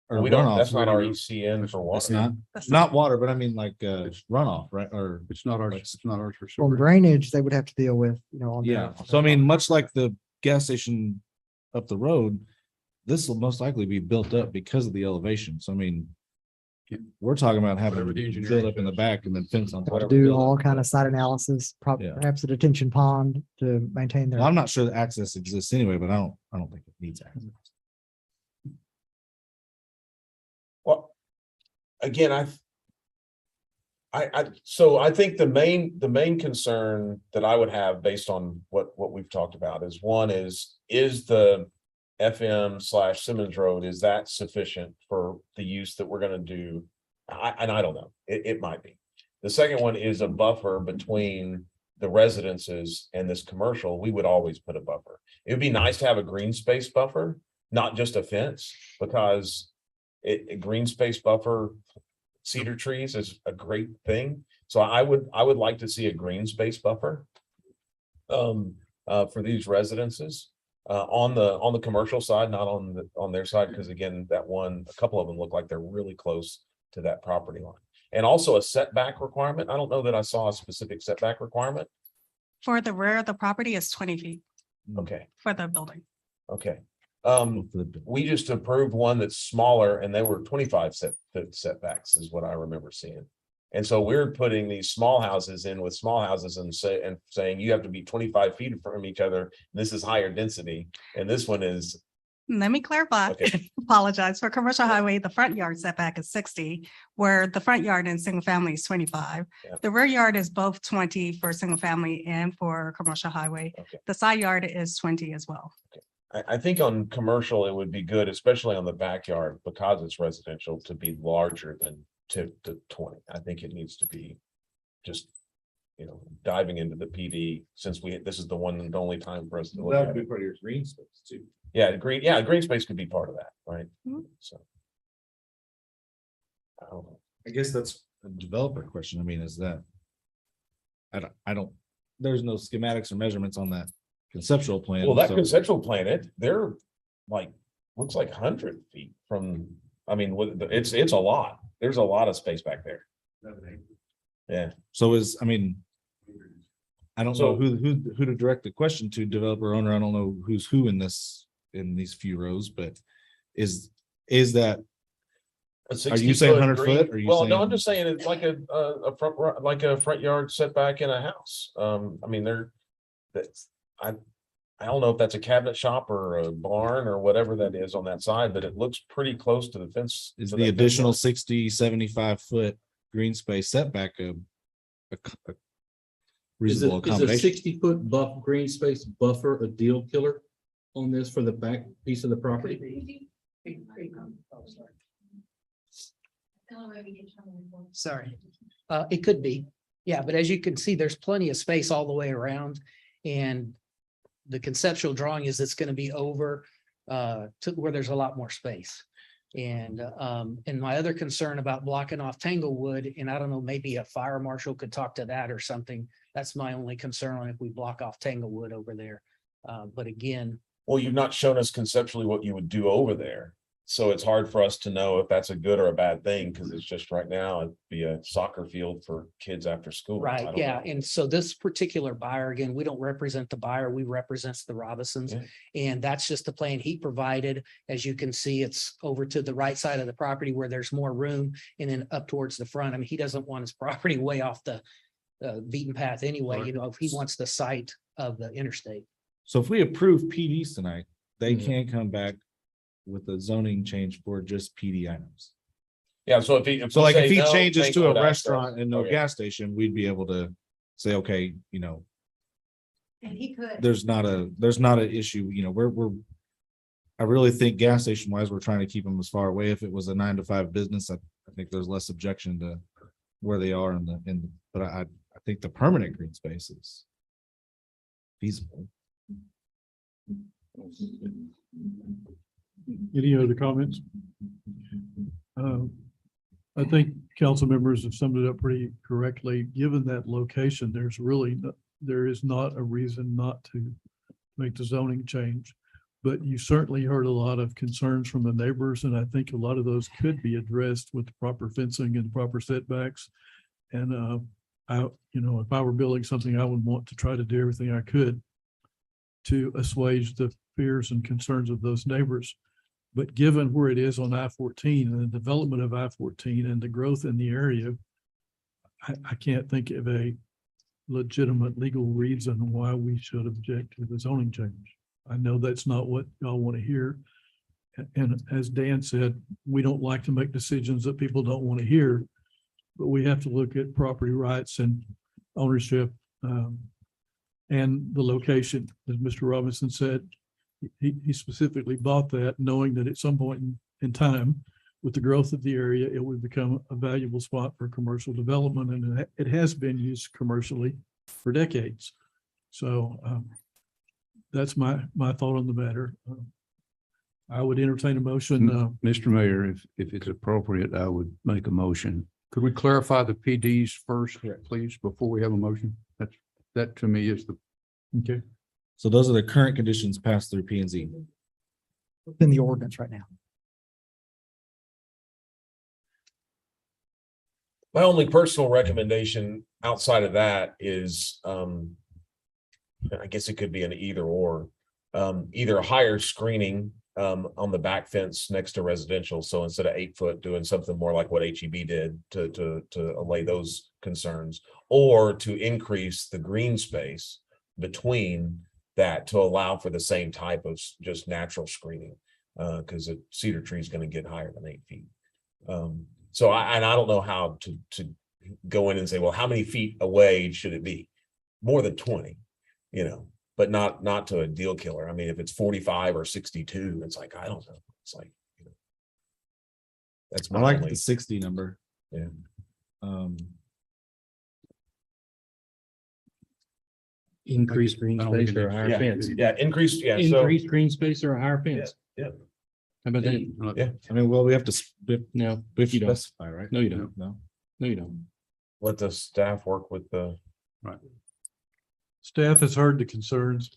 Or We don't, runoff. that's not our ECN for It's water. not water, but I mean like runoff, right? Or It's not ours, it's not ours for Well, sure. drainage, they would have to deal with, on their- yeah. So I mean, much like the gas station up the road, this will most likely be built up because of the elevation. So I mean, we're talking about having Whatever the to engineering build up in the back and then fence on top. to of the do building. all kind of site analysis, Yeah. perhaps a detention pond to maintain their. Well, I'm not sure that access exists anyway, but I don't think it needs access. Well, again, so I think the main concern that I would have based on what we've talked about is one is the FM/Simmons Road, is that sufficient for the use that we're gonna do? I don't know. It might be. The second one is a buffer between the residences and this commercial. We would always put a buffer. It would be nice to have a green space buffer, not just a fence, because a green space buffer, cedar trees is a great thing. So I would like to see a green space buffer for these residences on the commercial side, not on their side, because again, a couple of them look like they're really close to that property line. And also a setback requirement. I don't know that I saw a specific setback requirement. For the rear of the property is 20 feet Okay, for the building. okay. We just approved one that's smaller and they were 25 foot setbacks is what I remember seeing. And so we're putting these small houses in with small houses and saying you have to be 25 feet from each other. This is higher density and this one is, Let me clarify. Okay. Apologize. For commercial highway, the front yard setback is 60, where the front yard in single family is 25. Yeah. The rear yard is both 20 for single family and for commercial highway. Okay. The side yard is 20 as well. I think on commercial, it would be good, especially on the backyard, because it's residential, to be larger than to 20. I think it needs to be just, diving into the PD, since this is the one and only time for us to look That at would be it. part of your green space too. Yeah, green space could be part of that, right? Mhm. So. I don't know. I guess that's a developer question. I mean, is that? I don't, there's no schematics or measurements on that conceptual plan. Well, that so- conceptual plan, they're like, looks like 100 feet from, it's a lot. There's a lot of space back there. Yeah. So I don't So- know who to direct the question to, developer owner. I don't know who's who in these few rows, but is that, A are you 60 saying foot 100 green- foot? Or are you Well, no, saying- I'm just saying it's like a front yard setback in a house. I don't know if that's a cabinet shop or a barn or whatever that is on that side, but it looks pretty close to the fence. is to the that fence additional line. 60, 75 foot green space setback a reasonable Is a accommodation? 60-foot green space buffer a deal killer on this for the back piece of the property? Sorry. It could be, yeah, but as you can see, there's plenty of space all the way around. And the conceptual drawing is it's gonna be over to where there's a lot more space. And my other concern about blocking off Tanglewood, and I don't know, maybe a fire marshal could talk to that or something. That's my only concern on if we block off Tanglewood over there. But again, Well, you've not shown us conceptually what you would do over there. So it's hard for us to know if that's a good or a bad thing, because it's just right now, it'd be a soccer field for kids after school. I right, don't yeah, know. and so this particular buyer, again, we don't represent the buyer, we represent the Robinsons. Yeah. And that's just the plan he provided. As you can see, it's over to the right side of the property where there's more room and then up towards the front. I mean, he doesn't want his property way off the beaten path anyway, Right. if he wants the site of the interstate. So if we approve PDs tonight, they Mhm. can come back with a zoning change for just PD items. Yeah, so if he. So we like if say he no, changes to a Tanglewood access, restaurant and no okay. gas station, we'd be able to say, okay, And he could. there's not an issue, I really think gas station wise, we're trying to keep them as far away. If it was a 9 to 5 business, I think there's less objection to where they are but I think the permanent green space is feasible. Any other comments? I think council members have summed it up pretty correctly. Given that location, there is not a reason not to make the zoning change. But you certainly heard a lot of concerns from the neighbors, and I think a lot of those could be addressed with the proper fencing and proper setbacks. And if I were building something, I would want to try to do everything I could to assuage the fears and concerns of those neighbors. But given where it is on I-14 and the development of I-14 and the growth in the area, I can't think of a legitimate legal reason why we should object to the zoning change. I know that's not what y'all want to hear. And as Dan said, we don't like to make decisions that people don't want to hear, but we have to look at property rights and ownership and the location. As Mr. Robinson said, he specifically bought that knowing that at some point in time, with the growth of the area, it would become a valuable spot for commercial development, and it has been used commercially for decades. So that's my thought on the matter. I would entertain a motion. Mr. Mayor, if it's appropriate, I would make a motion. Could we clarify the PDs first, please, before we have a motion? That to me is the. Okay. So those are the current conditions passed through P and Z. In the ordinance right now. My only personal recommendation outside of that is, I guess it could be an either or, either higher screening on the back fence next to residential. So instead of 8 foot, doing something more like what HEB did to allay those concerns, or to increase the green space between that to allow for the same type of just natural screening, because a cedar tree is going to get higher than 8 feet. So I don't know how to go in and say, well, how many feet away should it be? More than 20, but not to a deal killer. I mean, if it's 45 or 62, it's like, I don't know. It's like, that's I my like only, the 60 number. yeah. Increased green I don't think space or a higher Yeah, fence. yeah, increased, yeah. So, Increased green space or a higher fence. yeah. How about that? Yeah. I mean, well, we have to No, we have to you don't. specify, right? No, you don't. No. No, you don't. Let the staff work with the, Staff has heard the concerns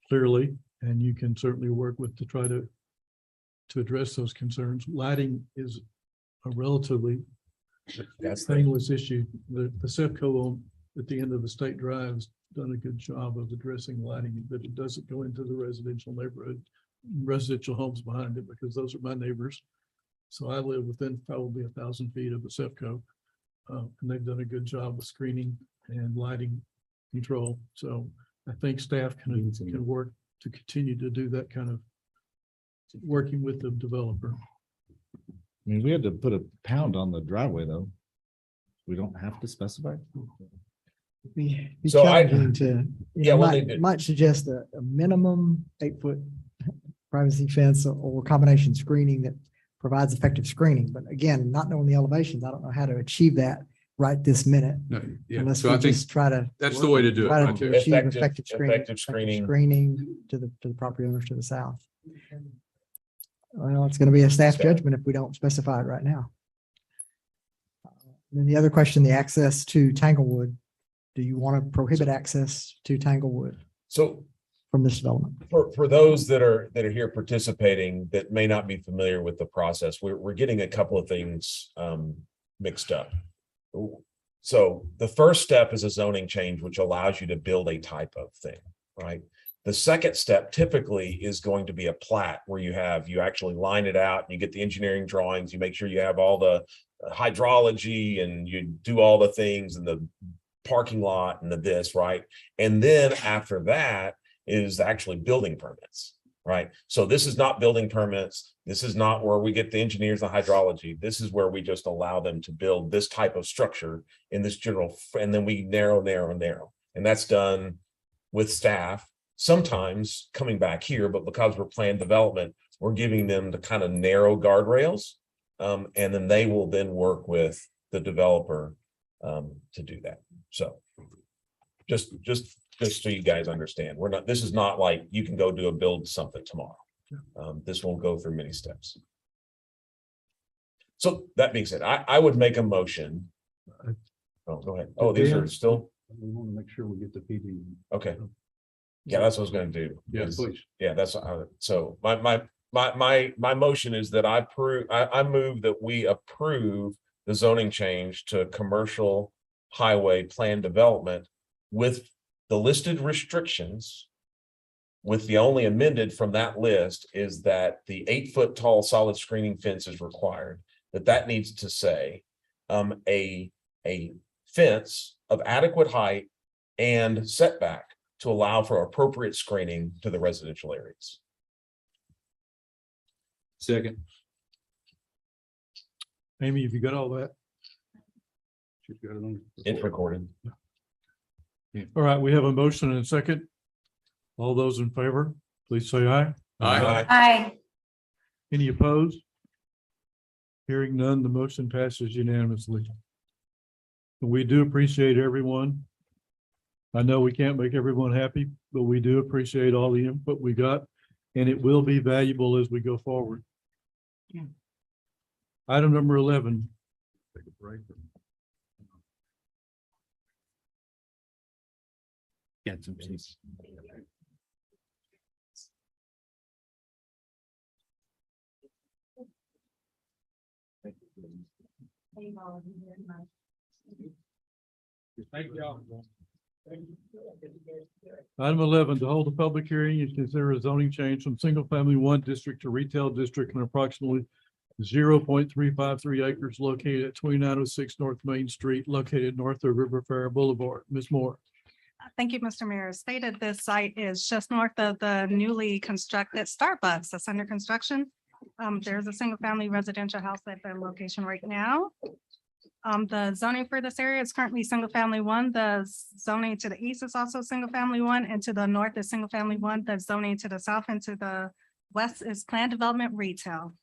clearly, and you can certainly work with to try to address those concerns. Lighting is a relatively that's painless issue. The CEPCO at the end of the State Drive has done a good job of addressing lighting, but it doesn't go into the residential neighborhood, residential homes behind it, because those are my neighbors. So I live within probably 1,000 feet of the CEPCO, and they've done a good job of screening and lighting control. So I think staff can work to continue to do that kind of working with the developer. I mean, we had to put a pound on the driveway, though. We don't have to specify. Be So challenging to, yeah, well, they did. might suggest a minimum 8-foot privacy fence or combination screening that provides effective screening. But again, not knowing the elevations, I don't know how to achieve that right this minute. No, yeah, Unless so we I think just try to. that's the way to do it. try right to there. achieve Effective effective screening. screening to the property owners to the south. Well, it's going to be a staff judgment if we don't specify it right now. Then the other question, the access to Tanglewood. Do you want to prohibit access to Tanglewood so from this development? for those that are here participating that may not be familiar with the process, we're getting a couple of things mixed up. So the first step is a zoning change, which allows you to build a type of thing, right? The second step typically is going to be a plat where you actually line it out and you get the engineering drawings, you make sure you have all the hydrology and you do all the things and the parking lot and the this, right? And then after that is actually building permits, right? So this is not building permits. This is not where we get the engineers and hydrology. This is where we just allow them to build this type of structure in this general, and then we narrow. And that's done with staff, sometimes coming back here, but because we're planned development, we're giving them the kind of narrow guardrails. And then they will then work with the developer to do that. So just so you guys understand, this is not like you can go build something tomorrow. This will go through many steps. So that being said, I would make a motion. Oh, go ahead. Oh, these are still, We want to make sure we get the PD. okay. Yeah, that's what I was gonna do. Yeah, is- please. Yeah, that's, so my motion is that I move that we approve the zoning change to commercial highway plan development with the listed restrictions. With the only amended from that list is that the 8-foot tall solid screening fence is required, that needs to say a fence of adequate height and setback to allow for appropriate screening to the residential areas. Second. Amy, have you got all that? She's got it on. It's recorded. All right, we have a motion and a second. All those in favor, please say aye. Aye. Aye. Any opposed? Hearing none, the motion passes unanimously. We do appreciate everyone. I know we can't make everyone happy, but we do appreciate all the input we got, and it will be valuable as we go forward. Item number 11. Take a break. Got some seats. Thank y'all. Item 11, to hold a public hearing and consider a zoning change from single family 1 district to retail district in approximately 0.353 acres located at 2906 North Main Street, located north of River Fair Boulevard. Ms. Moore. Thank you, Mr. Mayor. As stated, this site is just north of the newly constructed Starbucks that's under construction. There's a single family residential house at the location right now. The zoning for this area is currently single family 1. The zoning to the east is also single family 1, and to the north is single family 1. The zoning to the south and to the west is planned development retail.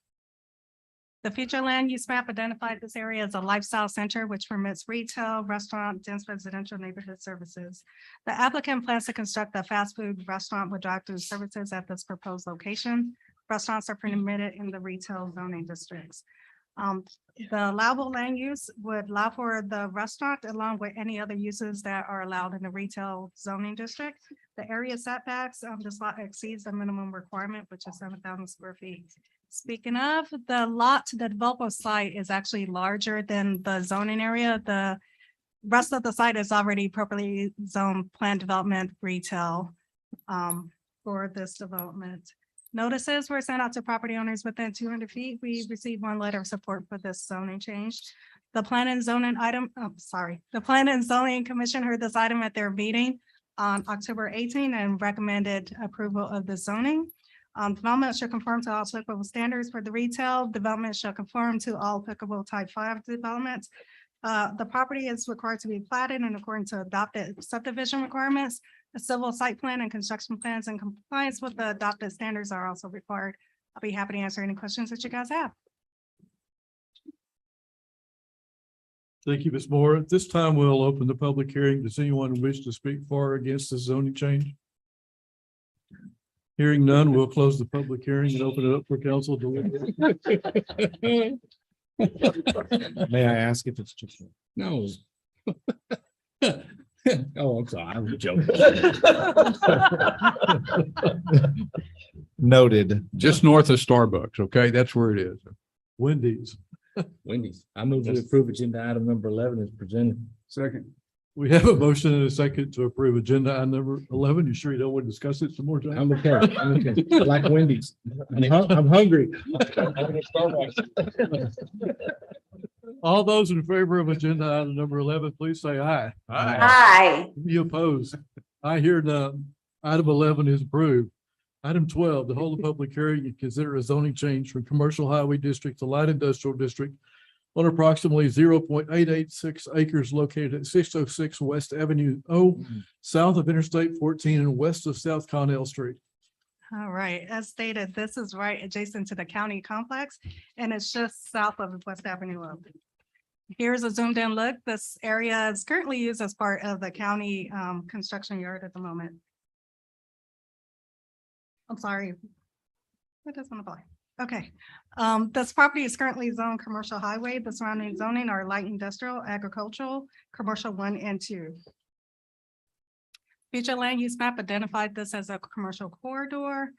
The future land use map identified this area as a lifestyle center, which permits retail, restaurant, dense residential neighborhood services. The applicant plans to construct a fast food restaurant with drive-through services at this proposed location. Restaurants are permitted in the retail zoning districts. The allowable land use would allow for the restaurant along with any other uses that are allowed in the retail zoning district. The area setbacks, this lot exceeds the minimum requirement, which is 7,000 square feet. Speaking of, the lot to the developer site is actually larger than the zoning area. The rest of the site is already properly zoned planned development retail for this development. Notices were sent out to property owners within 200 feet. We received 1 letter of support for this zoning change. The Plan and Zoning the Plan and Zoning Commission heard this item at their meeting on October 18 and recommended approval of the zoning. Development should conform to all applicable standards for the retail. Development shall conform to all applicable type 5 developments. The property is required to be platted in accordance to adopted subdivision requirements. A civil site plan and construction plans in compliance with the adopted standards are also required. I'll be happy to answer any questions that you guys have. Thank you, Ms. Moore. At this time, we'll open the public hearing. Does anyone wish to speak for or against the zoning change? Hearing none, we'll close the public hearing and open it up for council deliberation. May I ask if it's just? No. Oh, I'm sorry, I'm joking. Noted. Just north of Starbucks, okay? That's where it is. Wendy's. Wendy's. I move to approve agenda item number 11 is presented. Second. We have a motion and a second to approve agenda item number 11. You sure you don't want to discuss it some more time? I'm okay. I'm okay. I like Wendy's. I'm hungry. All those in favor of agenda item number 11, please say aye. Aye. Any opposed? I hear none. Item 11 is approved. Item 12, to hold a public hearing and consider a zoning change from commercial highway district to light industrial district on approximately 0.886 acres located at 606 West Avenue O, south of Interstate 14 and west of South Connell Street. All right, as stated, this is right adjacent to the county complex, and it's just south of West Avenue. Here's a zoomed in look. This area is currently used as part of the county construction yard at the moment. I'm sorry. That doesn't apply. Okay, this property is currently zoned commercial highway. The surrounding zoning are light industrial, agricultural, commercial 1 and 2. Future land use map identified this as a commercial corridor.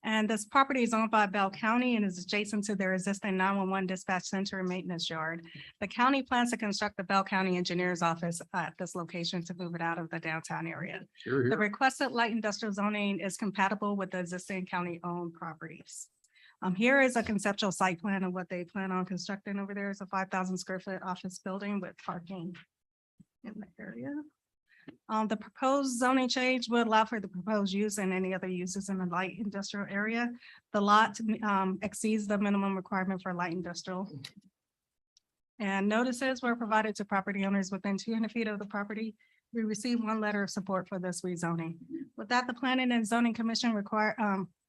And this property is owned by Bell County and is adjacent to their existing 911 dispatch center and maintenance yard. The county plans to construct the Bell County Engineer's Office at this location to move it out of the downtown area. The requested light industrial zoning is compatible with the existing county-owned properties. Here is a conceptual site plan of what they plan on constructing over there. Is a 5,000 square foot office building with parking in the area. The proposed zoning change would allow for the proposed use and any other uses in the light industrial area. The lot exceeds the minimum requirement for light industrial. And notices were provided to property owners within 200 feet of the property. We received 1 letter of support for this rezoning. With that, the Planning and Zoning Commission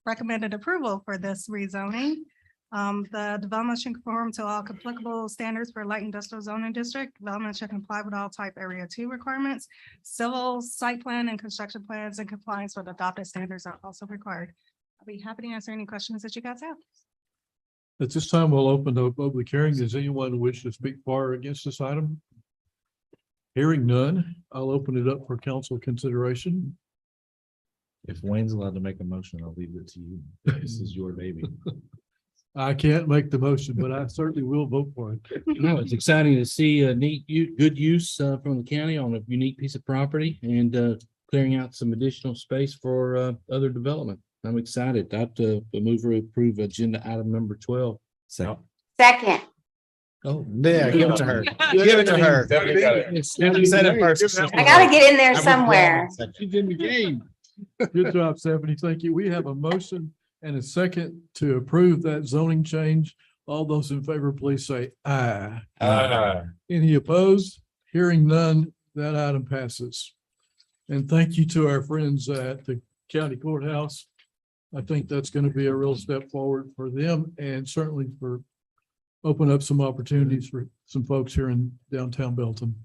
recommended approval for this rezoning. The development should conform to all applicable standards for light industrial zoning district. Development should comply with all type area 2 requirements. Civil site plan and construction plans in compliance with adopted standards are also required. I'll be happy to answer any questions that you guys have. At this time, we'll open the public hearing. Does anyone wish to speak for or against this item? Hearing none, I'll open it up for council consideration. If Wayne's allowed to make a motion, I'll leave it to you. This is your baby. I can't make the motion, but I certainly will vote for it. No, it's exciting to see a neat, good use from the county on a unique piece of property and clearing out some additional space for other development. I'm excited. I'd move to approve agenda item number 12. Second. Second. Oh, Yeah, give it to her. Give it to her. Definitely got it. You said it first. I gotta get in there somewhere. She's in the game. Good job, Stephanie. Thank you. We have a motion and a second to approve that zoning change. All those in favor, please say aye. Any opposed? Hearing none, that item passes. And thank you to our friends at the county courthouse. I think that's going to be a real step forward for them and certainly for open up some opportunities for some folks here in downtown Belton.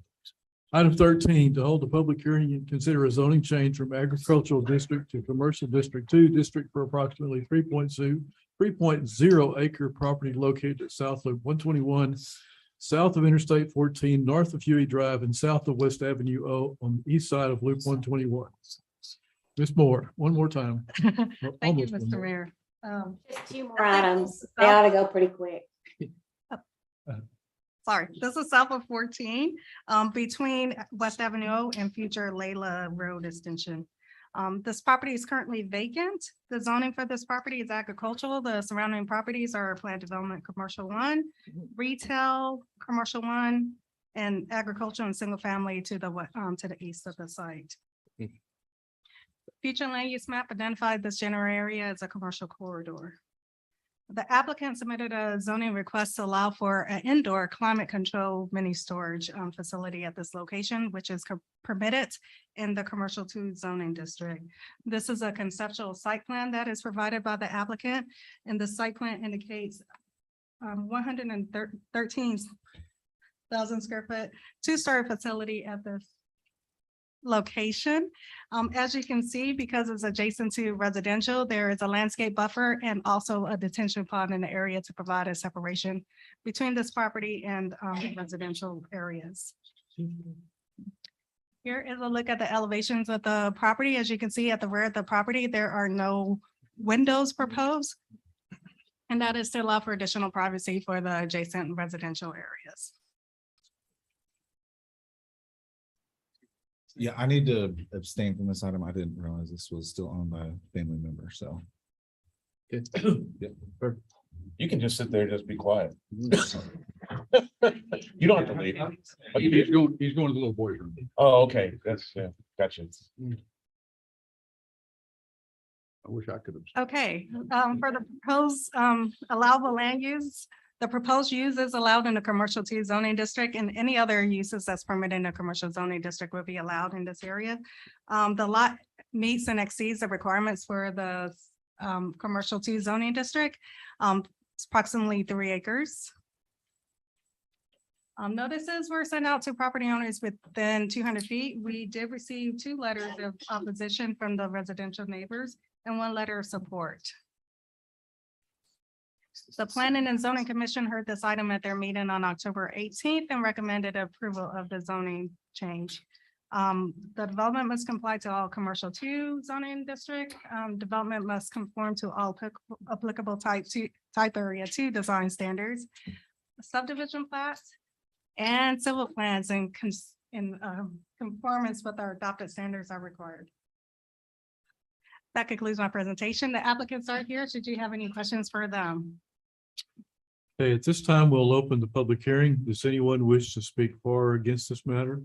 Item 13, to hold a public hearing and consider a zoning change from agricultural district to commercial district 2 district for approximately 3.0 acre property located at South Loop 121, south of Interstate 14, north of Huey Drive, and south of West Avenue O on the east side of Loop 121. Ms. Moore, one more time. Thank you, Almost one Mr. more. Mayor. Just 2 more items. They ought to go pretty quick. Sorry, this is south of 14, between West Avenue and future Layla Road extension. This property is currently vacant. The zoning for this property is agricultural. The surrounding properties are planned development, commercial 1, retail, commercial 1, and agricultural and single family to the east of the site. Future land use map identified this general area as a commercial corridor. The applicant submitted a zoning request to allow for an indoor climate control mini storage facility at this location, which is permitted in the commercial 2 zoning district. This is a conceptual site plan that is provided by the applicant, and the site plan indicates 113,000 square foot 2-story facility at this location. As you can see, because it's adjacent to residential, there is a landscape buffer and also a detention pond in the area to provide a separation between this property and residential areas. Here is a look at the elevations of the property. As you can see at the rear of the property, there are no windows proposed. And that is to allow for additional privacy for the adjacent residential areas. Yeah, I need to abstain from this item. I didn't realize this was still on my family member, so. Yep. You can just sit there, and just be quiet. You don't have to leave. Oh, you He's do? going to the little boy's room. Oh, okay, that's, yeah, gotcha. I wish I could have. Okay, for the proposed allowable land use, the proposed use is allowed in the commercial 2 zoning district, and any other uses that's permitted in a commercial zoning district will be allowed in this area. The lot meets and exceeds the requirements for the commercial 2 zoning district. It's approximately 3 acres. Notices were sent out to property owners within 200 feet. We did receive 2 letters of opposition from the residential neighbors and 1 letter of support. The Planning and Zoning Commission heard this item at their meeting on October 18th and recommended approval of the zoning change. The development must comply to all commercial 2 zoning district. Development must conform to all applicable type area 2 design standards, subdivision plats, and civil plans in conformance with our adopted standards are required. That concludes my presentation. The applicants are here. Should you have any questions for them? Okay, at this time, we'll open the public hearing. Does anyone wish to speak for or against this matter?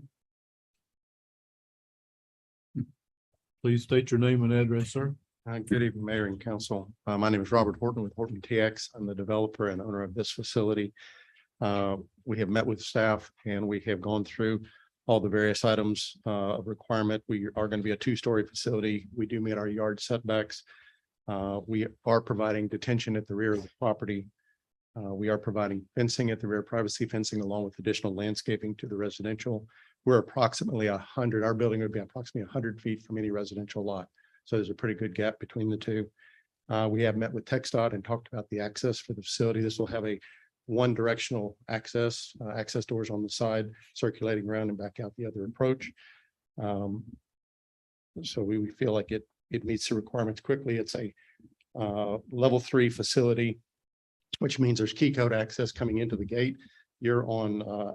Please state your name and address, sir. Good evening, Mayor and Council. My name is Robert Horton with Horton TX. I'm the developer and owner of this facility. We have met with staff and we have gone through all the various items of requirement. We are going to be a 2-story facility. We do meet our yard setbacks. We are providing detention at the rear of the property. We are providing fencing at the rear, privacy fencing, along with additional landscaping to the residential. We're approximately 100, our building would be approximately 100 feet from any residential lot. So there's a pretty good gap between the two. We have met with TxDOT and talked about the access for the facility. This will have a one directional access doors on the side, circulating around and back out the other approach. So we feel like it meets the requirements quickly. It's a level 3 facility, which means there's key code access coming into the gate. You're on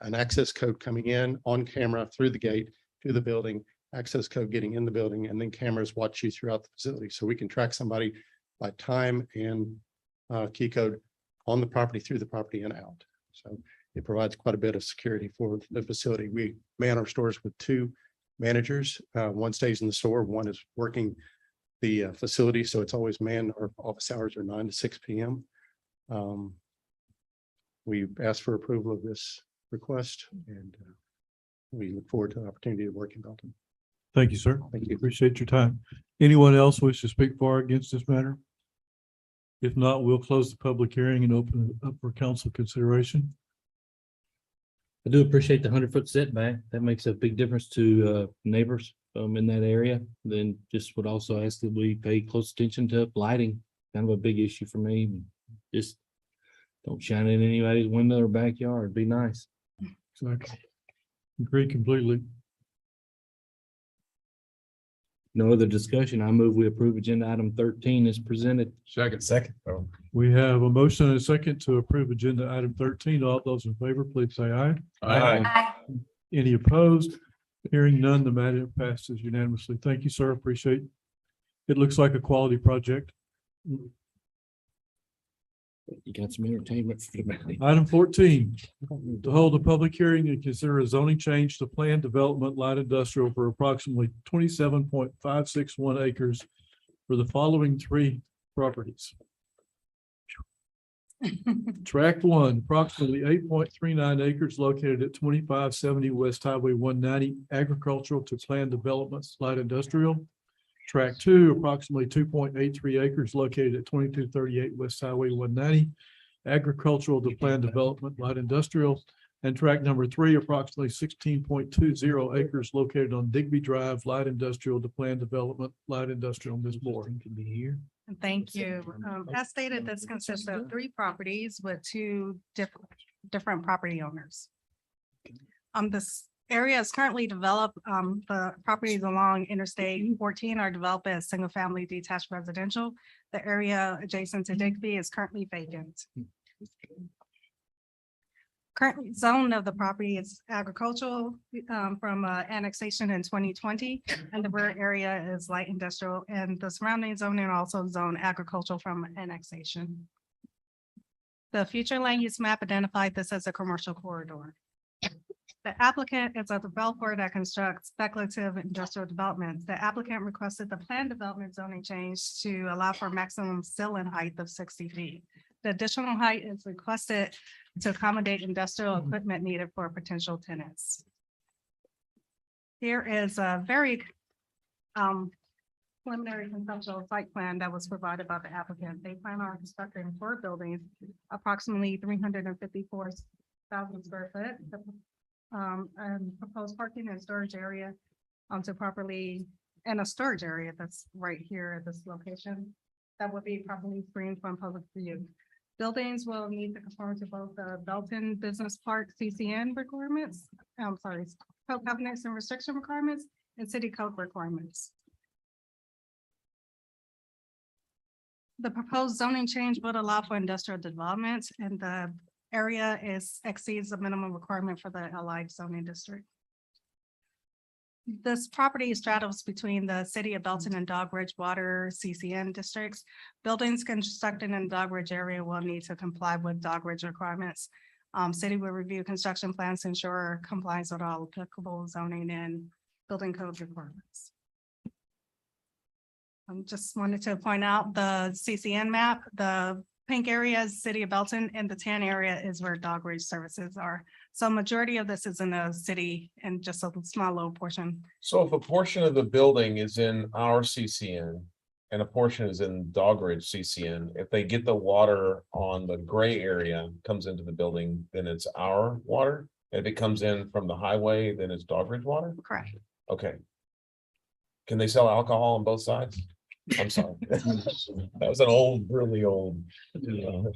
an access code coming in on camera through the gate to the building, access code getting in the building, and then cameras watch you throughout the facility. So we can track somebody by time and key code on the property, through the property, and out. So it provides quite a bit of security for the facility. We man our stores with 2 managers. One stays in the store, one is working the facility. So it's always manned. Our office hours are 9 to 6 p.m. We asked for approval of this request, and we look forward to the opportunity to work in Belton. Thank you, sir. Thank you. Appreciate your time. Anyone else wish to speak for or against this matter? If not, we'll close the public hearing and open it up for council consideration. I do appreciate the 100-foot setback. That makes a big difference to neighbors in that area. Then just would also ask that we pay close attention to lighting, kind of a big issue for me. Just don't shine in anybody's window or backyard. Be nice. Exactly. Agree completely. No other discussion. I move we approve agenda item 13 as presented. Second. We have a motion and a second to approve agenda item 13. All those in favor, please say aye. Aye. Any opposed? Hearing none, the matter passes unanimously. Thank you, sir. Appreciate it. It looks like a quality project. You got some entertainment for the Item 14, to hold a public hearing and consider a zoning change to planned development light industrial for approximately 27.561 acres for the following 3 properties. Tract 1, approximately 8.39 acres located at 2570 West Highway 190, agricultural to planned developments light industrial. Tract 2, approximately 2.83 acres located at 2238 West Highway 190, agricultural to planned development light industrial. And tract number 3, approximately 16.20 acres located on Digby Drive, light industrial to planned development light industrial. Ms. Moore. Can be here. Thank you. As stated, this consists of 3 properties with 2 different property owners. This area is currently developed. The properties along Interstate 14 are developed as single-family detached residential. The area adjacent to Digby is currently vacant. Current zone of the property is agricultural from annexation in 2020, and the rear area is light industrial, and the surrounding zoning also zone agricultural from annexation. The future land use map identified this as a commercial corridor. The applicant is a developer that constructs speculative industrial developments. The applicant requested the planned development zoning change to allow for maximum ceiling height of 60 feet. The additional height is requested to accommodate industrial equipment needed for potential tenants. Here is a very preliminary conceptual site plan that was provided by the applicant. They plan on constructing 4 buildings, approximately 354,000 square foot. And proposed parking and storage area to properly, and a storage area that's right here at this location that would be properly screened from public view. Buildings will need to conform to both the Belton Business Park CCN requirements, I'm sorry, code covenants and restriction requirements and city code requirements. The proposed zoning change would allow for industrial development and the area exceeds the minimum requirement for the allied zoning district. This property straddles between the city of Belton and Dog Ridge Water CCN districts. Buildings constructed in Dog Ridge area will need to comply with Dog Ridge requirements. City will review construction plans to ensure compliance with all applicable zoning and building code requirements. Just wanted to point out the CCN map, the pink area is city of Belton and the tan area is where Dog Ridge services are. So majority of this is in the city and just a small little portion. So if a portion of the building is in our CCN and a portion is in Dog Ridge CCN, if they get the water on the gray area comes into the building, then it's our water. And if it comes in from the highway, then it's Dog Ridge water? Correct. Okay. Can they sell alcohol on both sides? I'm sorry. That was an old, really old,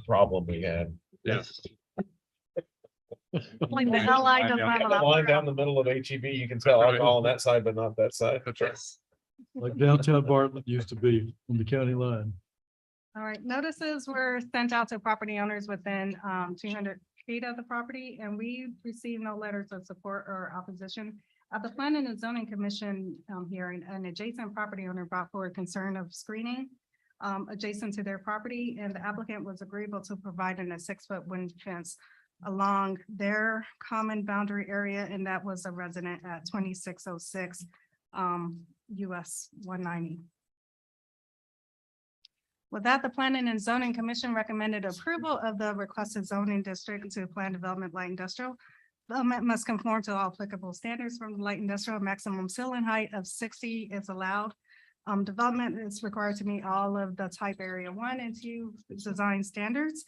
problem we had. Yeah. Like the LI does not allow. Line down the middle of HEB, you can sell alcohol on that side, but not that side. Like downtown Bartlett used to be on the county line. All right, notices were sent out to property owners within 200 feet of the property, and we received no letters of support or opposition. At the Planning and Zoning Commission hearing, an adjacent property owner brought forward concern of screening adjacent to their property, and the applicant was agreeable to providing a 6-foot wind fence along their common boundary area, and that was a resident at 2606 US 190. With that, the Planning and Zoning Commission recommended approval of the requested zoning district to plan development light industrial. Development must conform to all applicable standards from the light industrial. Maximum ceiling height of 60 is allowed. Development is required to meet all of the type area 1 and 2 design standards.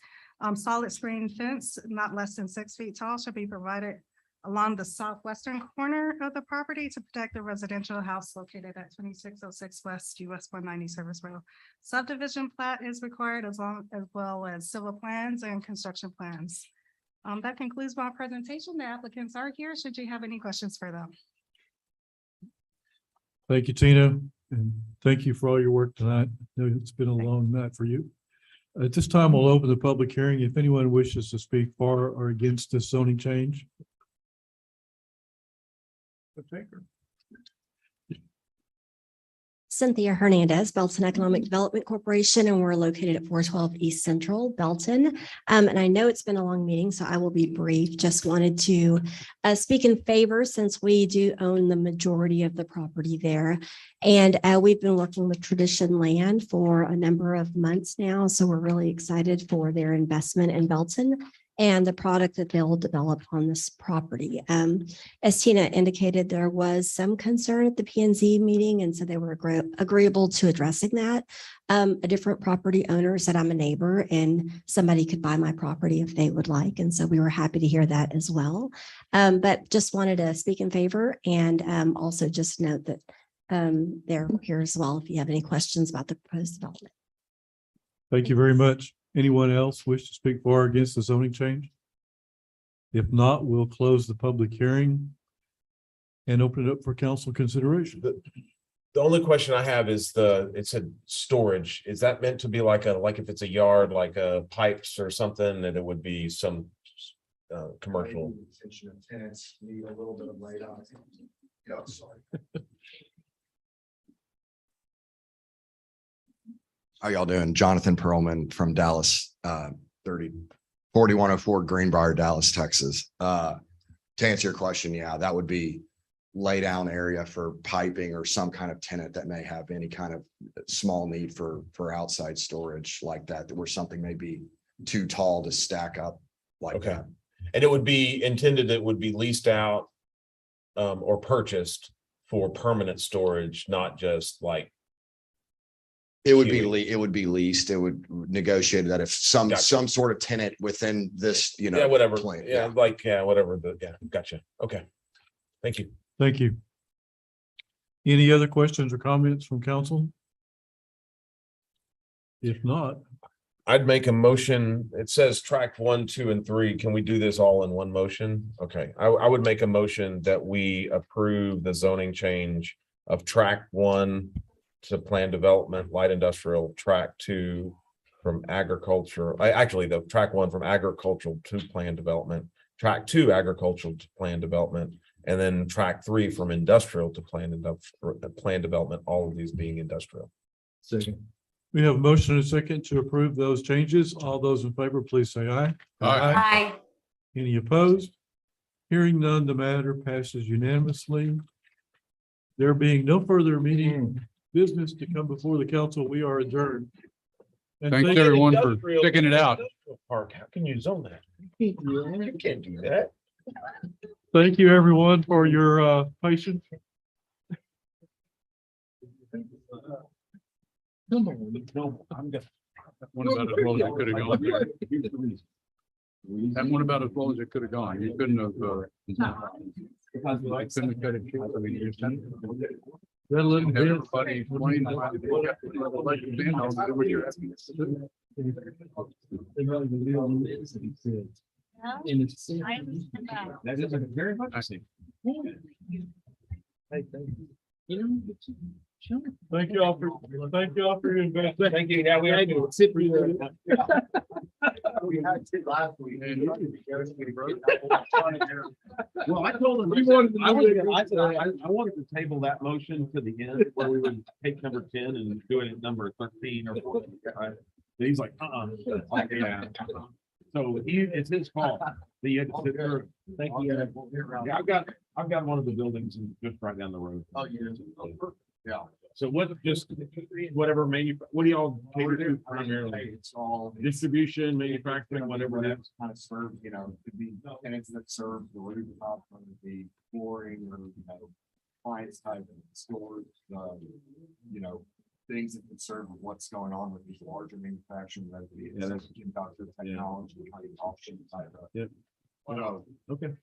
Solid screen fence not less than 6 feet tall shall be provided along the southwestern corner of the property to protect the residential house located at 2606 West US 190 Service Road. Subdivision plat is required as well as civil plans and construction plans. That concludes my presentation. The applicants are here. Should you have any questions for them? Thank you, Tina, and thank you for all your work tonight. I know it's been a long night for you. At this time, we'll open the public hearing. If anyone wishes to speak for or against this zoning change. Cynthia Hernandez, Belton Economic Development Corporation, and we're located at 412 East Central, Belton. And I know it's been a long meeting, so I will be brief. Just wanted to speak in favor since we do own the majority of the property there. And we've been working with Tradition Land for a number of months now, so we're really excited for their investment in Belton and the product that they'll develop on this property. As Tina indicated, there was some concern at the P&Z meeting, and so they were agreeable to addressing that. A different property owner said, I'm a neighbor and somebody could buy my property if they would like. And so we were happy to hear that as well. But just wanted to speak in favor and also just note that they're here as well if you have any questions about the proposed development. Thank you very much. Anyone else wish to speak for or against the zoning change? If not, we'll close the public hearing and open it up for council consideration. The only question I have is it said storage. Is that meant to be like if it's a yard, like pipes or something, that it would be some commercial? Tenants need a little bit of light on. Yeah, sorry. How y'all doing? Jonathan Perlman from Dallas, 4104 Greenbrier, Dallas, Texas. To answer your question, yeah, that would be lay down area for piping or some kind of tenant that may have any kind of small need for outside storage like that, where something may be too tall to stack up like that. And it would be intended, it would be leased out or purchased for permanent storage, not just like. It would be leased. It would negotiate that if some sort of tenant within this, whatever. plan. Whatever. Gotcha. Okay. Thank you. Thank you. Any other questions or comments from council? If not, I'd make a motion. It says track 1, 2, and 3. Can we do this all in one motion? Okay, I would make a motion that we approve the zoning change of track 1 to plan development, light industrial, track 2 from agriculture. Actually, the track 1 from agricultural to plan development, track 2 agricultural to plan development, and then track 3 from industrial to plan development, all of these being industrial. Second. We have a motion and a second to approve those changes. All those in favor, please say aye. Aye. Any opposed? Hearing none, the matter passes unanimously. There being no further meeting business to come before the council, we are adjourned. And Thanks thank- everyone for checking it out. Park, how can you zone that? You can't do that. Thank you, everyone, for your patience. No, I'm good. One about as well as it could have gone. That one about as well as it could have gone. You couldn't have, I couldn't have cut it short. I mean, you just had- That little have bit. everybody explain why they got the election in, I'll do what you're asking us to do. That is very much. Thank you all for your investment. Thank you. Yeah, we had to sit through that. Well, I told him, I wanted to table that motion to the end where we would take number 10 and do it at number 13 or 14. Right? But he's like, Like, yeah. So it's his fault. Thank you. Yeah, I've got one of the buildings just right down the road. Oh, yeah. So whatever what do y'all cater to primarily? It's all Distribution, manufacturing, whatever that is. kind of serve, could be tenants that serve the rooftop, whether it be flooring or, clients type of stores, things that can serve with what's going on with these larger manufacturing, whether it be Yeah, that's- inductive technology, like option type of. Yep. Okay.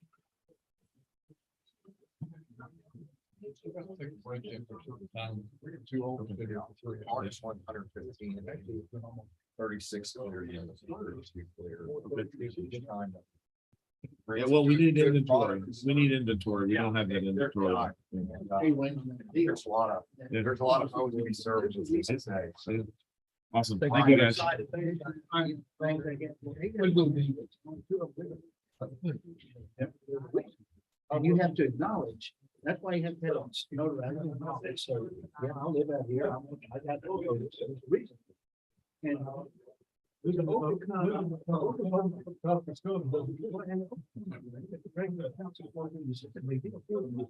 Ours 115, 36 clear units. Yeah, well, we need inventory. We need inventory. We don't have that inventory. There's a lot of folks to be served. Awesome. Thank you, guys. And you have to acknowledge, that's why you have to have notarized. So, yeah, I live out here. I got reason. And we can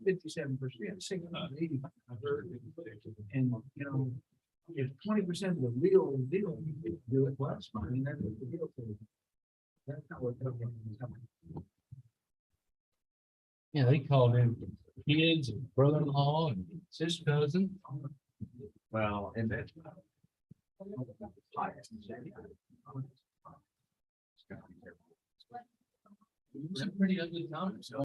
$57%, 680. And, if 20% of the real deal do it, well, that's fine. That's what the deal is. That's not what. Yeah, they called in kids and brother-in-law and sister cousin. Well, and that's. It's a pretty ugly time.